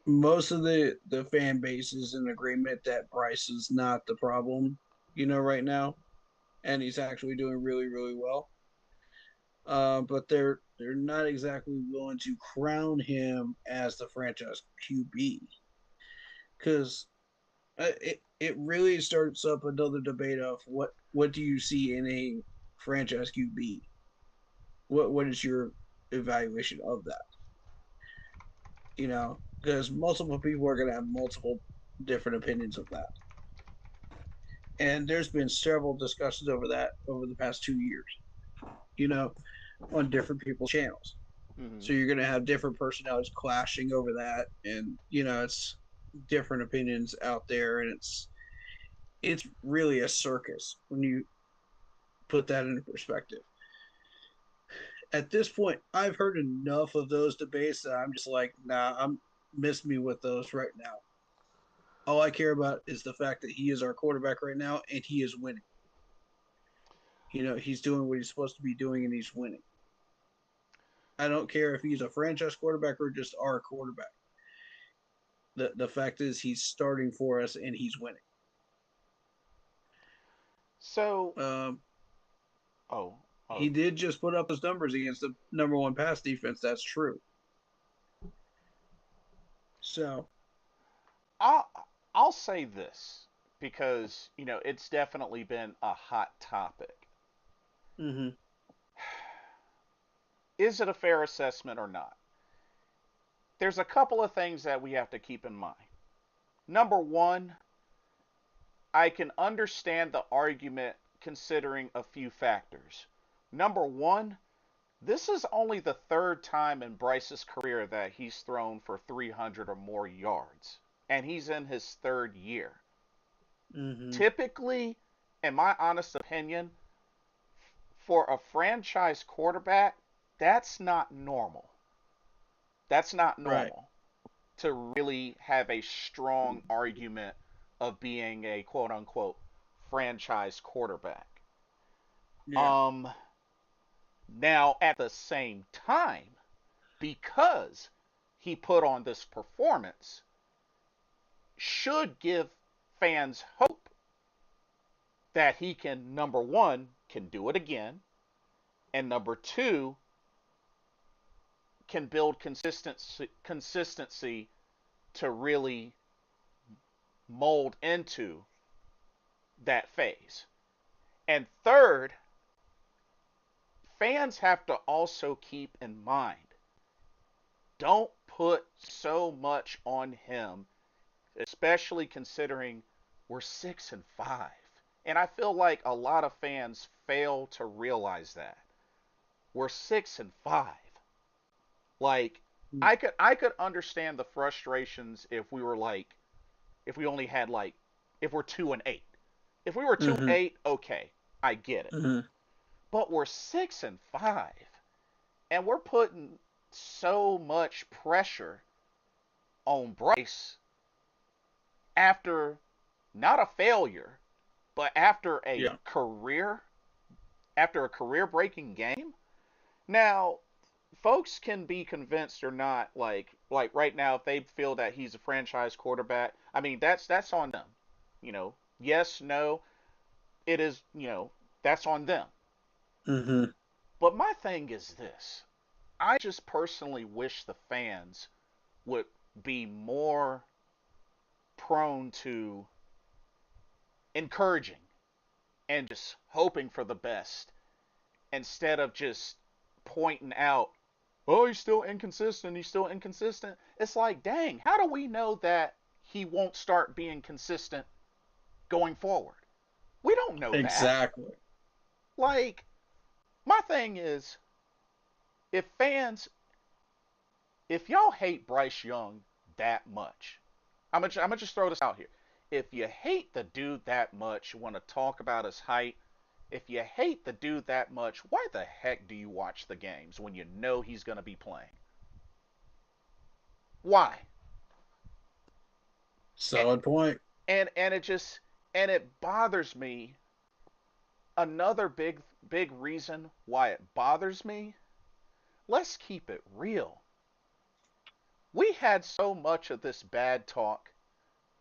most of the fan base is in agreement that Bryce is not the problem, right now, and he's actually doing really, really well. But they're not exactly willing to crown him as the franchise QB because it really starts up another debate of what do you see in a franchise QB? What is your evaluation of that? Because multiple people are going to have multiple different opinions of that, and there's been several discussions over that over the past 2 years. You know, on different people's channels. mm-hmm. So you're going to have different personalities clashing over that, and it's different opinions out there, and it's really a circus when you put that into perspective. At this point, I've heard enough of those debates that I'm just like, nah, I'm miss me with those right now. All I care about is the fact that he is our quarterback right now, and he is winning. He's doing what he's supposed to be doing, and he's winning. I don't care if he's a franchise quarterback or just our quarterback. The fact is he's starting for us and he's winning. So, Um, oh, he oh, did just put up his numbers against the number one pass defense. That's true. So, I'll I'll say this because it's definitely been a hot topic. mm-hmm. Is it a fair assessment or not? There's a couple of things that we have to keep in mind. Number one, I can understand the argument considering a few factors. Number one, this is only the third time in Bryce's career that he's thrown for 300 or more yards, and he's in his third year. Mm-hmm. Typically, in my honest opinion, for a franchise quarterback, that's not normal. That's not Right. normal to really have a strong argument of being a quote unquote franchise quarterback. Yeah. Um, Now, at the same time, because he put on this performance, should give fans hope that he can, number one, can do it again, and number two, can build consistency to really mold into that phase. And third, fans have to also keep in mind, don't put so much on him, especially considering we're 6-5. And I feel like a lot of fans fail to realize that. We're 6-5. Like, I could understand the frustrations if we were like, if we only had like, if we're 2-8. If we were two and Mm-hmm. eight, okay, I get it. Mm-hmm. But we're 6-5, and we're putting so much pressure on Bryce after not a failure, but Yeah. after a career breaking game. Now, folks can be convinced or not, like right now, if they feel that he's a franchise quarterback, I mean that's on them. Yes, no, it is. That's on them. Mm-hmm. But my thing is this: I just personally wish the fans would be more prone to encouraging and just hoping for the best instead of just pointing out, oh, he's still inconsistent, he's still inconsistent. It's like, dang, how do we know that he won't start being consistent going forward? We don't know that. Exactly. Like, my thing is, if fans, if y'all hate Bryce Young that much, I'm gonna just throw this out here. If you hate the dude that much, you want to talk about his height. If you hate the dude that much, why the heck do you watch the games when you know he's gonna be playing? Why? And Solid point. and it just and it bothers me. Another big reason why it bothers me. Let's keep it real. We had so much of this bad talk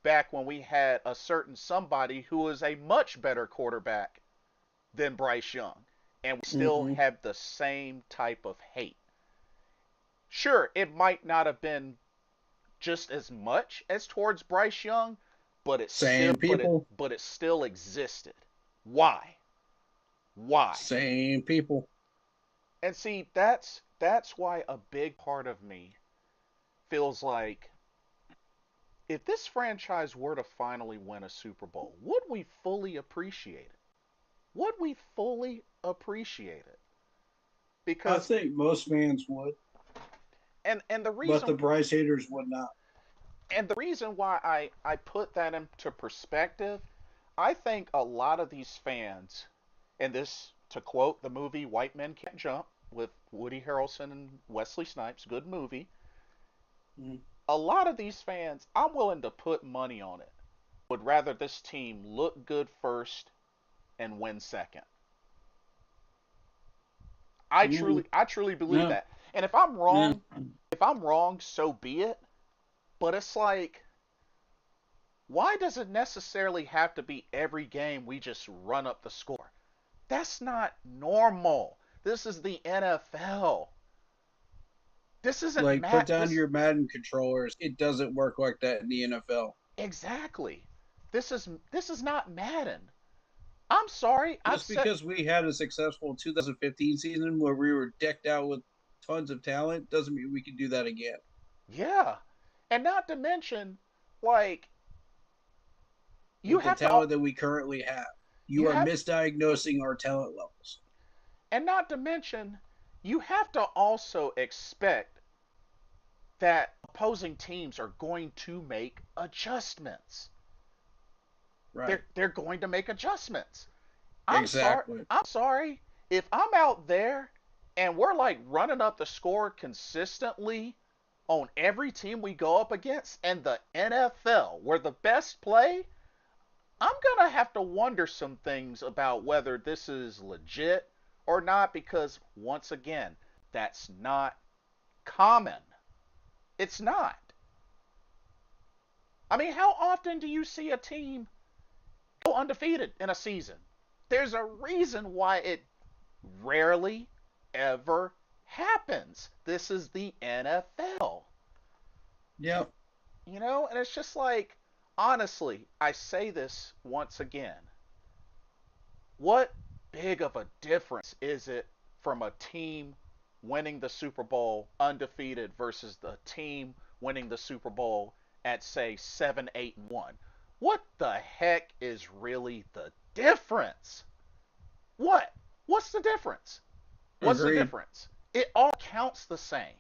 back when we had a certain somebody who was a much better quarterback than Bryce Young, and we still Mm-hmm. have the same type of hate. Sure, it might not have been just as much as towards Bryce Young, but it still Same people. but it still existed. Why? Why? Same people. And see, that's why a big part of me feels like if this franchise were to finally win a Super Bowl, would we fully appreciate it? Would we fully appreciate it? I Because think most fans would, and the but the reason Bryce haters would not. and the reason why I put that into perspective, I think a lot of these fans, and this to quote the movie White Men Can't Jump with Woody Harrelson and Wesley Snipes, good movie. Mm. A lot of these fans, I'm willing to put money on it, would rather this team look good first and win second. Mm. I truly believe No. that. And No. if I'm wrong, so be it. But it's like, why does it necessarily have to be every game we just run up the score? That's not normal. This is the NFL. This isn't Like, put down this your Madden controllers. It doesn't work like that in the NFL. exactly. This is not Madden. I'm sorry. I've Just said because we had a successful 2015 season where we were decked out with tons of talent doesn't mean we can do that again. yeah. And not to mention like you With the have to talent that we currently have, you you are have misdiagnosing our talent levels. and not to mention you have to also expect that opposing teams are going to make adjustments. Right. They're going to make adjustments. I'm sorry. Exactly. I'm sorry. If I'm out there and we're like running up the score consistently on every team we go up against and the NFL, where the best play, I'm going to have to wonder some things about whether this is legit or not because once again, that's not common. It's not. I mean, how often do you see a team go undefeated in a season? There's a reason why it rarely ever happens. This is the NFL. Yep. You know, and it's just like, honestly, I say this once again. What big of a difference is it from a team winning the Super Bowl undefeated versus the team winning the Super Bowl at, say, 7, 8, and 1? What the heck is really the difference? What? What's the difference? What's the Agreed. difference? It all counts the same.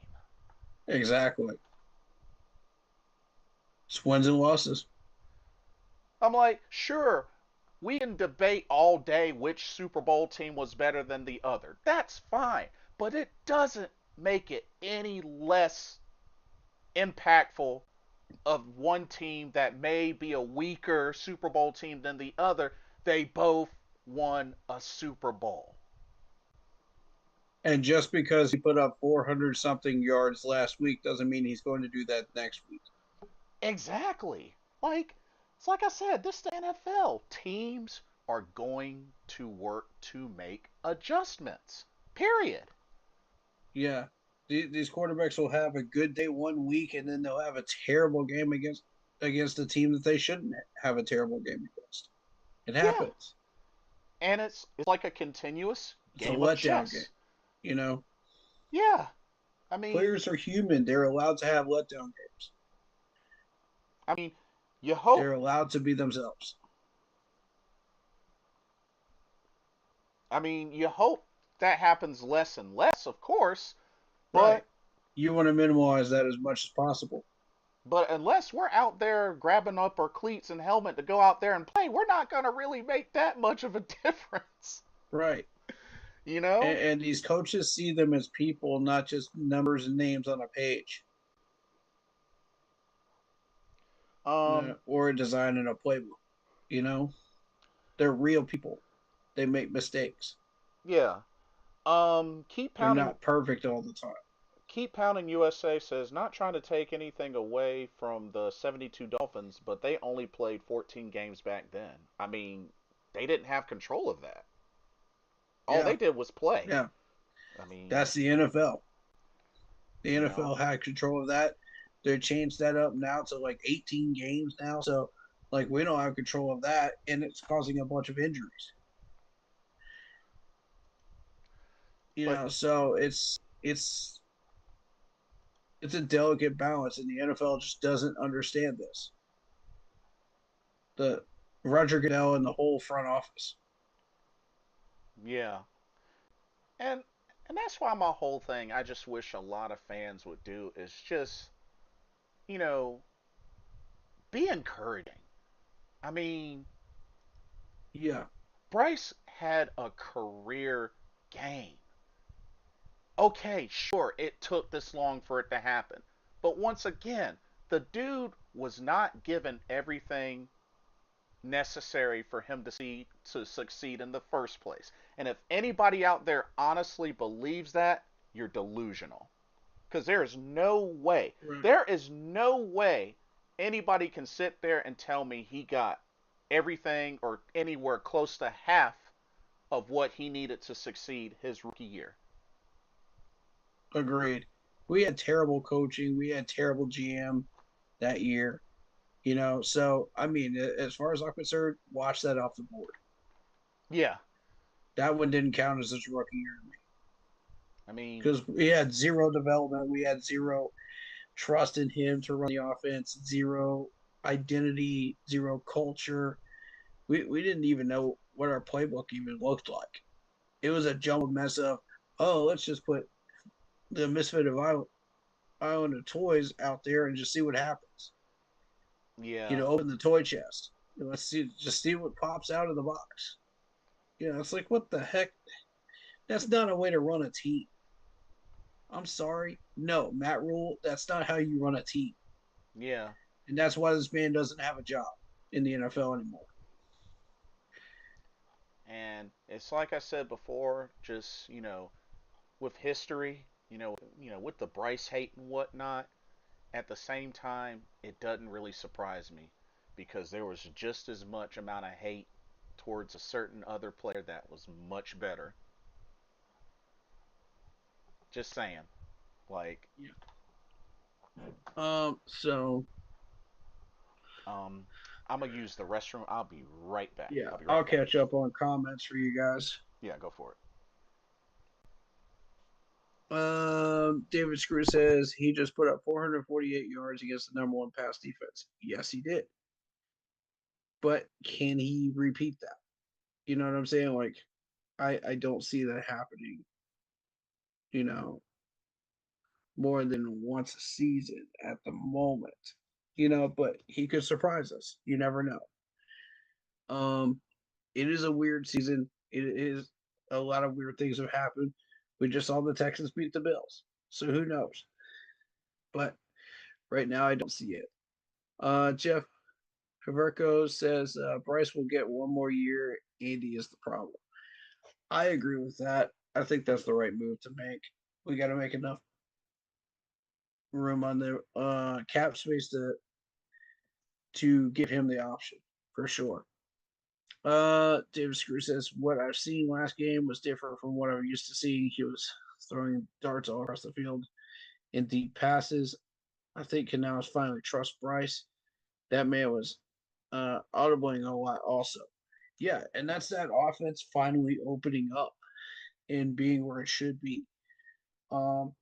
Exactly. It's wins and losses. I'm like, sure, we can debate all day which Super Bowl team was better than the other. That's fine. But it doesn't make it any less impactful of one team that may be a weaker Super Bowl team than the other. They both won a Super Bowl. And just because he put up 400 something yards last week doesn't mean he's going to do that next week. Exactly. Like, it's like I said, this is the NFL. Teams are going to work to make adjustments. Period. Yeah. These quarterbacks will have a good day one week and then they'll have a terrible game against a team that they shouldn't have a terrible game against. It Yeah. happens. And it's like a continuous It's a game of letdown game. chess. You know, Yeah, I mean, players are human. They're allowed to have letdown games. I mean, you hope. They're allowed to be themselves. I mean, you hope that happens less and less, of course. Right. But You want to minimize that as much as possible. but unless we're out there grabbing up our cleats and helmet to go out there and play, we're not gonna really make that much of a difference. Right. You know? And these coaches see them as people, not just numbers and names on a page, Um, or a design in a playbook. You know, they're real people. They make mistakes. yeah. Keep They're pounding. not perfect all the time. Keep pounding. USA says not trying to take anything away from the 72 Dolphins, but they only played 14 games back then. I mean, they didn't have control of that. All Yeah. they did was play. Yeah. I mean, That's the NFL. The you know. NFL had control of that. They changed that up now to like 18 games now. So, like, we don't have control of that, and it's causing a bunch of injuries. But So it's a delicate balance, and the NFL just doesn't understand this. The Roger Goodell and the whole front office. yeah, and and that's why my whole thing I just wish a lot of fans would do is just you know be encouraging. I mean, Yeah, Bryce had a career game. Okay, sure, it took this long for it to happen. But once again, the dude was not given everything necessary for him to succeed in the first place. And if anybody out there honestly believes that, you're delusional. Because right. there is no way anybody can sit there and tell me he got everything or anywhere close to half of what he needed to succeed his rookie year. Agreed. We had terrible coaching. We had terrible GM that year. So I mean, as far as I'm concerned, watch that off the board. Yeah, That one didn't count as his rookie year to me I mean, because we had zero development. We had zero trust in him to run the offense, zero identity, zero culture. We didn't even know what our playbook even looked like. It was a jumbled mess of, oh, let's just put the Misfit of Island of Toys out there and just see what happens. yeah, Open the toy chest. Let's just see what pops out of the box. It's like, what the heck? That's not a way to run a team. I'm sorry. No, Matt Rule, that's not how you run a team. yeah. And that's why this man doesn't have a job in the NFL anymore. And it's like I said before, just with history, with the Bryce hate and whatnot. At the same time, it doesn't really surprise me because there was just as much amount of hate towards a certain other player that was much better. Just saying. Like, Yeah. So um, I'm gonna use the restroom. I'll be right back. yeah, I'll be I'll right back. catch up on comments for you guys. Yeah, go for it. David Screw says he just put up 448 yards against the number one pass defense. Yes, he did. But can he repeat that? You know what I'm saying? Like, I don't see that happening, you know, more than once a season at the moment. But he could surprise us. You never know. Um, it is a weird season. It is a lot of weird things have happened. We just saw the Texans beat the Bills. So who knows? But right now I don't see it. Jeff Haverko says Bryce will get one more year. Andy is the problem. I agree with that. I think that's the right move to make. We got to make enough room on the cap space to give him the option for sure. David Screw says what I've seen last game was different from what I'm used to seeing. He was throwing darts all across the field in deep passes. I think Canales finally trust Bryce. That man was audibling a lot also. Yeah, and that's that offense finally opening up. in being where it should be. Um,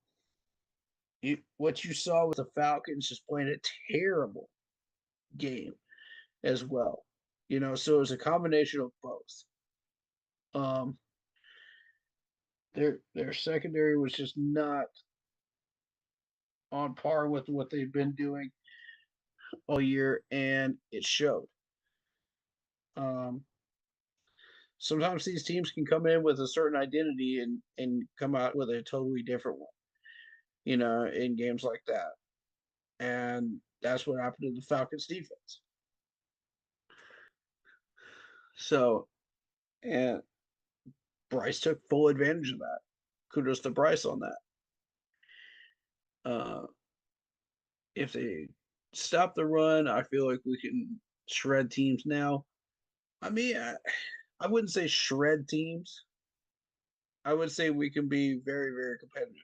what you saw with the Falcons just playing a terrible game as well. So it was a combination of both. Um, their secondary was just not on par with what they've been doing all year, and it showed. Um, Sometimes these teams can come in with a certain identity and come out with a totally different one, in games like that. And that's what happened to the Falcons defense. So, and Bryce took full advantage of that. Kudos to Bryce on that. Uh, if they stop the run, I feel like we can shred teams now. I mean, I wouldn't say shred teams. I would say we can be very, very competitive.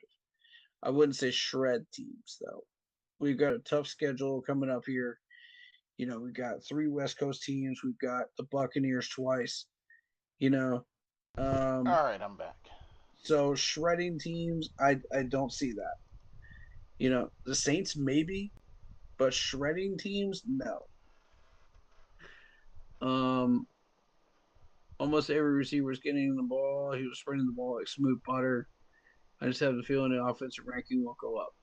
I wouldn't say shred teams, though. We've got a tough schedule coming up here. We've got three West Coast teams. We've got the Buccaneers twice. You know, um, All right, I'm back. so shredding teams, I don't see that. The Saints maybe, but shredding teams, no. Um, Almost every receiver was getting the ball. He was spreading the ball like smooth butter. I just have the feeling the offensive ranking will go up.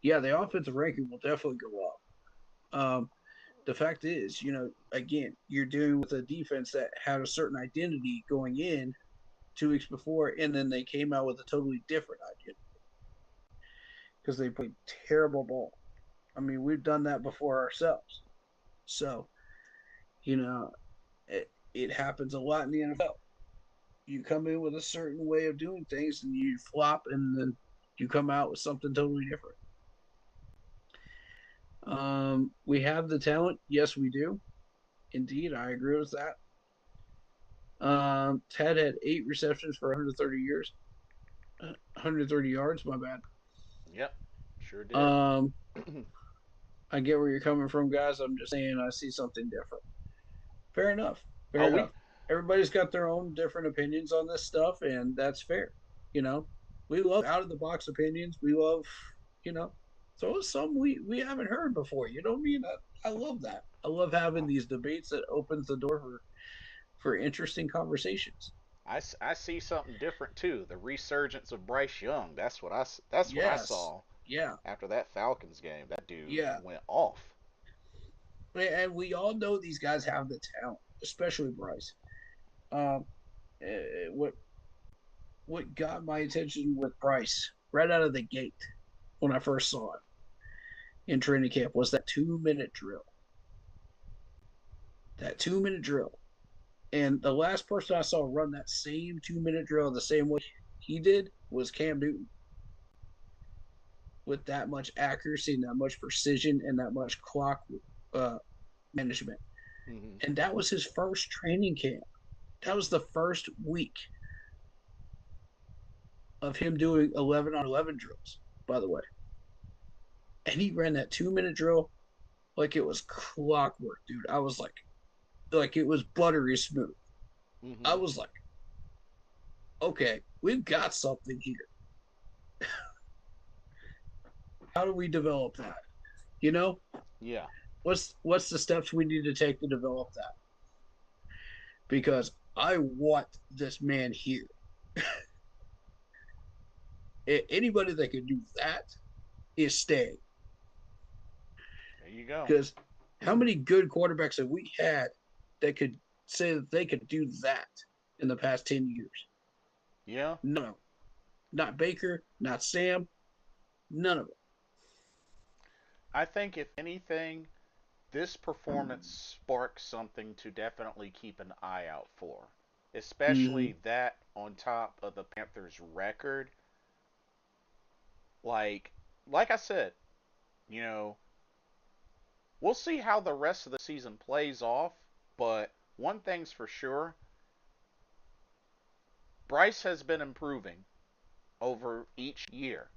Yeah, the offensive ranking will definitely go up. The fact is, again, you're dealing with a defense that had a certain identity going in 2 weeks before, and then they came out with a totally different identity because they played terrible ball. I mean, we've done that before ourselves. So, you know, it happens a lot in the NFL. You come in with a certain way of doing things and you flop, and then you come out with something totally different. We have the talent. Yes, we do. Indeed, I agree with that. Ted had 8 receptions for 130 years, 130 yards. My bad. Yep, sure did. Um, I get where you're coming from, guys. I'm just saying I see something different. Fair enough. Fair Oh, we enough. Everybody's got their own different opinions on this stuff, and that's fair. You know, we love out of the box opinions. We love, you know, throw us some we haven't heard before. You know what I mean? I love that. I love having these debates that opens the door for interesting conversations. I see something different too. The resurgence of Bryce Young. That's what I Yes. saw Yeah. after that Falcons game. That dude Yeah. went off. And we all know these guys have the talent, especially Bryce. Um, what got my attention with Bryce right out of the gate when I first saw him in training camp was that 2 minute drill. That 2 minute drill. And the last person I saw run that same 2 minute drill the same way he did was Cam Newton with that much accuracy and that much precision and that much clock uh, management. Hmm. And that was his first training camp. That was the first week of him doing 11 on 11 drills, by the way. And he ran that 2 minute drill like it was clockwork, dude. I was like it was buttery smooth. I Hmm. was like, okay, we've got something here. How do we develop that? You know, Yeah. what's the steps we need to take to develop that? Because I want this man here. Anybody that can do that is staying. There you go. Because how many good quarterbacks have we had that could say that they could do that in the past 10 years? Yeah. No, not Baker, not Sam, none of I think if anything, this performance sparks something to definitely keep an eye out for. them. Especially that on top of the Panthers' record. Like, like I said, you know, we'll see how the rest of the season plays off. But one thing's for sure, Bryce has been improving over each year.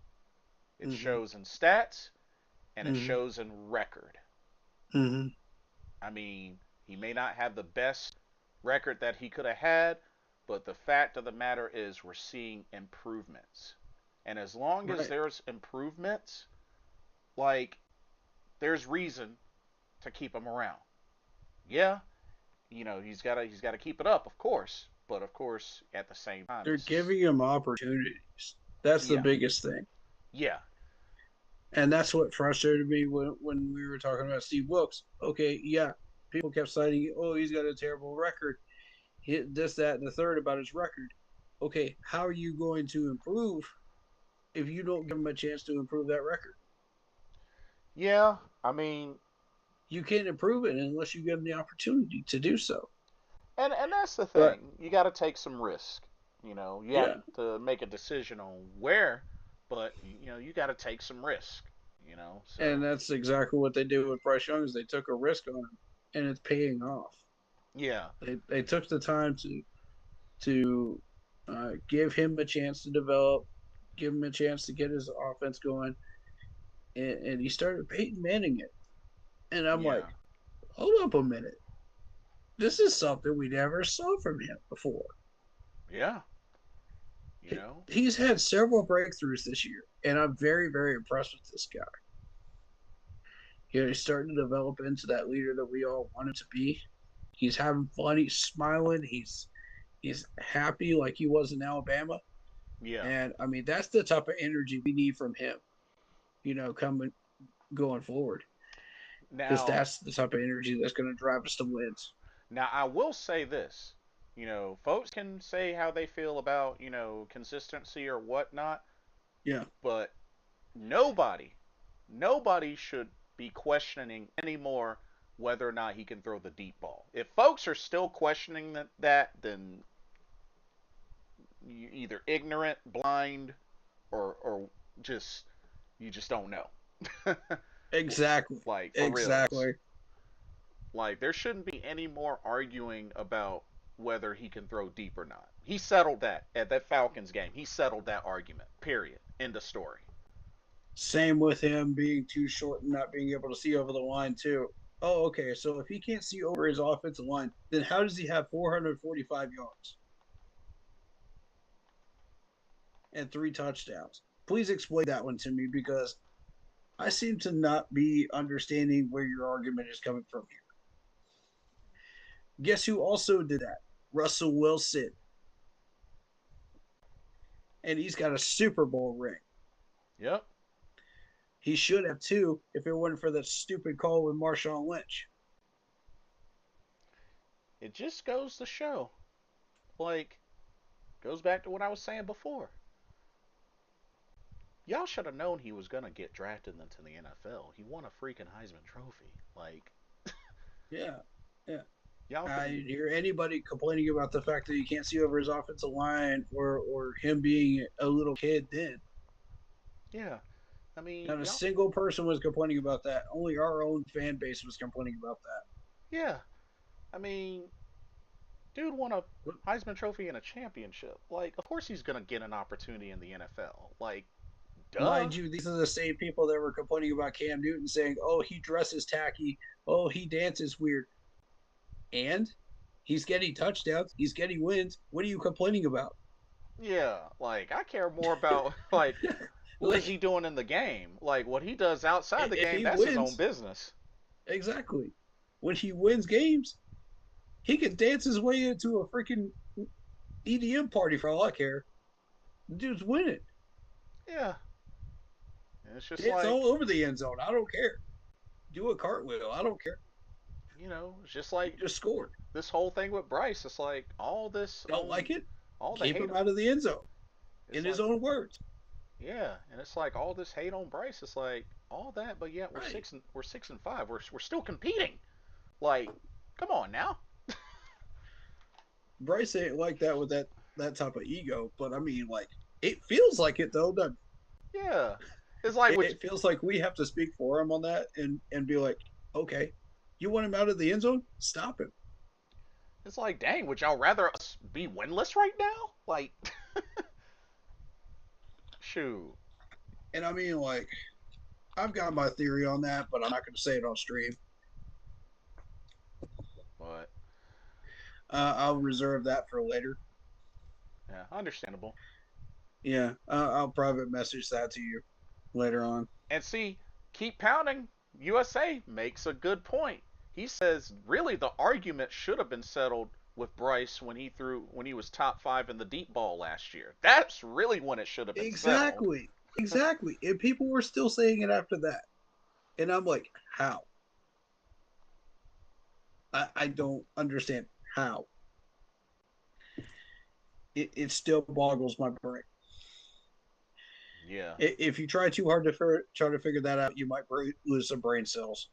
It Mm-hmm. shows in stats and it Mm-hmm. shows in record. Mm-hmm. I mean, he may not have the best record that he could have had, But the fact of the matter is, we're seeing improvements. And as long as Right. there's improvements, like, there's reason to keep him around. Yeah, he's got to keep it up, of course. But of course, at the same time, They're this is giving him opportunities. That's the yeah, biggest thing. yeah, And that's what frustrated me when we were talking about Steve Wilkes. Okay, yeah, people kept citing, oh, he's got a terrible record. This, that, and the third about his record. Okay, how are you going to improve if you don't give him a chance to improve that record? yeah. I mean, You can't improve it unless you give him the opportunity to do so. and that's the But thing. You got to take some risk. You have yeah, to make a decision on where, but you got to take some risk. and So that's exactly what they did with Bryce Young is they took a risk on him, and it's paying off. yeah, They took the time to give him a chance to develop, give him a chance to get his offense going, and he started Peyton Manning it. And I'm like, yeah, hold up a minute, this is something we never saw from him before. yeah. You know, He's had several breakthroughs this year, and I'm very, very impressed with this guy. He's starting to develop into that leader that we all want him to be. He's having fun. He's smiling. He's happy like he was in Alabama. yeah. And I mean, that's the type of energy we need from him. Coming going forward, because Now, that's the type of energy that's going to drive us to wins. now I will say this. Folks can say how they feel about consistency or whatnot, Yeah, but nobody, nobody should be questioning anymore whether or not he can throw the deep ball. If folks are still questioning that, then you either ignorant, blind, or just you just don't know. exactly, Like for reals. exactly. Like there shouldn't be any more arguing about whether he can throw deep or not. He settled that at that Falcons game. He settled that argument. Period. End of story. Same with him being too short and not being able to see over the line too. Oh, okay. So if he can't see over his offensive line, then how does he have 445 yards and 3 touchdowns? Please explain that one to me because I seem to not be understanding where your argument is coming from here. Guess who also did that? Russell Wilson. And he's got a Super Bowl ring. Yep. He should have two if it wasn't for that stupid call with Marshawn Lynch. It just goes to show, like, goes back to what I was saying before. Y'all should have known he was gonna get drafted into the NFL. He won a freaking Heisman Trophy. Like, Yeah, yeah. y'all could I have. didn't hear anybody complaining about the fact that he can't see over his offensive line or him being a little kid then. Yeah. I mean, Not a y'all. single person was complaining about that. Only our own fan base was complaining about Yeah. I mean, dude won a that. Heisman Trophy and a championship. Like, of course he's gonna get an opportunity in the NFL. Like, duh. Mind you, these are the same people that were complaining about Cam Newton saying, oh, he dresses tacky. Oh, he dances weird. And he's getting touchdowns. He's getting wins. What are you complaining about? Yeah. Like, I care more about like what is Like, he doing in the game. Like, what he does outside the if game, he that's his own wins, business. exactly. When he wins games, he can dance his way into a freaking EDM party for all I care. The dude's winning. Yeah. And it's just Dance all like, over the end zone. I don't care. Do a cartwheel. I don't care. it's just like You just scored. this whole thing with Bryce. It's like Don't like it? all the Keep hate. him out of the end zone. It's In his like, own words. yeah, and it's like all this hate on Bryce. It's like all that, but yet Right. we're 6-5. We're still competing. Like, come on now. Bryce ain't like that with that type of ego, but I mean, like, it feels like it though. Doesn't Yeah, it's like it? which It feels like we have to speak for him on that and be like, okay, you want him out of the end zone? Stop him. it's like, dang, would y'all rather us be winless right now? Like, shoot. And I mean, like, I've got my theory on that, but I'm not going to say it on stream. But I'll reserve that for later. Yeah, understandable. Yeah, I'll private message that to you later on. And see, keep pounding. USA makes a good point. He says really the argument should have been settled with Bryce when he was top 5 in the deep ball last year. That's really when it should have been settled. Exactly, exactly. And people were still saying it after that, and I'm like, how? I don't understand how. It still boggles my brain. Yeah. If you try too hard to try to figure that out, you might lose some brain cells.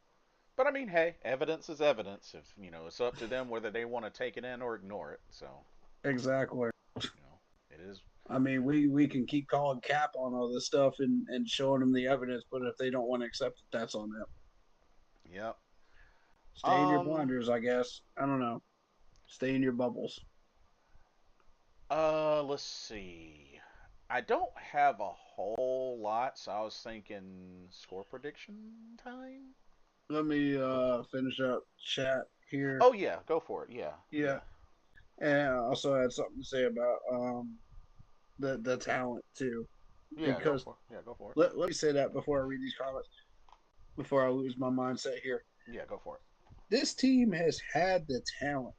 But I mean, hey, evidence is evidence. If it's up to them whether they want to take it in or ignore it. So, Exactly. you know, it is. I mean, we can keep calling cap on all this stuff and showing them the evidence, but if they don't want to accept it, that's on them. Yep. Stay in your Um. blinders, I guess. I don't know. Stay in your bubbles. Let's see. I don't have a whole lot, so I was thinking score prediction time. Let me finish up chat here. Oh yeah, go for it. Yeah, Yeah, yeah, and I also had something to say about the talent too, yeah. Go because for it. Yeah, go for it. let me say that before I read these comments, before I lose my mindset here. Yeah, go for it. This team has had the talent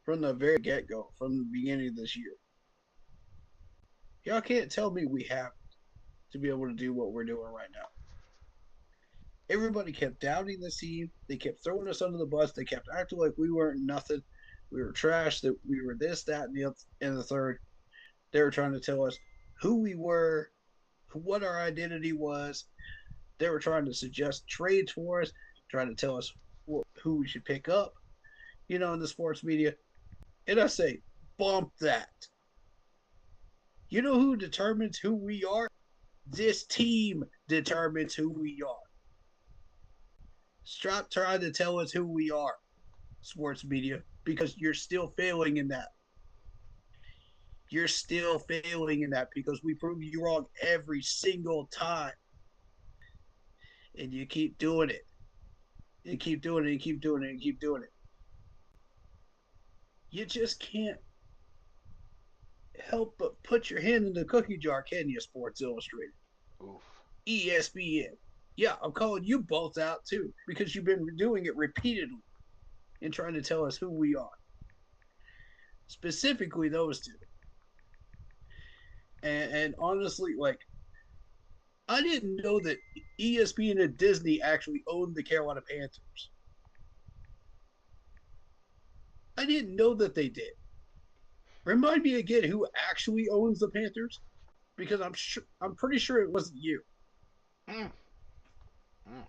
from the very get go, from the beginning of this year. Y'all can't tell me we have to be able to do what we're doing right now. Everybody kept doubting this team. They kept throwing us under the bus. They kept acting like we weren't nothing. We were trash. That we were this, that, and the third. They were trying to tell us who we were, what our identity was. They were trying to suggest trades for us, trying to tell us who we should pick up, in the sports media. And I say, bump that. You know who determines who we are? This team determines who we are. Stop trying to tell us who we are, sports media, because you're still failing in that. You're still failing in that because we prove you wrong every single time. And you keep doing it. You keep doing it, and keep doing it, and keep doing it. You just can't help but put your hand in the cookie jar, can you, Sports Illustrated? Oof. ESPN. Yeah, I'm calling you both out too because you've been doing it repeatedly and trying to tell us who we are. Specifically, those two. And honestly, like, I didn't know that ESPN and Disney actually owned the Carolina Panthers. I didn't know that they did. Remind me again who actually owns the Panthers, because I'm pretty sure it wasn't you. Mm. Mm.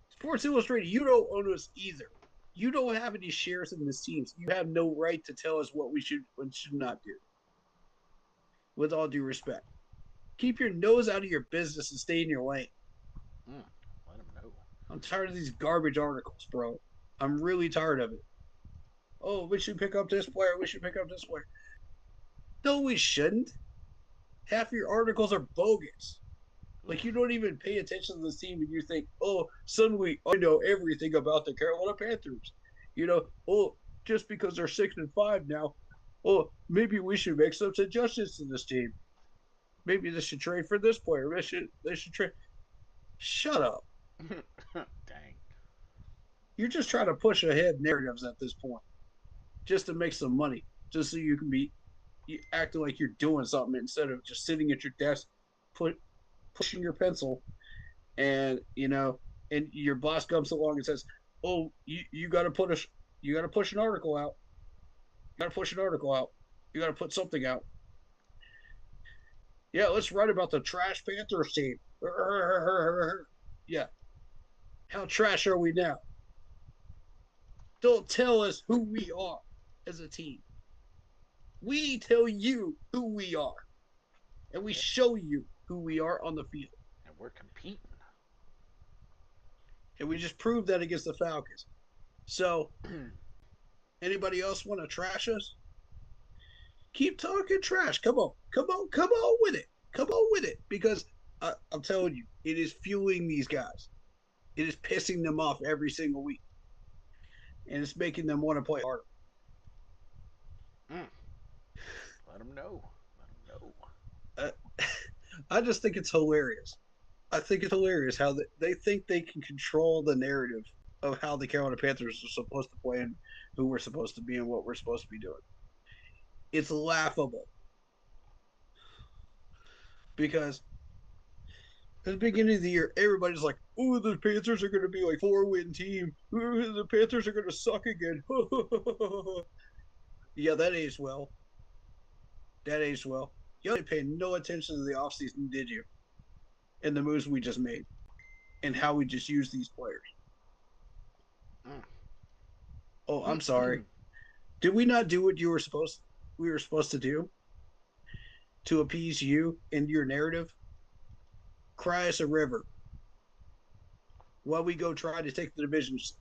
Sports Illustrated, you don't own us either. You don't have any shares in this team. So you have no right to tell us what we should and should not do. With all due respect, keep your nose out of your business and stay in your lane. Mm. Let him know. I'm tired of these garbage articles, bro. I'm really tired of it. Oh, we should pick up this player. We should pick up this player. No, we shouldn't. Half your articles are bogus. Like, you Oof. don't even pay attention to the team and you think, oh, suddenly I know everything about the Carolina Panthers. Oh, just because they're 6-5 now, oh, maybe we should make some suggestions to this team. Maybe they should trade for this player. They should trade. Shut up. Dang. You're just trying to push ahead narratives at this point, just to make some money, just so you can be acting like you're doing something instead of just sitting at your desk, pushing your pencil, and and your boss comes along and says, "Oh, you got to you got to push an article out. You got to push an article out. You got to put something out. Yeah, let's write about the trash Panthers team. Yeah, how trash are we now? Don't tell us who we are as a team. We tell you who we are, and we show you who we are on the field, And we're competing. and we just proved that against the Falcons. So, anybody else want to trash us? Keep talking trash. Come on, come on, come on with it. Come on with it, because I'm telling you, it is fueling these guys. It is pissing them off every single week, and it's making them want to play harder. Mm. Let them know. Let them know. Uh, I just think it's hilarious. I think it's hilarious how they think they can control the narrative of how the Carolina Panthers are supposed to play and who we're supposed to be and what we're supposed to be doing. It's laughable because at the beginning of the year, everybody's like, "Oh, the Panthers are going to be like 4-win team. Ooh, the Panthers are going to suck again." Yeah, that aged well. That aged well. You didn't pay no attention to the offseason, did you? And the moves we just made and how we just used these players. Oh, I'm sorry. Mm. Did we not do what we were supposed to do to appease you and your narrative? Cry us a river while we go try to take the division's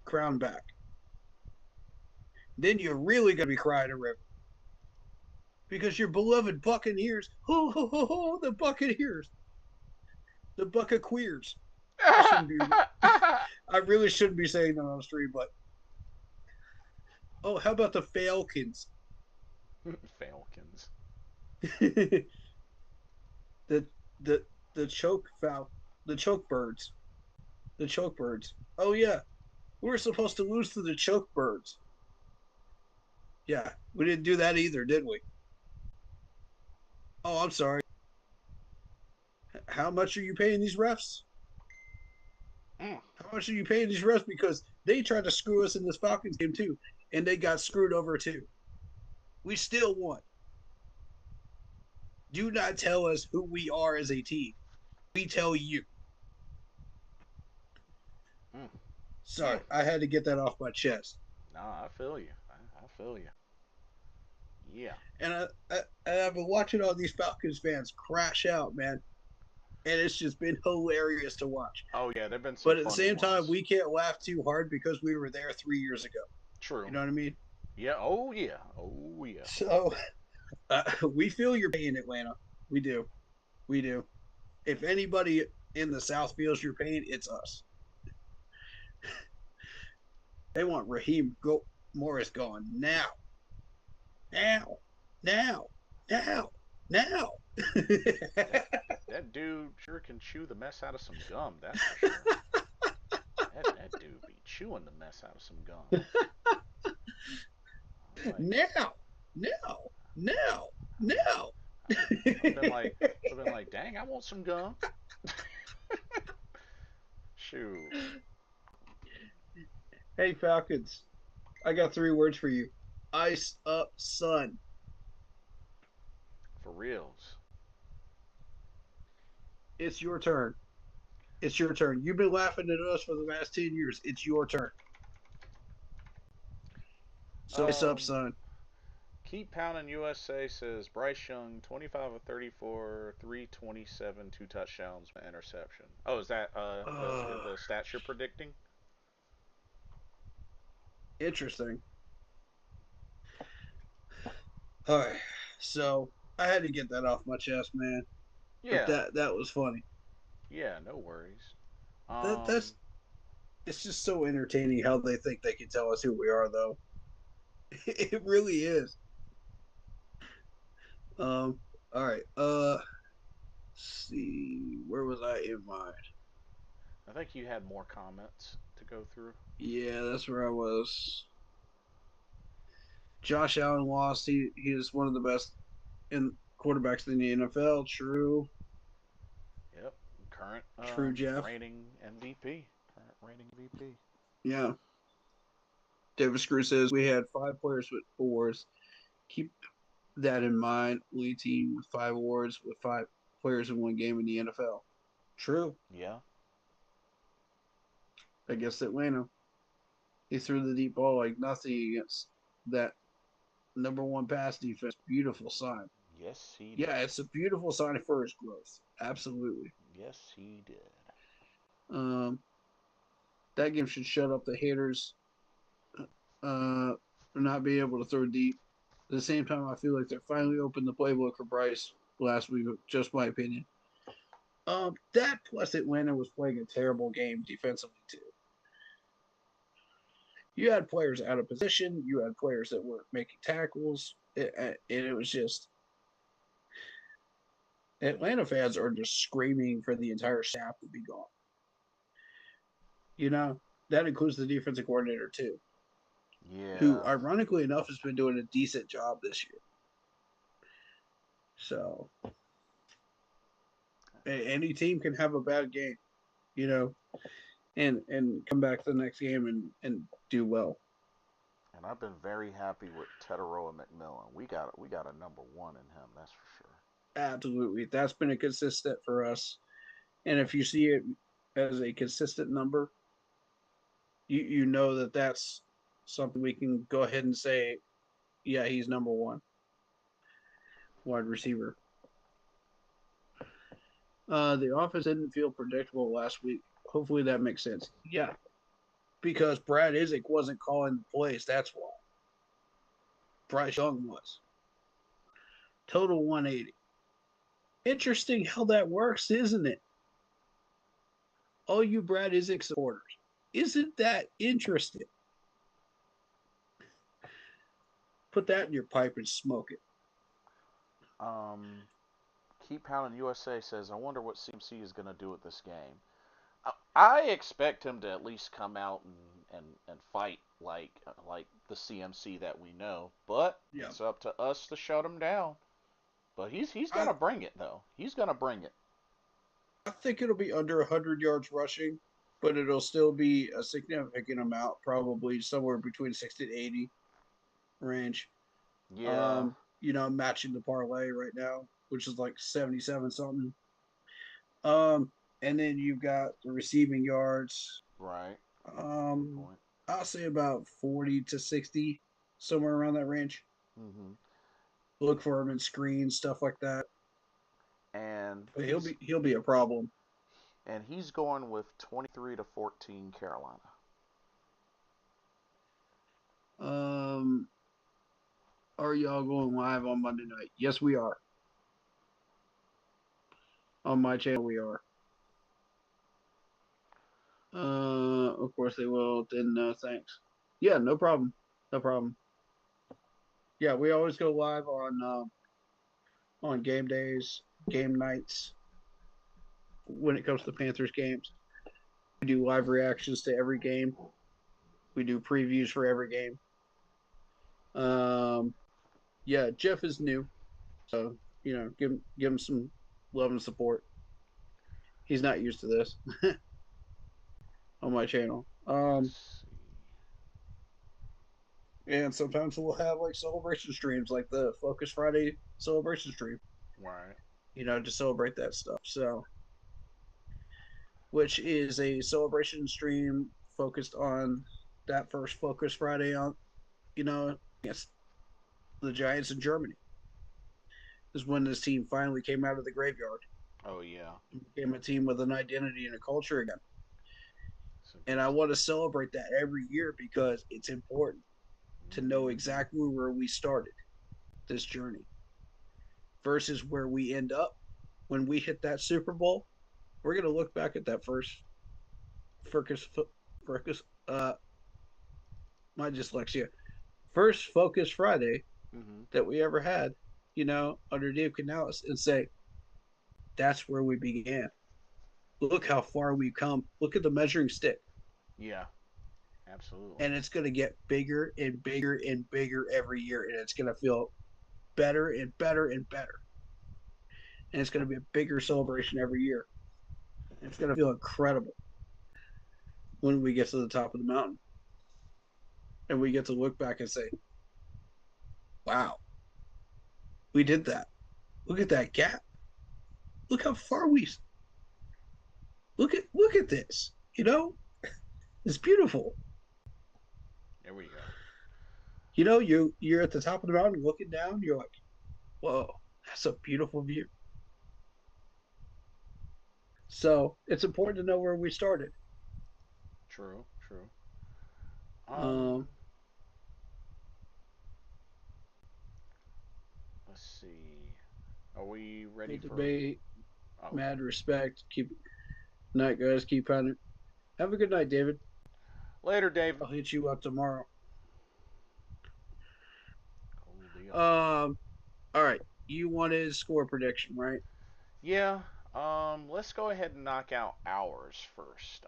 crown back. Then you're really gonna be crying a river because your beloved Buccaneers, ho ho ho ho, the Buccaneers, the Bucca queers. I shouldn't be. I really shouldn't be saying that on the street, but oh, how about the Falcons? Falcons. the the the the choke birds, the choke birds. Oh yeah, we were supposed to lose to the choke birds. Yeah, we didn't do that either, did we? Oh, I'm sorry. How much are you paying these refs? Mm. How much are you paying these refs? Because they tried to screw us in this Falcons game too, and they got screwed over too. We still won. Do not tell us who we are as a team. We tell you. Mm. Sorry, Mm. I had to get that off my chest. Nah, I feel you. I feel you. Yeah. And I've been watching all these Falcons fans crash out, man, and it's just been hilarious to watch. Oh yeah, there've been some But at the funny same time, ones. we can't laugh too hard because we were there 3 years ago. True. You know what I mean? Yeah. Oh yeah. Oh yeah. So we feel your pain, Atlanta. We do. We do. If anybody in the South feels your pain, it's us. They want Morris gone now, now, now, now, now. That that dude sure can chew the mess out of some gum. That's for sure. That dude be chewing the mess out of some gum. I'm like, Now, now, now, now. I've been like, dang, I want some gum. Shoot, Hey, Falcons, I got 3 words for you: ice up, son. for reals. It's your turn. It's your turn. You've been laughing at us for the last 10 years. It's your turn. So, ice up, Um, son. Keep pounding USA says Bryce Young 25 of 34, 327, 2 touchdowns, interception. Oh, is that the stats you're predicting? Interesting. All right. So, I had to get that off my chest, man. But Yeah, that was funny. yeah, no worries. That's it's just so entertaining how they think they can tell us who we are, though. It really is. All right. See, where was I in mine? I think you had more comments to go through. Yeah, that's where I was. Josh Allen lost. He is one of the best in quarterbacks in the NFL. True. Yep, current True, Jeff. reigning MVP. Current reigning MVP. Yeah. David Screw says we had 5 players with awards. Keep that in mind. Only team with 5 awards with 5 players in one game in the NFL. True. Yeah. I guess Atlanta. He threw the deep ball like nothing against that number 1 pass defense. Beautiful sign. Yes, he did. Yeah, it's a beautiful sign for his growth. Absolutely. Yes, he did. Um, that game should shut up the haters for not being able to throw deep. At the same time, I feel like they finally opened the playbook for Bryce last week. Just my opinion. That plus Atlanta was playing a terrible game defensively too. You had players out of position. You had players that weren't making tackles. it was just Atlanta fans are just screaming for the entire staff to be gone. You know, that includes the defensive coordinator too, who, Yeah, ironically enough, has been doing a decent job this year. So any team can have a bad game, you know, and come back to the next game and do well. and I've been very happy with Tetaroa McMillan. We got a number one in him, that's for sure. Absolutely, that's been a consistent for us. And if you see it as a consistent number, you know that that's something we can go ahead and say, yeah, he's number one wide receiver. The offense didn't feel predictable last week. Hopefully that makes sense. Yeah, because Brad Isaac wasn't calling the plays. That's why. Bryce Young was. Total 180. Interesting how that works, isn't it? All you Brad Isaac supporters. Isn't that interesting? Put that in your pipe and smoke it. Um, Keep Pounding USA says, I wonder what CMC is going to do with this game. I expect him to at least come out and fight like the CMC that we know, but Yeah. it's up to us to shut him down. But he's I, gonna bring it though. He's gonna bring it. I think it'll be under 100 yards rushing, but it'll still be a significant amount, probably somewhere between 60 to 80 range. Yeah, Matching the parlay right now, which is like 77 something. Um, and then you've got the receiving yards. right. Good Um, point. I'll say about 40 to 60, somewhere around that range. Hmm. Look for him in screens, stuff like that. And But he'll he's be he'll be a problem. and he's going with 23-14 Carolina. Um, are y'all going live on Monday night? Yes, we are. On my channel, we are. Of course they will. Then thanks. Yeah, no problem. No problem. Yeah, we always go live on game days, game nights. When it comes to Panthers games, we do live reactions to every game. We do previews for every game. Um, yeah, Jeff is new, so give him some love and support. He's not used to this on my channel. Let's see. And sometimes we'll have like celebration streams, like the Focus Friday celebration stream, Right. to celebrate that stuff. So, which is a celebration stream focused on that first Focus Friday on, against the Giants in Germany. Is when this team finally came out of the graveyard Oh yeah. and became a team with an identity and a culture again. It's a And good. I want to celebrate that every year because it's important to know Mm-hmm. exactly where we started this journey versus where we end up when we hit that Super Bowl. We're gonna look back at that focus, focus, uh, my dyslexia, first Focus Friday Mm-hmm. that we ever had, under Dave Canales, and say that's where we began. Look how far we've come. Look at the measuring stick, Yeah. Absolutely. and it's gonna get bigger and bigger and bigger every year, and it's gonna feel better and better and better, and it's gonna be a bigger celebration every year. It's gonna feel incredible when we get to the top of the mountain and we get to look back and say, "Wow, we did that. Look at that gap. Look how far we look at this. It's beautiful. There we go. You're at the top of the mountain looking down. You're like, whoa, that's a beautiful view. So it's important to know where we started. True. True. Um, Um. Let's see. Are we ready Hate for? debate, Oh, mad respect. Keep night, guys. Keep on it. Have a good night, David. later, David. I'll hit you up tomorrow. Cool deal. deal. All right. You wanted score prediction, right? Yeah. Let's go ahead and knock out ours first.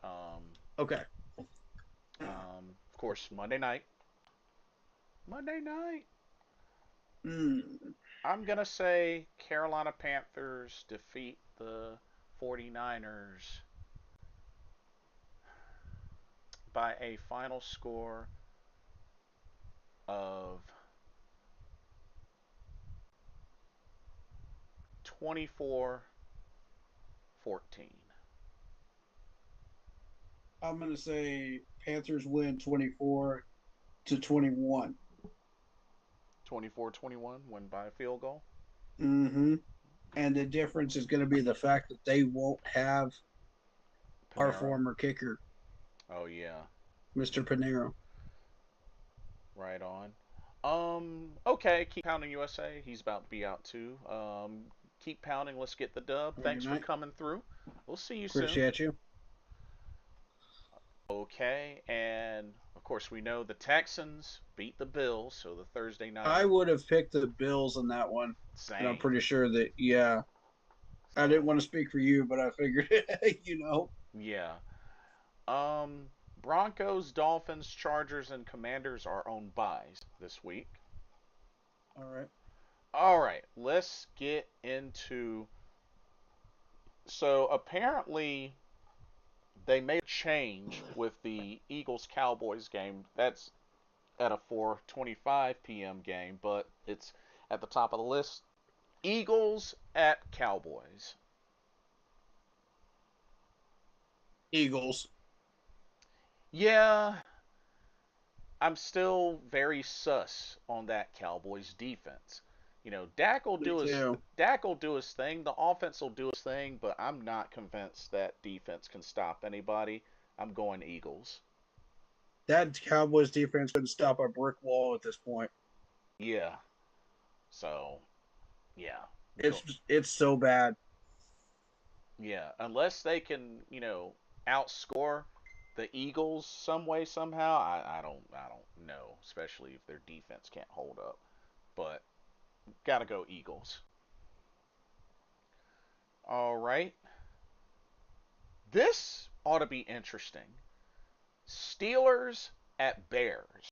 Okay. Of course, Monday night. Monday night. Mm, I'm gonna say Carolina Panthers defeat the 49ers by a final score of 24-14. I'm gonna say Panthers win 24-21. 24-21, win by a field goal. Mm-hmm. And the difference is going to be the fact that they won't have our Panero. former kicker, Oh yeah, Mr. Panero. right on. Okay, keep pounding USA. He's about to be out too. Keep pounding. Let's get the dub. All Thanks for right. coming through. We'll see you soon. Appreciate you. Okay, and of course we know the Texans beat the Bills, so the Thursday night I would have picked the Bills on that one. And I'm same. pretty sure that, yeah, I didn't So want to speak for you, but I figured, you know. yeah. Um, Broncos, Dolphins, Chargers, and Commanders are on buys this week. All right. All right, let's get into. So apparently they made a change with the Eagles Cowboys game. That's at a 4:25 p.m. game, but it's at the top of the list. Eagles at Cowboys. Eagles. Yeah, I'm still very sus on that Cowboys defense. You know, Me too. Dak will do his thing. The offense will do his thing, but I'm not convinced that defense can stop anybody. I'm going Eagles. That Cowboys defense couldn't stop a brick wall at this point. Yeah. So yeah, go. It's so bad. Yeah, unless they can, outscore the Eagles some way somehow. I don't know, especially if their defense can't hold up. But gotta go Eagles. All right. This ought to be interesting. Steelers at Bears.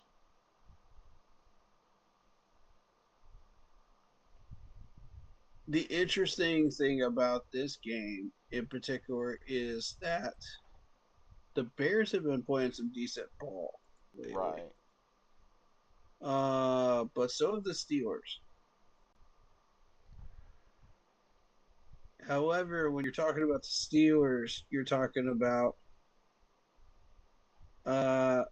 The interesting thing about this game in particular is that the Bears have been playing some decent ball lately. Right. But so have the Steelers. However, when you're talking about the Steelers, you're talking about uh,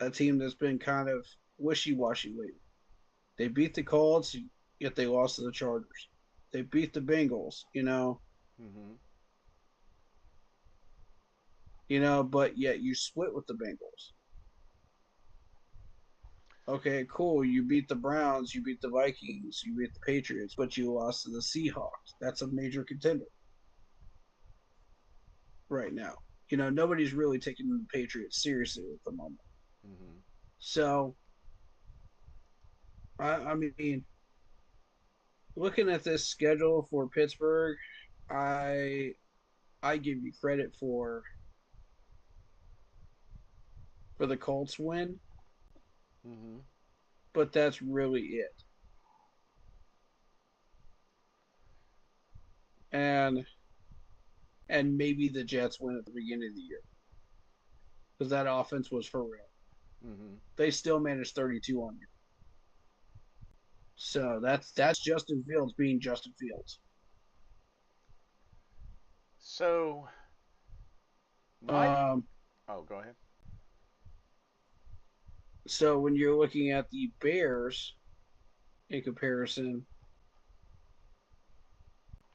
a team that's been kind of wishy-washy lately. They beat the Colts, yet they lost to the Chargers. They beat the Bengals, Mhm. but yet you split with the Bengals. Okay, cool. You beat the Browns, you beat the Vikings, you beat the Patriots, but you lost to the Seahawks. That's a major contender right now. Nobody's really taking the Patriots seriously at the moment. Mhm. So, I mean, looking at this schedule for Pittsburgh, I I give you credit for the Colts win, Mhm. but that's really it. And and maybe the Jets win at the beginning of the year because that offense was for real. Mhm. They still managed 32 on you. So that's Justin Fields being Justin Fields. So my Um, oh, go ahead. so when you're looking at the Bears in comparison,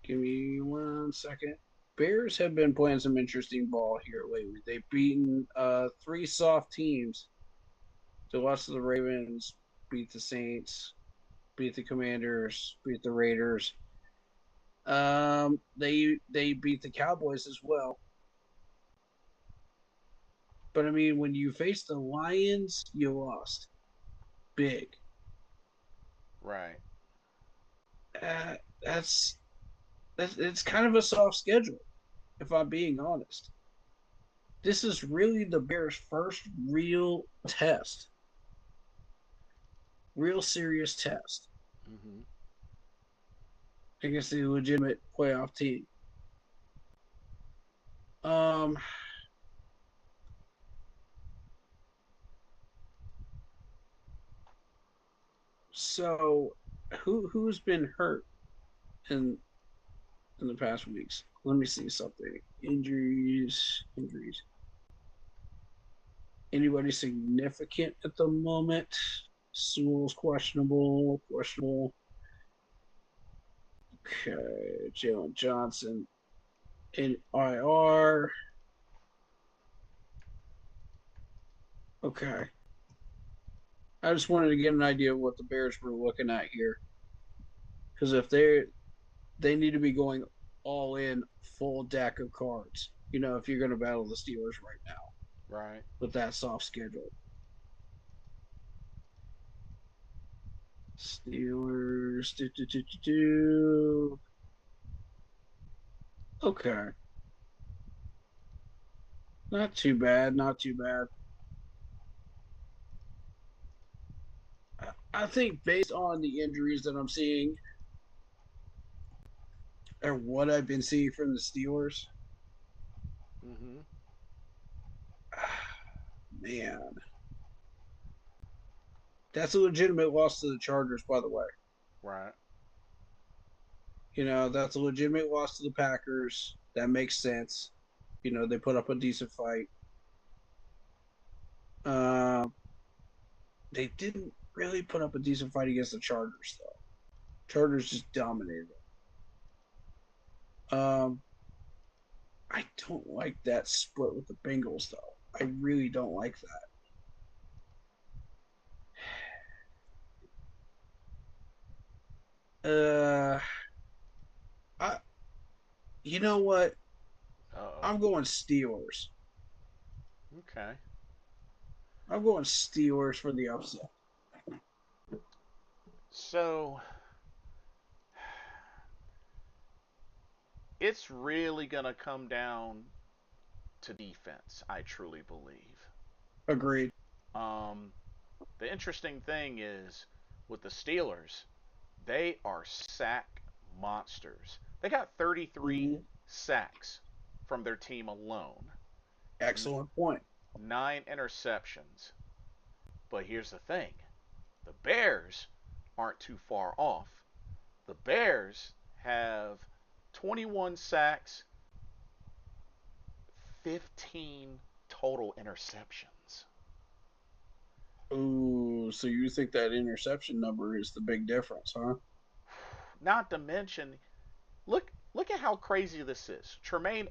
give me 1 second. Bears have been playing some interesting ball here lately. They've beaten three soft teams. They lost to the Ravens, beat the Saints, beat the Commanders, beat the Raiders. They beat the Cowboys as well. But I mean, when you face the Lions, you lost big. Right. Uh, that's it's kind of a soft schedule, if I'm being honest. This is really the Bears' first real serious test Mhm. against a legitimate playoff team. Um, so who's been hurt in in the past weeks? Let me see something. Injuries. Anybody significant at the moment? Sewell's questionable. Okay, Jalen Johnson in IR. Okay. I just wanted to get an idea of what the Bears were looking at here. Because if they need to be going all in full deck of cards, if you're going to battle the Steelers right now Right. with that soft schedule. Steelers. Okay. Not too bad. Not too bad. I think based on the injuries that I'm seeing and what I've been seeing from the Steelers, Mhm. man, that's a legitimate loss to the Chargers, by the way. Right. That's a legitimate loss to the Packers. That makes sense. They put up a decent fight. Uh, they didn't really put up a decent fight against the Chargers, though. Chargers just dominated them. I don't like that split with the Bengals, though. I really don't like that. I, you know what? Uh-oh. I'm going Steelers. Okay. I'm going Steelers for the upset. So, it's really going to come down to defense, I truly believe. Agreed. Um, the interesting thing is with the Steelers, they are sack monsters. They got 33 Mm-hmm. sacks from their team alone, N- Excellent point. 9 interceptions. But here's the thing, the Bears aren't too far off. The Bears have 21 sacks, 15 total interceptions. Ooh, so you think that interception number is the big difference, huh? Not to mention, look at how crazy this is. Mm, Tremaine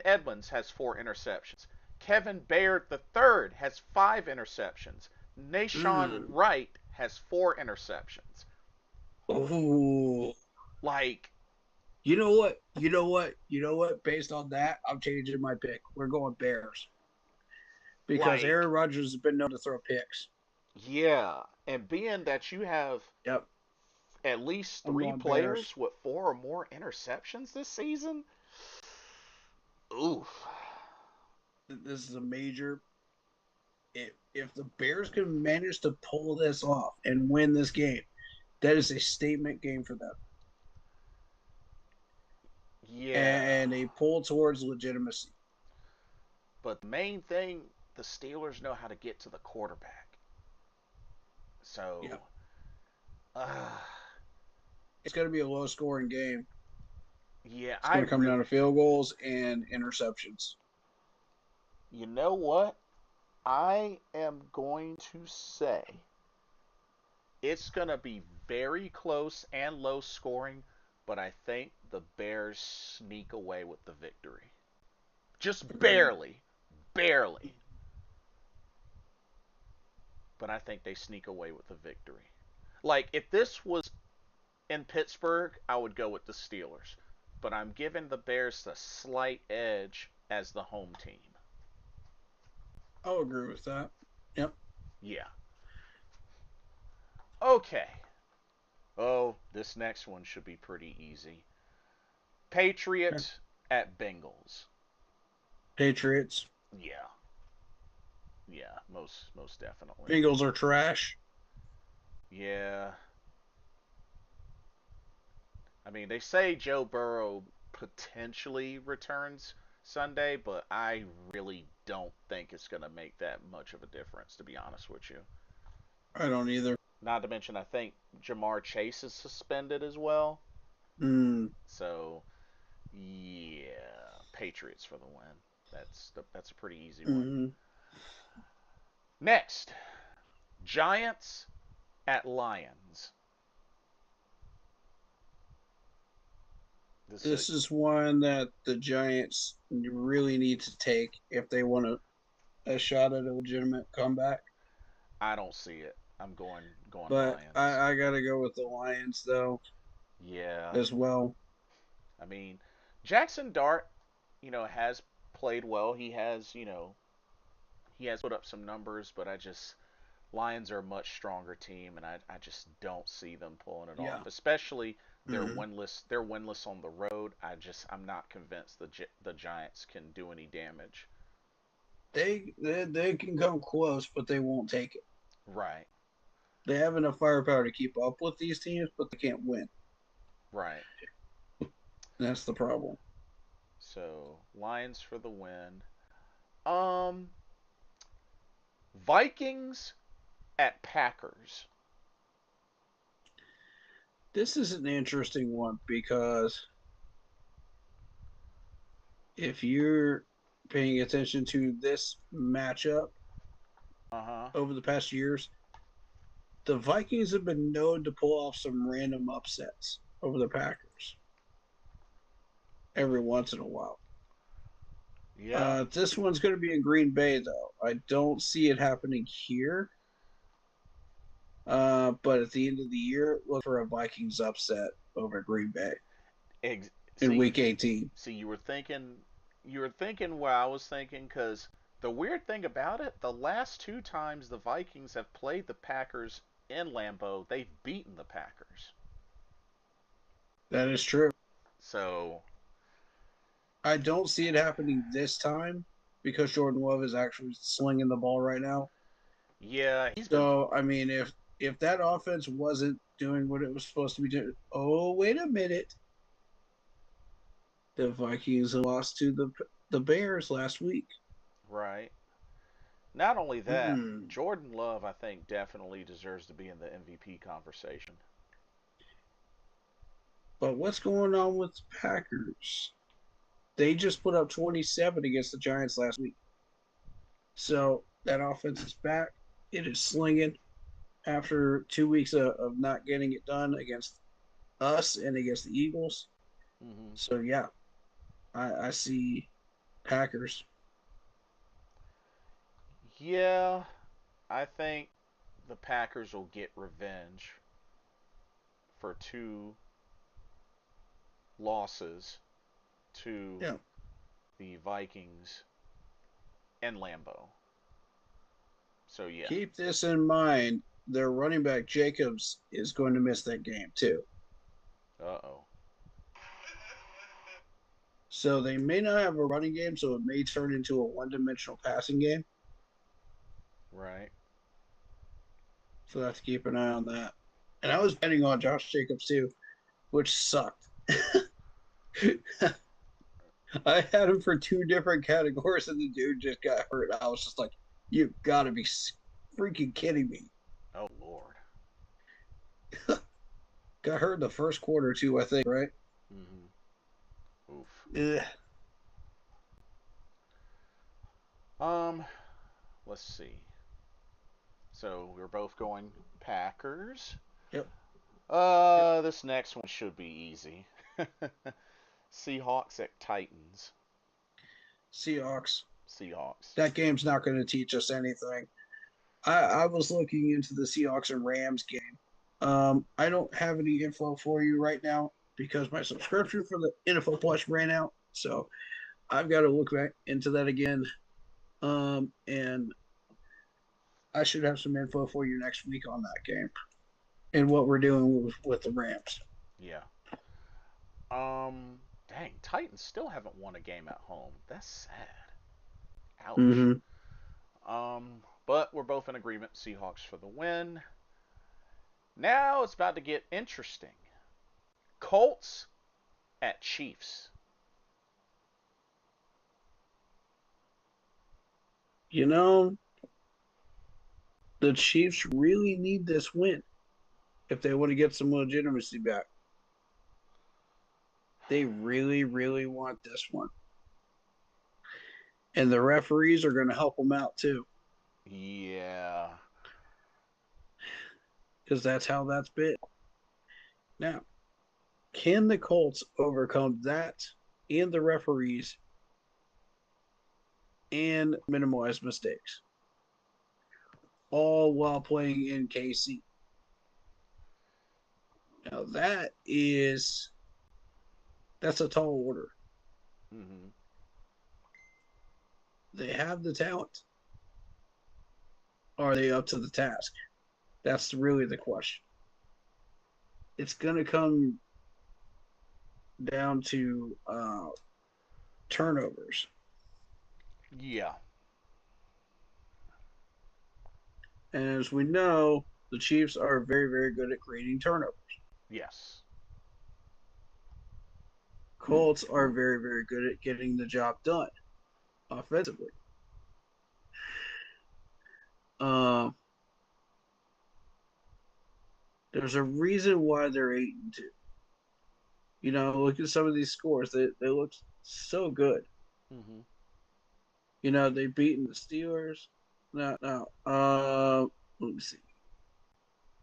Edmonds has 4 interceptions. Kevin Baird III has 5 interceptions. Nashawn mm. Wright has 4 interceptions. Ooh. Like You know what? You know what? You know what? Based on that, I'm changing my pick. We're going Bears because like Aaron Rodgers has been known to throw picks. yeah, and being that you have Yep, at least I'm three going Bears. players with 4 or more interceptions this season, oof. This is a major. If the Bears can manage to pull this off and win this game, that is a statement game for them Yeah. and a pull towards legitimacy. But the main thing, the Steelers know how to get to the quarterback. Yeah, So, uh, it's going to be a low scoring game. yeah, It's going to come down to field goals and interceptions. you know what? I am going to say it's going to be very close and low scoring, but I think the Bears sneak away with the victory. Just Agreed. barely. Barely. But I think they sneak away with the victory. Like, if this was in Pittsburgh, I would go with the Steelers. But I'm giving the Bears the slight edge as the home team. I'll agree with that. Yep. Yeah. Okay. Oh, this next one should be pretty easy. Patriots at Bengals. Patriots. Yeah. Yeah, most definitely. Bengals are trash. Yeah. I mean, they say Joe Burrow potentially returns Sunday, but I really don't think it's going to make that much of a difference, to be honest with you. I don't either. Not to mention, I think Jamar Chase is suspended as well. Mm, So, yeah, Patriots for the win. That's a pretty easy one. mm. Next, Giants at Lions. This This is one that the Giants really need to take if they want a shot at a legitimate comeback. I don't see it. I'm going But Lions. I got to go with the Lions, though, Yeah. as well. I mean, Jackson Dart, has played well. He has put up some numbers, but Lions are a much stronger team, and I just don't see them pulling it Yeah. off. Especially Hmm. they're winless on the road. I'm not convinced the Giants can do any damage. They can come close, but they won't take it. Right, They have enough firepower to keep up with these teams, but they can't win. right. That's the problem. So Lions for the win. Um, Vikings at Packers. This is an interesting one because if you're paying attention to this matchup Uh huh. over the past years, the Vikings have been known to pull off some random upsets over the Packers every once in a while. Yeah. This one's going to be in Green Bay, though. I don't see it happening here. But at the end of the year, look for a Vikings upset over Green Bay Ex- in see, Week 18. see, you were thinking what I was thinking because the weird thing about it, the last two times the Vikings have played the Packers in Lambeau, they've beaten the Packers. That is true. So I don't see it happening this time because Jordan Love is actually slinging the ball right now. yeah, he's been So I mean, if that offense wasn't doing what it was supposed to be doing, oh wait a minute, the Vikings lost to the Bears last week. right. Not only that, Hmm. Jordan Love, I think, definitely deserves to be in the MVP conversation. But what's going on with the Packers? They just put up 27 against the Giants last week. So that offense is back. It is slinging after 2 weeks of not getting it done against us and against the Eagles. Hmm. So yeah, I see Packers. Yeah, I think the Packers will get revenge for two losses to Yeah. the Vikings and Lambeau. So yeah. Keep this in mind. Their running back Jacobs is going to miss that game too. Uh oh. So they may not have a running game, so it may turn into a one-dimensional passing game. Right. So I have to keep an eye on that. And I was betting on Josh Jacobs too, which sucked. I had him for two different categories, and the dude just got hurt. I was just like, "You got to be freaking kidding me!" Oh Lord. Got hurt in the first quarter too, I think. Right? Hmm. Oof. Ugh. Um. Let's see. So we're both going Packers. Yep. Yep. This next one should be easy. Seahawks at Titans. Seahawks. Seahawks. That game's not going to teach us anything. I was looking into the Seahawks and Rams game. I don't have any info for you right now because my subscription for the NFL Plus ran out. So I've got to look back into that again. And I should have some info for you next week on that game. and what we're doing with the Rams. Yeah. Dang, Titans still haven't won a game at home. That's sad. Ouch. Mm-hmm. But we're both in agreement. Seahawks for the win. Now it's about to get interesting. Colts at Chiefs. You know, the Chiefs really need this win if they want to get some legitimacy back. They really, really want this one. And the referees are going to help them out too, Yeah. because that's how that's been. Now, can the Colts overcome that and the referees and minimize mistakes, all while playing in KC? Now, that's a tall order. Mm-hmm. They have the talent. Are they up to the task? That's really the question. It's going to come down to turnovers. Yeah. And as we know, the Chiefs are very, very good at creating turnovers. Yes. Colts are very, very good at getting the job done offensively. Uh, there's a reason why they're 8-2. You know, look at some of these scores. They look so good. Mm-hmm. You know, they've beaten the Steelers. No. Let me see.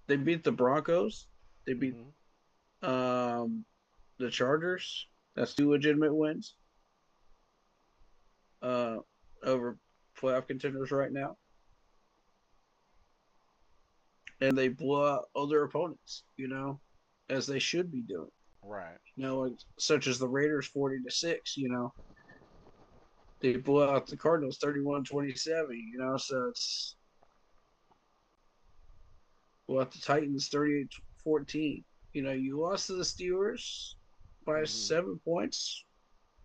They beat the Broncos. They beat Mm-hmm. um, the Chargers. That's two legitimate wins uh, over playoff contenders right now. And they blow out other opponents, you know, as they should be doing. Right. You know, like, such as the Raiders 40-6, you know. They blew out the Cardinals 31-27, you know, so it's blew out the Titans 38-14. You know, you lost to the Steelers by Mm-hmm. 7 points.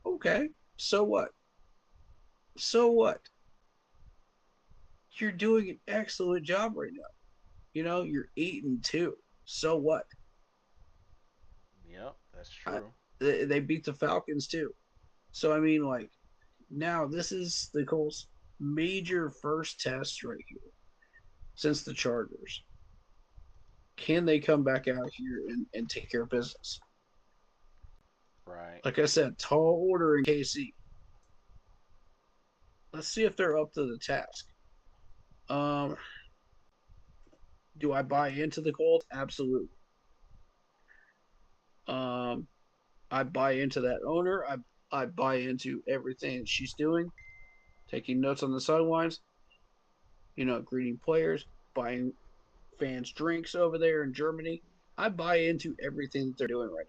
Okay. So what? So what? You're doing an excellent job right now. You know, you're 8-2. So what? Yep, that's I, true. they beat the Falcons too. So I mean, like, now this is the Colts' major first test right here since the Chargers. Can they come back out here and take care of business? Right. Like I said, tall order in KC. Let's see if they're up to the task. Um, do I buy into the Colts? Absolutely. Um, I buy into that owner. I buy into everything she's doing, taking notes on the sidelines. You know, greeting players, buying fans drinks over there in Germany. I buy into everything that they're doing right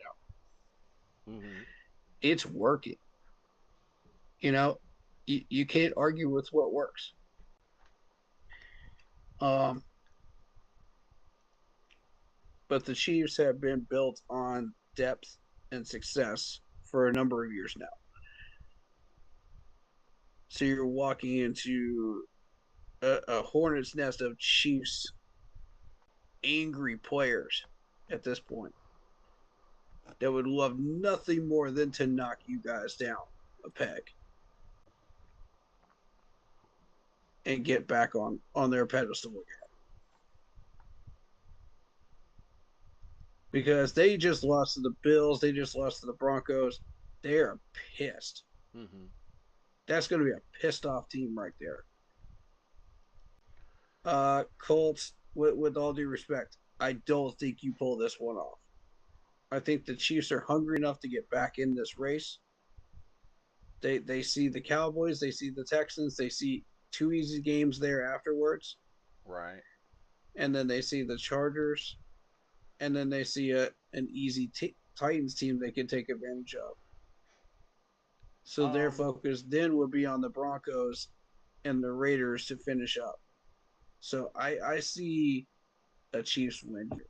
now. Mm-hmm. It's working. You know, you can't argue with what works. Um, but the Chiefs have been built on depth and success for a number of years now. So you're walking into a hornet's nest of Chiefs angry players at this point that would love nothing more than to knock you guys down a peg and get back on their pedestal again. Because they just lost to the Bills, they just lost to the Broncos. They are pissed. Mm-hmm. That's going to be a pissed off team right there. Colts, with all due respect, I don't think you pull this one off. I think the Chiefs are hungry enough to get back in this race. They see the Cowboys, they see the Texans, they see two easy games there afterwards, Right. and then they see the Chargers, and then they see an easy Titans team they can take advantage of. So their Um. focus then would be on the Broncos and the Raiders to finish up. So I see a Chiefs win here.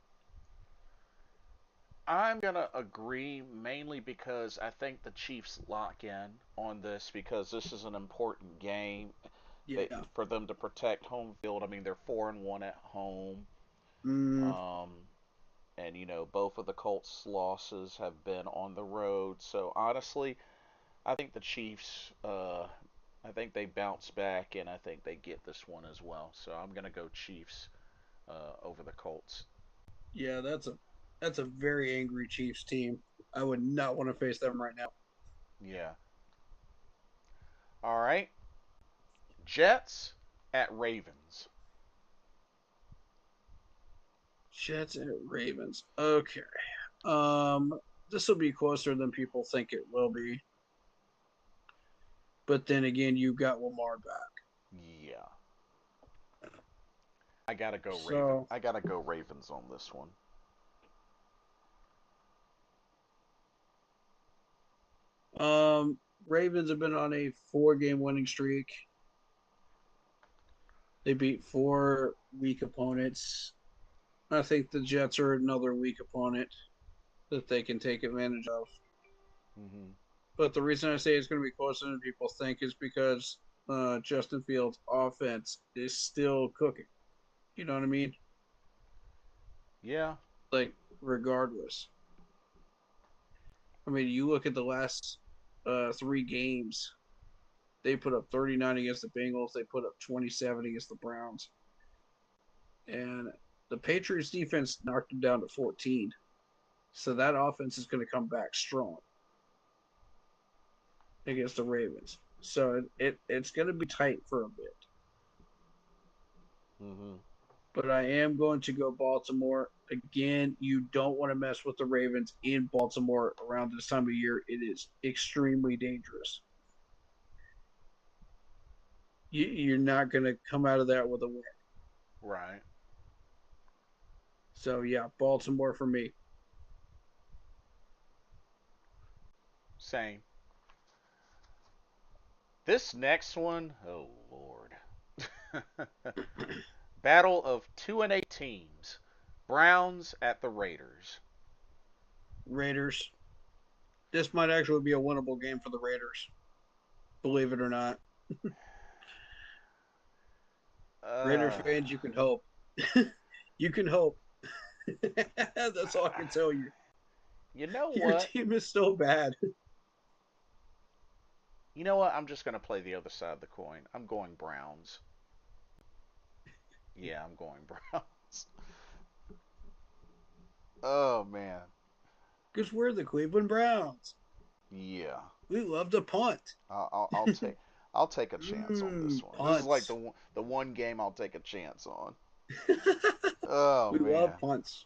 I'm gonna agree mainly because I think the Chiefs lock in on this because this is an important game Yeah. for them to protect home field. I mean, they're 4-1 at home, Mm, um, and both of the Colts' losses have been on the road. So honestly, I think the Chiefs. I think they bounce back, and I think they get this one as well. So I'm gonna go Chiefs over the Colts. yeah, that's a very angry Chiefs team. I would not want to face them right now. Yeah. All right. Jets at Ravens. Jets at Ravens. Okay. Um, this will be closer than people think it will be. But then again, you got Lamar back. Yeah. I gotta go Raven. So, I gotta go Ravens on this one. um, Ravens have been on a 4 game winning streak. They beat 4 weak opponents. I think the Jets are another weak opponent that they can take advantage of. Hmm. But the reason I say it's going to be closer than people think is because Justin Fields' offense is still cooking. You know what I mean? Yeah. Like, regardless. I mean, you look at the last 3 games, they put up 39 against the Bengals, they put up 27 against the Browns. And the Patriots defense knocked them down to 14. So that offense is going to come back strong against the Ravens. So it's going to be tight for a bit. Hmm. But I am going to go Baltimore. Again, you don't want to mess with the Ravens in Baltimore around this time of year. It is extremely dangerous. You're not going to come out of that with a win. Right. So, yeah, Baltimore for me. Same. This next one, oh Lord. Battle of 2-8 teams. Browns at the Raiders. Raiders. This might actually be a winnable game for the Raiders, believe it or not. Raider Uh, fans, you can hope. You can hope. That's all I can tell you. you know Your what? team is so bad. You know what? I'm just gonna play the other side of the coin. I'm going Browns. Yeah, I'm going Browns. Oh man. Because we're the Cleveland Browns. Yeah. We love to punt. I'll take a chance on this one. This is like Punts. the one game I'll take a chance on. Oh We love man. punts.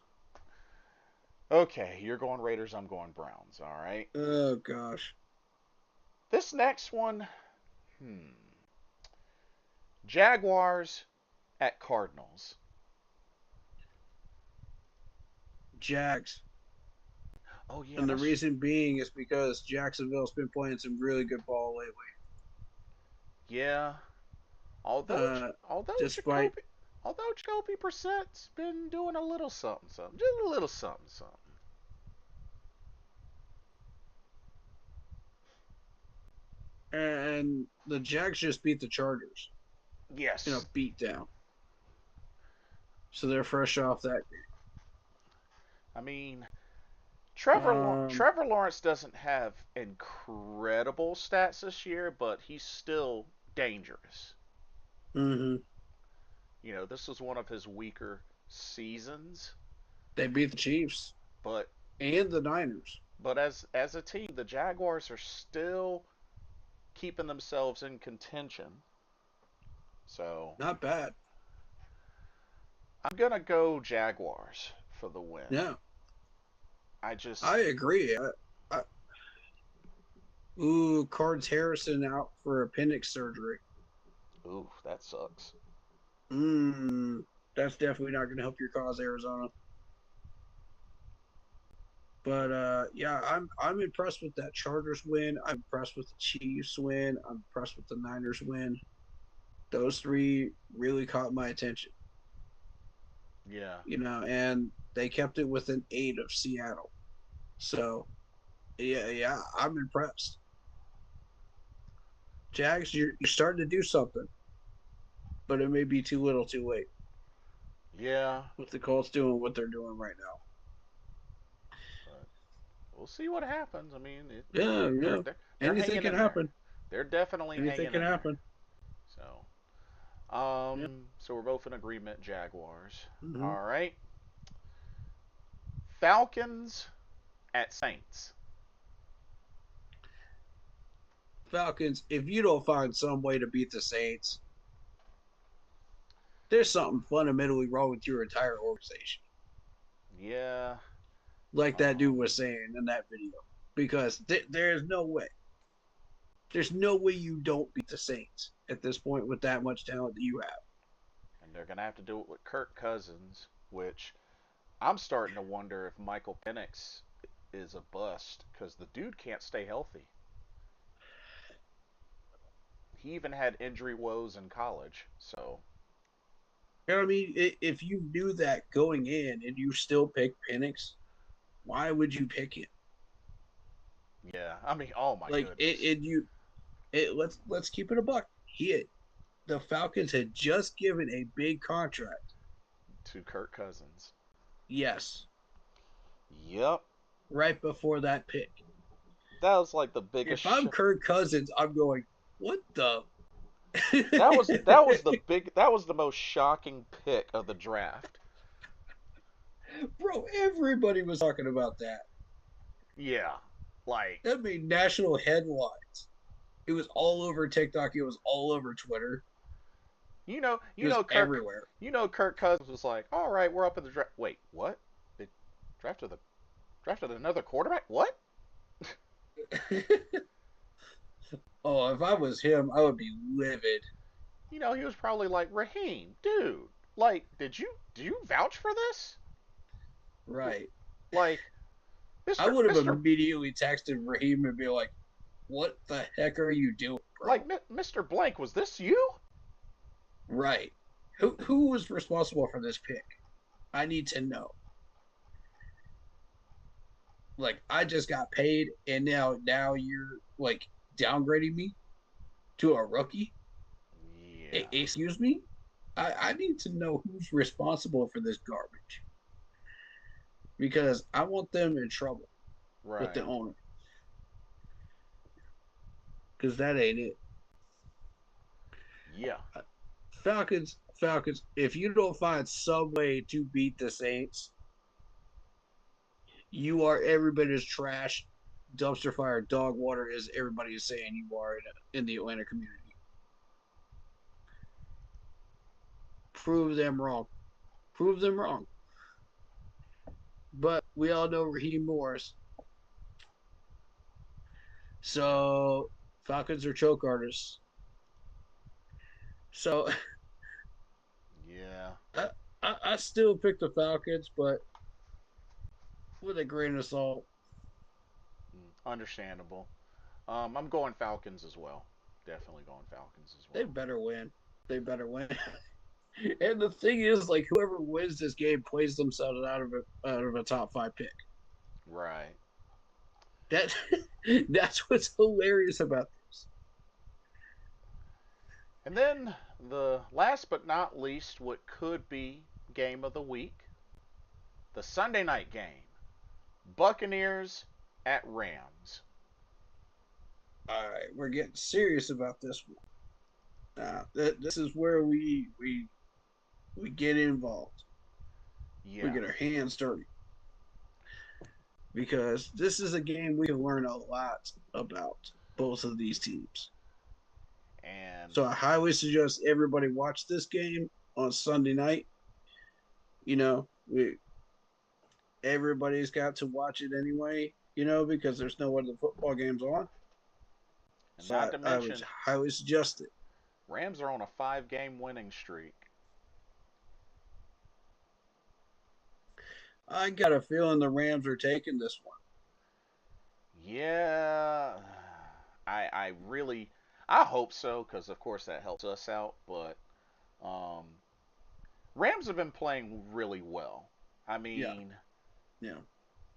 Okay, you're going Raiders. I'm going Browns. All right. Oh gosh. This next one, Jaguars at Cardinals. Jags. Oh yeah, And the that's reason being is because Jacksonville's been playing some really good ball lately. yeah. Although Uh, although despite Jacoby Brissett's been doing a little something something, just a little something something. and the Jags just beat the Chargers in a Yes. beatdown. So they're fresh off that I mean, game. Trevor Lawrence doesn't have incredible stats this year, but he's still dangerous. Mm-hmm. This was one of his weaker seasons, They beat the Chiefs but and the Niners. as a team, the Jaguars are still keeping themselves in contention. So Not bad. I'm gonna go Jaguars for the win. Yeah, I just I agree. Cards Harrison out for appendix surgery. ooh, that sucks. Mm, that's definitely not going to help your cause, Arizona. But yeah, I'm impressed with that Chargers win. I'm impressed with the Chiefs win. I'm impressed with the Niners win. Those three really caught my attention, Yeah. and they kept it within 8 of Seattle. So yeah, I'm impressed. Jags, you're starting to do something, but it may be too little, too late. Yeah, With the Colts doing what they're doing right now. but we'll see what happens. I mean, Yeah, they're yeah. they're they're Anything hanging can in there. happen. They're definitely Anything hanging can in there. happen. So, Yeah. so we're both in agreement. Jaguars. Hmm. All right. Falcons at Saints. Falcons, if you don't find some way to beat the Saints, there's something fundamentally wrong with your entire organization. Yeah. Like that dude Um. was saying in that video. Because there's no way. There's no way you don't beat the Saints at this point with that much talent that you have. And they're gonna have to do it with Kirk Cousins, which I'm starting to wonder if Michael Penix is a bust because the dude can't stay healthy. He even had injury woes in college. So You know what I mean? If you knew that going in and you still pick Penix, why would you pick him? yeah, I mean, oh my Like goodness, let's keep it a buck. The Falcons had just given a big contract. to Kirk Cousins. Yes, Yep, right before that pick. that was like the If biggest. I'm Kirk Cousins, I'm going, what the? That was the most shocking pick of the draft. Bro, everybody was talking about that. Yeah, like That made national headlines. It was all over TikTok. It was all over Twitter. It was everywhere. Kirk Cousins was like, all right, we're up in the draft. Wait, what? They drafted the drafted another quarterback? What? Oh, if I was him, I would be livid. He was probably like, Raheem, dude, like, do you vouch for this? Right. Like, I Mister would have Mister immediately texted Raheem and be like, what the heck are you doing, like bro? Mister Blank, was this you? Right. Who was responsible for this pick? I need to know. Like I just got paid and now you're like downgrading me to a rookie? Yeah, Excuse me? I need to know who's responsible for this garbage because I want them in trouble with the right. owner because that ain't it. Yeah, Falcons. If you don't find some way to beat the Saints, you are every bit as trash, dumpster fire, dog water as everybody is saying you are in the Atlanta community. Prove them wrong. Prove them wrong. But we all know Raheem Morris. So Falcons are choke artists. So yeah. I still pick the Falcons, but with a grain of salt. Understandable. I'm going Falcons as well. Definitely going Falcons as They well. better win. They better win. And the thing is, like whoever wins this game plays themselves out of a top five pick. Right. That that's what's hilarious about this. And then the last but not least, what could be game of the week, the Sunday night game, Buccaneers at Rams. All right, we're getting serious about this one. This is where we get involved. We Yeah, get our hands dirty because this is a game we can learn a lot about both of these teams. and So I highly suggest everybody watch this game on Sunday night. You know, we everybody's got to watch it anyway. You know, because there's no other football games on. So not to I would mention, highly suggest it. Rams are on a 5 game winning streak. I got a feeling the Rams are taking this one. Yeah, I really I hope so because of course that helps us out. But um, Rams have been playing really well. I Yeah, mean, yeah.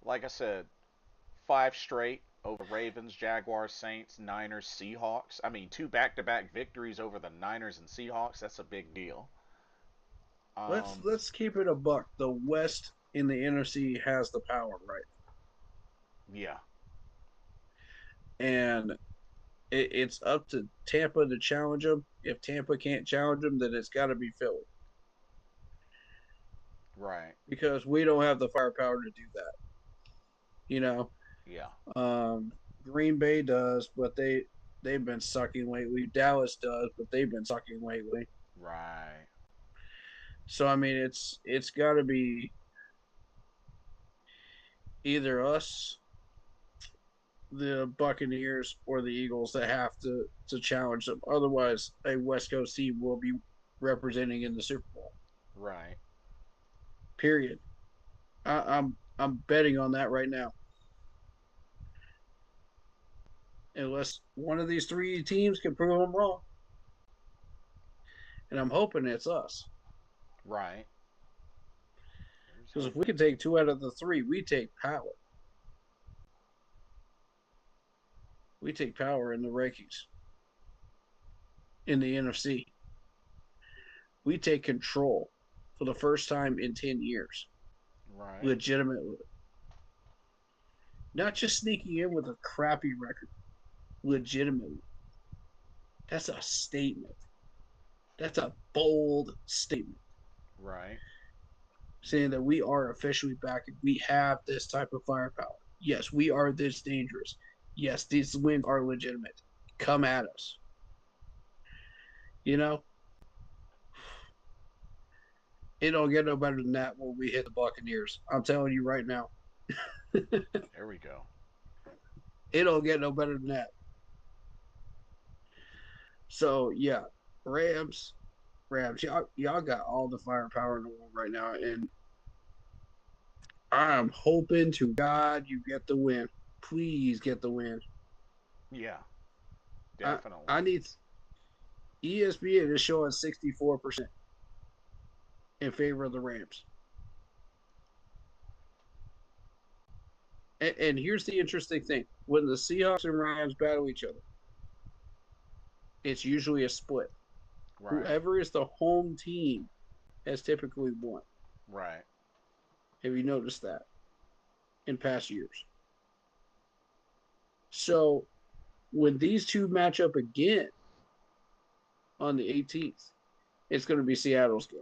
like I said, 5 straight over the Ravens, Jaguars, Saints, Niners, Seahawks. I mean, 2 back-to-back victories over the Niners and Seahawks. That's a big deal. Let's Um, let's keep it a buck. The West in the NFC has the power, right? yeah, And it's up to Tampa to challenge them. If Tampa can't challenge them, then it's got to be Philly right. because we don't have the firepower to do that. You know, Yeah, um, Green Bay does, but they've been sucking lately. Dallas does, but they've been sucking lately. right, So I mean, it's got to be either us, the Buccaneers, or the Eagles that have to challenge them. Otherwise, a West Coast team will be representing in the Super Bowl. right. Period. I'm betting on that right now. Unless one of these three teams can prove them wrong, and I'm hoping it's us. Right. Here's Because if we hoping. can take two out of the three, we take power. We take power in the rankings in the NFC. We take control for the first time in 10 years, Right. legitimately. Not just sneaking in with a crappy record, legitimately. That's a statement. That's a bold statement Right. saying that we are officially back and we have this type of firepower. Yes, we are this dangerous. Yes, these wins are legitimate. Come at us. You know, it don't get no better than that when we hit the Buccaneers. I'm telling you right now. There we go. It don't get no better than that. So yeah, Rams, Rams, y'all got all the firepower in the world right now, and I'm hoping to God you get the win. Please get the win. Yeah, I definitely. I need ESPN is showing 64% in favor of the Rams. And here's the interesting thing: when the Seahawks and Rams battle each other, it's usually a split. Right. Whoever is the home team has typically won. Right. Have you noticed that in past years? So when these two match up again on the 18th, it's going to be Seattle's game.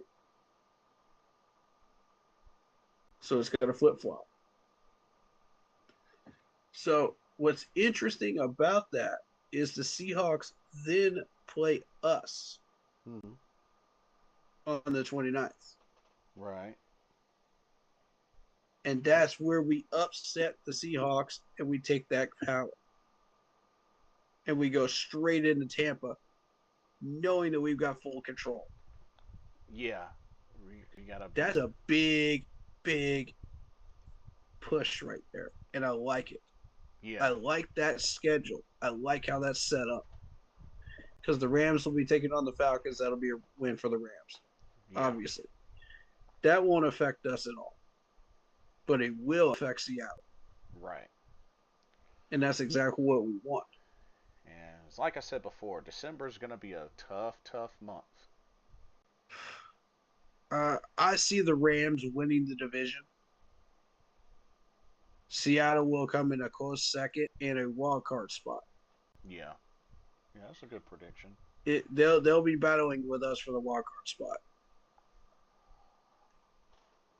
So it's going to flip flop. So what's interesting about that is the Seahawks then play us Hmm. on the 29th. Right. And that's where we upset the Seahawks and we take that power. And we go straight into Tampa, knowing that we've got full control. Yeah. We gotta That's be. a big, big push right there. And I like it. I Yeah. like that schedule. I like how that's set up. Because the Rams will be taking on the Falcons. That'll be a win for the Rams, Yeah. obviously. That won't affect us at all. But it will affect Seattle. Right. And that's exactly what we want. And it's like I said before, December is gonna be a tough, tough month. I see the Rams winning the division. Seattle will come in a close second and a wild card spot. Yeah. Yeah, that's a good prediction. They'll be battling with us for the wild card spot.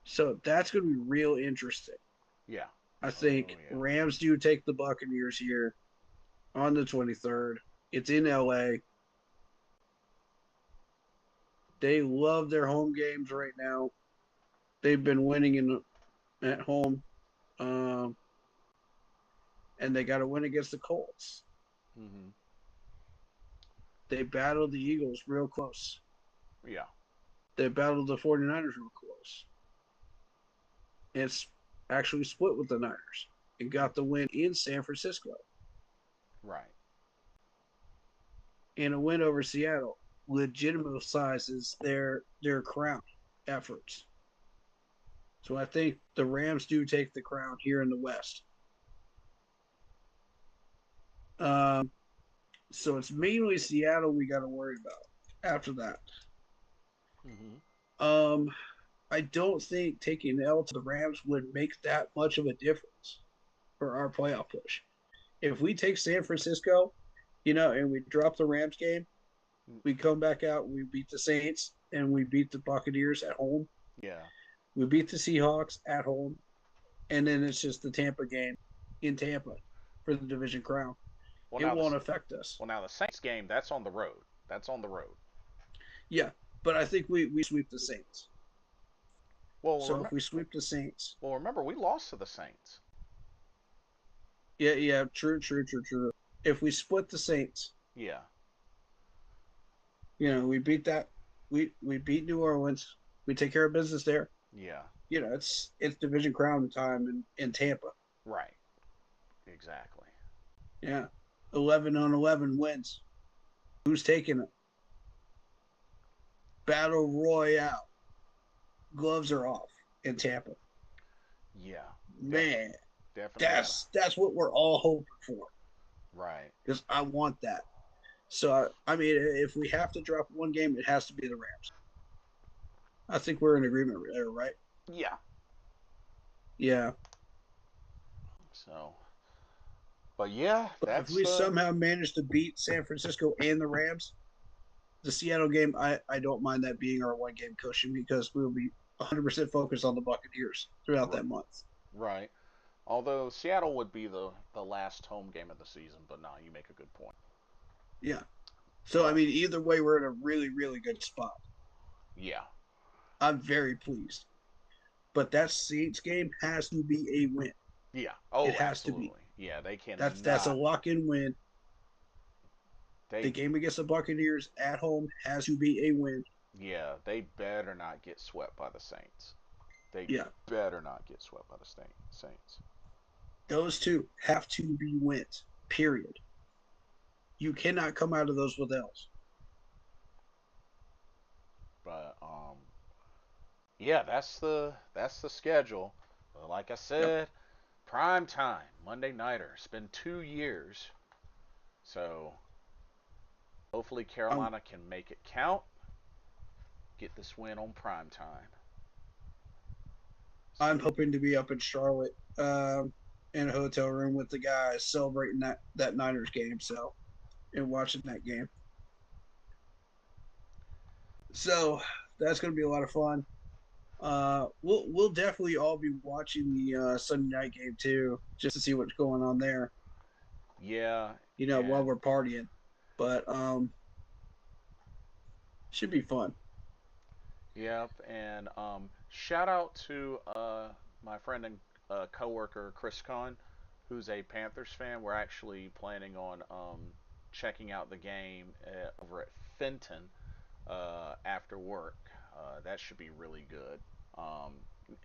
So that's going to be real interesting. Yeah. I Oh think yeah. Rams do take the Buccaneers here on the 23rd. It's in LA. They love their home games right now. They've been winning at home, um, and they got to win against the Colts. Hmm. They battled the Eagles real close. Yeah. They battled the 49ers real close. And it's actually split with the Niners and got the win in San Francisco Right. and a win over Seattle legitimizes their crown efforts. So I think the Rams do take the crown here in the West. Um, so it's mainly Seattle we got to worry about after that. Hmm. Um, I don't think taking the L to the Rams would make that much of a difference for our playoff push. If we take San Francisco, and we drop the Rams game, we come back out, we beat the Saints, and we beat the Buccaneers at home. Yeah. We beat the Seahawks at home, and then it's just the Tampa game in Tampa for the division crown. Well, It now the won't affect us. well now the Saints game, that's on the road. That's on the road. Yeah, but I think we sweep the Saints. Well, So if we sweep the Saints, remember we lost to the Saints. yeah, true, true, true, true. If we split the Saints, Yeah. we beat that. We beat New Orleans. We take care of business there. Yeah. It's division crown time in Tampa. Right. Exactly. Yeah, 11-11 wins. Who's taking it? Battle Royale. Gloves are off in Tampa. Yeah. Man, Definitely gotta. that's what we're all hoping for Right. because I want that. So I mean, if we have to drop one game, it has to be the Rams. I think we're in agreement there, right? Yeah. Yeah. So, but yeah, But if that's we the. somehow manage to beat San Francisco and the Rams, the Seattle game, I don't mind that being our one game cushion because we'll be 100% focused on the Buccaneers throughout that month. Right. Although Seattle would be the last home game of the season, but no, you make a good point. Yeah. So I But mean, either way, we're in a really, really good spot. yeah. I'm very pleased. But that Saints game has to be a win. Yeah. It Oh, has to be. absolutely. Yeah, they That's a cannot. lock in win. The They game against the Buccaneers at home has to be a win. yeah, they better not get swept by the Saints. They Yeah. better not get swept by the Saints. Those two have to be wins. Period. You cannot come out of those with L's. But yeah, that's the schedule. But like I Yep. said, prime time Monday nighter. It's been 2 years, so hopefully I'm Carolina can make it count. Get this win on prime time. I'm So hoping to be up in Charlotte, in a hotel room with the guys celebrating that Niners game. So and watching that game. So that's going to be a lot of fun. We'll definitely all be watching the Sunday night game too, just to see what's going on there. yeah, While and we're partying, but should be fun. yep, and shout out to my friend and coworker Chris Kahn, who's a Panthers fan. We're actually planning on checking out the game over at Fenton after work. That should be really good. Um,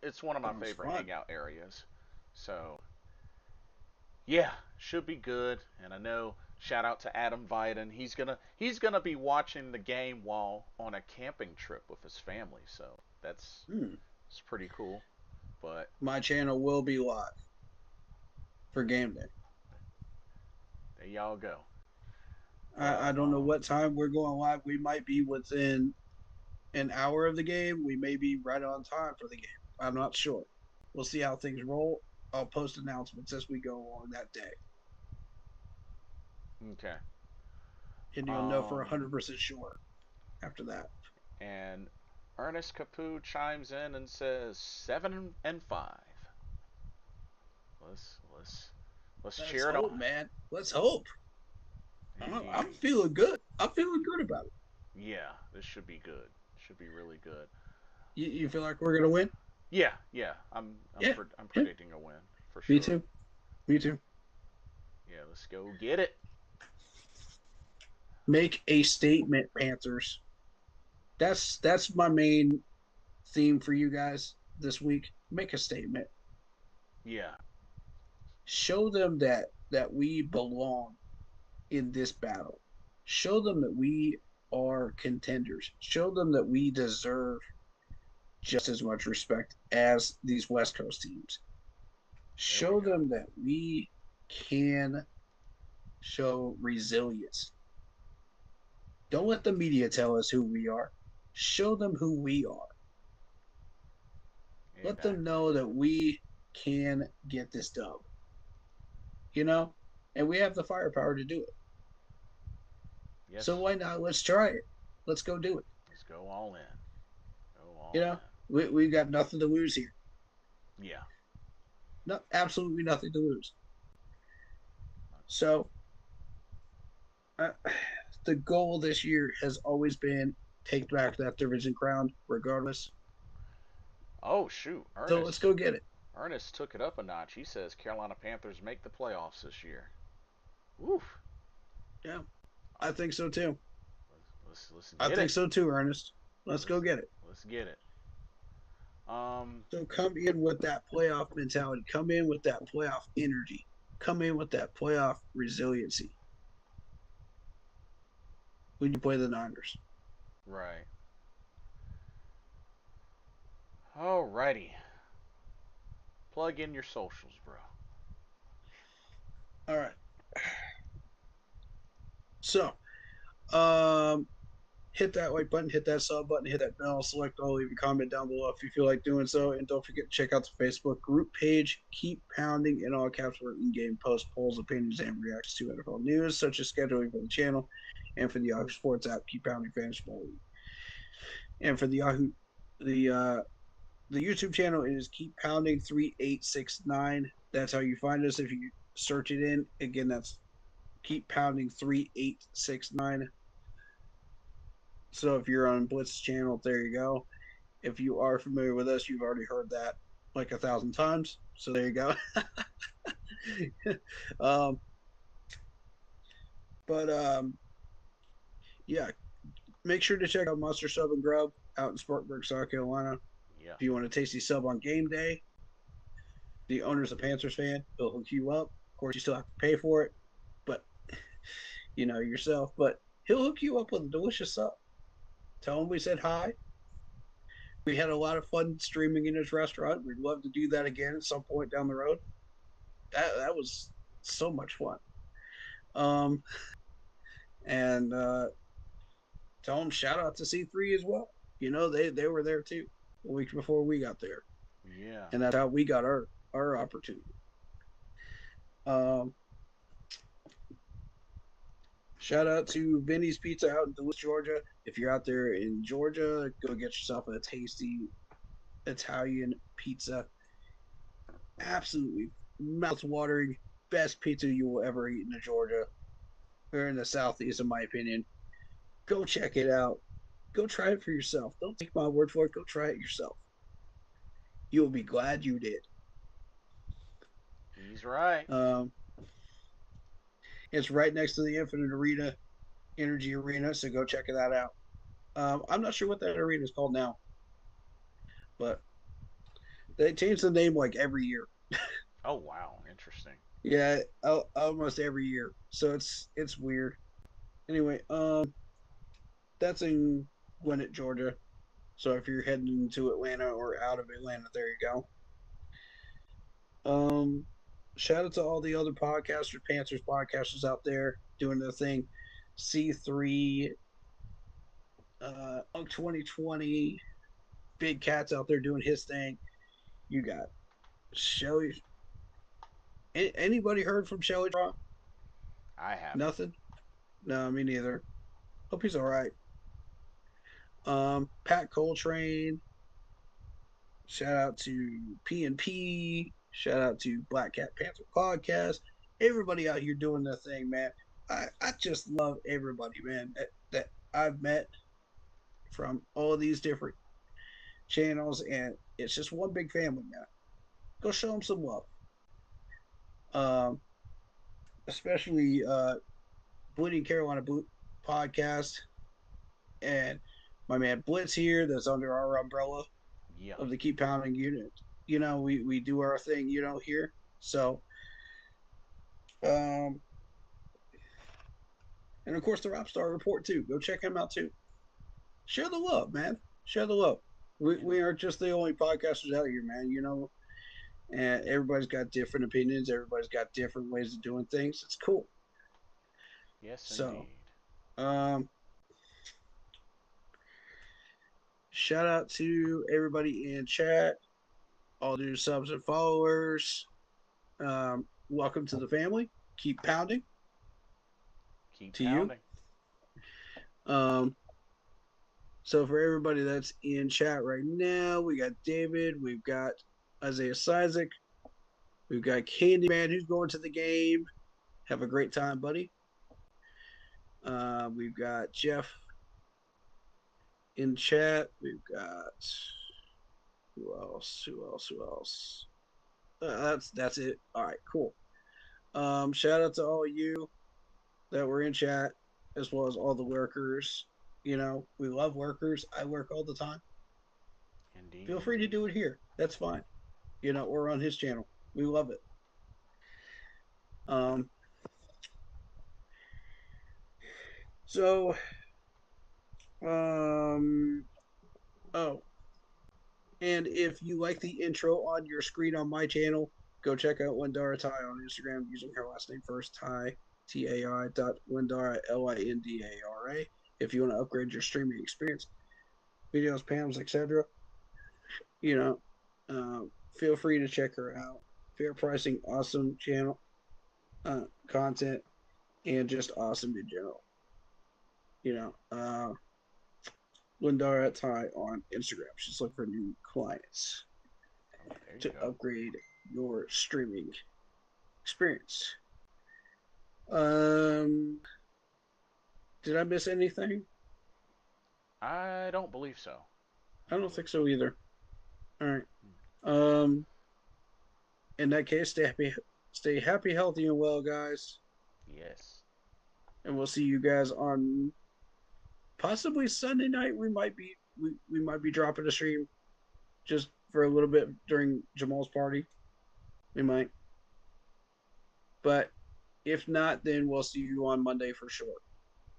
it's one of my Sounds favorite fun. hangout areas. So yeah, should be good. And I know shout out to Adam Viden. He's gonna be watching the game while on a camping trip with his family. So that's Hmm. it's pretty cool. But My channel will be live for game day. there y'all go. I But don't know what time we're going live. We might be within an hour of the game. We may be right on time for the game. I'm not sure. We'll see how things roll. I'll post announcements as we go along that day, okay. and you'll know for Um, 100% sure after that. and Ernest Capu chimes in and says 7-5. Let's Let's cheer it hope, on. man. Let's hope. I'm Hey, feeling good. I'm feeling good about it. yeah, this should be good. Should be really good. You feel like we're gonna win? Yeah, yeah. I'm Yeah, I'm yeah. predicting a win for Me sure. too. Me too. Yeah, let's go get it. Make a statement, Panthers. That's my main theme for you guys this week. Make a statement. Yeah, Show them that we belong in this battle. Show them that we are contenders. Show them that we deserve just as much respect as these West Coast teams. there we Show go. them that we can show resilience. Don't let the media tell us who we are. Show them who we are. Let them Exactly. know that we can get this dub, you know? And we have the firepower to do it. So Yes. why not? Let's try it. Let's go do it. Let's go all in. Go You all know, in. we've got nothing to lose here. Yeah. No, absolutely nothing to lose. So uh, the goal this year has always been take back that division crown, regardless. Oh shoot, So let's go get it. Ernest took it up a notch. He says Carolina Panthers make the playoffs this year. Oof. Yeah, I think so too. Let's I get think it. so too, Ernest. Let's go Let's get it. let's get it. Um. So come in with that playoff mentality. Come in with that playoff energy. Come in with that playoff resiliency when you play the Niners. Right. Alrighty. Plug in your socials, bro. All right. So, um, hit that like button, hit that sub button, hit that bell, select all, leave a comment down below if you feel like doing so. And don't forget to check out the Facebook group page. Keep pounding in all caps for in-game posts, polls, opinions, and reactions to NFL news, such as scheduling for the channel and for the Yahoo Sports app. Keep pounding Fantasy Football League. And for the Yahoo, the uh, the YouTube channel is Keep Pounding 3869. That's how you find us if you search it in. Again, that's Keep Pounding 3869. So if you're on Blitz's channel, there you go. If you are familiar with us, you've already heard that like 1,000 times. So there you go. um, but yeah, make sure to check out Monster Sub and Grub out in Spartanburg, South Carolina. Yeah. If you want a tasty sub on game day, the owner's a Panthers fan. He'll hook you up. Of course, you still have to pay for it, but you know yourself. But he'll hook you up with a delicious sub. Tell him we said hi. We had a lot of fun streaming in his restaurant. We'd love to do that again at some point down the road. That was so much fun. Um, and tell them shout out to C3 as well. You know they were there too a week before we got there, Yeah. and that's how we got our opportunity. Um, Shout out to Vinny's Pizza out in Duluth, Georgia. If you're out there in Georgia, go get yourself a tasty Italian pizza. Absolutely mouth-watering, best pizza you will ever eat in Georgia or in the Southeast, in my opinion. Go check it out. Go try it for yourself. Don't take my word for it. Go try it yourself. You'll be glad you did. He's right. Um, it's right next to the Infinite Arena, Energy Arena, so go check that out. I'm not sure what that arena is called now, but they change the name like every year. Oh wow, interesting. Yeah, almost every year. So it's weird. Anyway, that's in Gwinnett, Georgia. So if you're heading to Atlanta or out of Atlanta, there you go. Shout out to all the other podcasters, Panthers podcasters out there doing their thing. C3, Unk 2020, Big Cat's out there doing his thing. You got Shelly. Anybody heard from Shelly Draw? I haven't. Nothing. No, me neither. Hope he's all right. Pat Coltrane. Shout out to P&P. Shout out to Black Cat Panther Podcast. Everybody out here doing their thing, man. I just love everybody, man, that I've met from all these different channels, and it's just one big family, man. Go show them some love. Um, Especially Bleeding Carolina podcast and my man Blitz here, that's under our umbrella Yeah. of the Keep Pounding unit. You know, we do our thing, you know, here. So, um, and of course the Rockstar Report too. Go check him out too. Share the love, man. Share the love. And We aren't just the only podcasters out here, man. You know, and everybody's got different opinions. Everybody's got different ways of doing things. It's cool. Yes, So, indeed. um, shout out to everybody in chat, all new subs and followers. Welcome to the family. Keep pounding Keep to you. pounding. Um, so for everybody that's in chat right now, we got David, we've got Isaiah Isaac, we've got Candyman who's going to the game. Have a great time, buddy. We've got Jeff in chat. We've got who else? Who else? Who else? That's it. All right, cool. Shout out to all you that were in chat, as well as all the workers. You know, we love workers. I work all the time. Indeed, Feel free to indeed. do it here. That's fine. You know, or on his channel. We love it. Um, so, um, oh, and if you like the intro on your screen on my channel, go check out Lindara Tai on Instagram using her last name first, Tai, Tai dot Lindara, Lindara. If you want to upgrade your streaming experience, videos, panels, etc., you know, feel free to check her out. Fair pricing, awesome channel, content, and just awesome in general. You know, Lindara Tai on Instagram. She's looking for new clients Oh, there you to go. upgrade your streaming experience. Um, did I miss anything? I don't believe so. I I don't don't believe think so. so either. All right. Hmm. Um, in that case, stay happy, healthy, and well, guys. Yes. And we'll see you guys on possibly Sunday night. We might be dropping a stream just for a little bit during Jamal's party. We might, but if not, then we'll see you on Monday for sure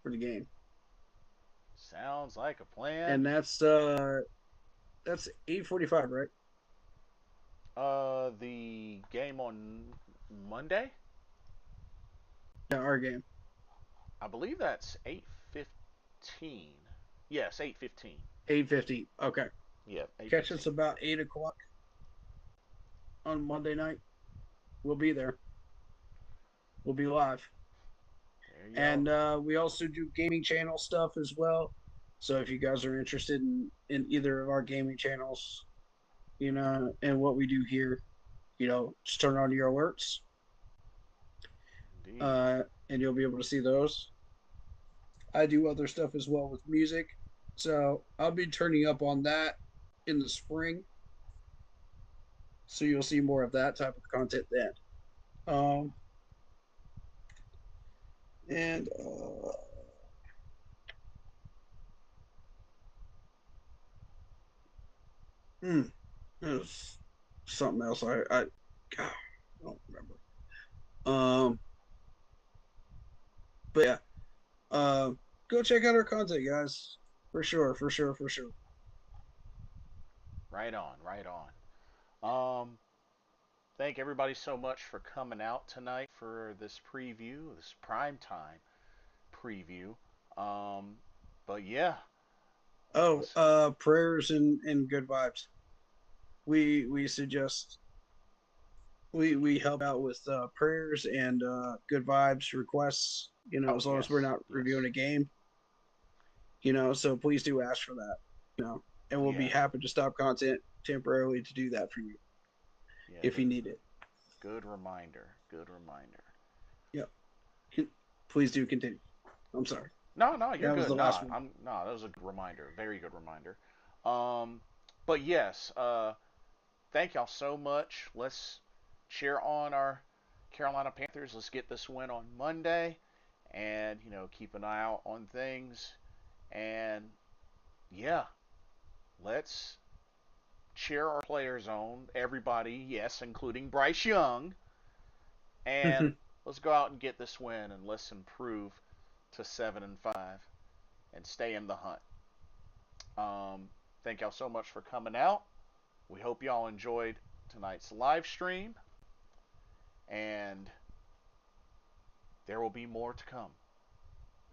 for the game. Sounds like a plan. And that's 8:45, right? The game on Monday? Yeah, our game. I believe that's 8:15. Yes, 8:15. 8:50. Okay. Yeah, Catch us 8:15. about 8 o'clock on Monday night. We'll be there. We'll be live. There you go. And we also do gaming channel stuff as well. So if you guys are interested in either of our gaming channels, you know, and what we do here, you know, just turn on your alerts, Indeed. and you'll be able to see those. I do other stuff as well with music, so I'll be turning up on that in the spring. So you'll see more of that type of content then. Um, and hmm, there's something else God, I don't remember. Um, but yeah, go check out our content, guys, for sure, for sure, for sure. Right on, right on. Thank everybody so much for coming out tonight for this preview, this primetime preview. Um, but yeah, Oh, let's. prayers and good vibes. We suggest we help out with prayers and good vibes requests. You know, Oh as long as we're yes, not reviewing yes, a game, you know. So please do ask for that. You know, and we'll be yeah, happy to stop content temporarily to do that for you yeah. if you need it. Good reminder. Good reminder. Yep. Please do continue. I'm sorry. No, no, you're That was good. the last Nah, one. I'm no. That was a good reminder. Very good reminder. Um, but yes, thank y'all so much. Let's cheer on our Carolina Panthers. Let's get this win on Monday, and keep an eye out on things. And yeah, let's cheer our players on. Everybody, yes, including Bryce Young, and let's go out and get this win, and let's improve to 7-5 and stay in the hunt. Thank y'all so much for coming out. We hope y'all enjoyed tonight's live stream, and there will be more to come.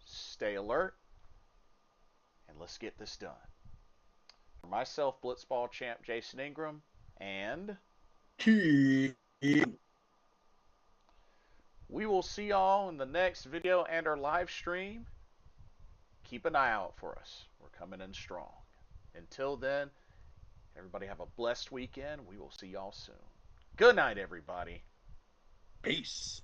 Stay alert, and let's get this done. For myself, Blitzball champ Jason Ingram, and Team. we will see y'all in the next video and our live stream. Keep an eye out for us. We're coming in strong. Until then, everybody have a blessed weekend. We will see y'all soon. Good night, everybody. Peace.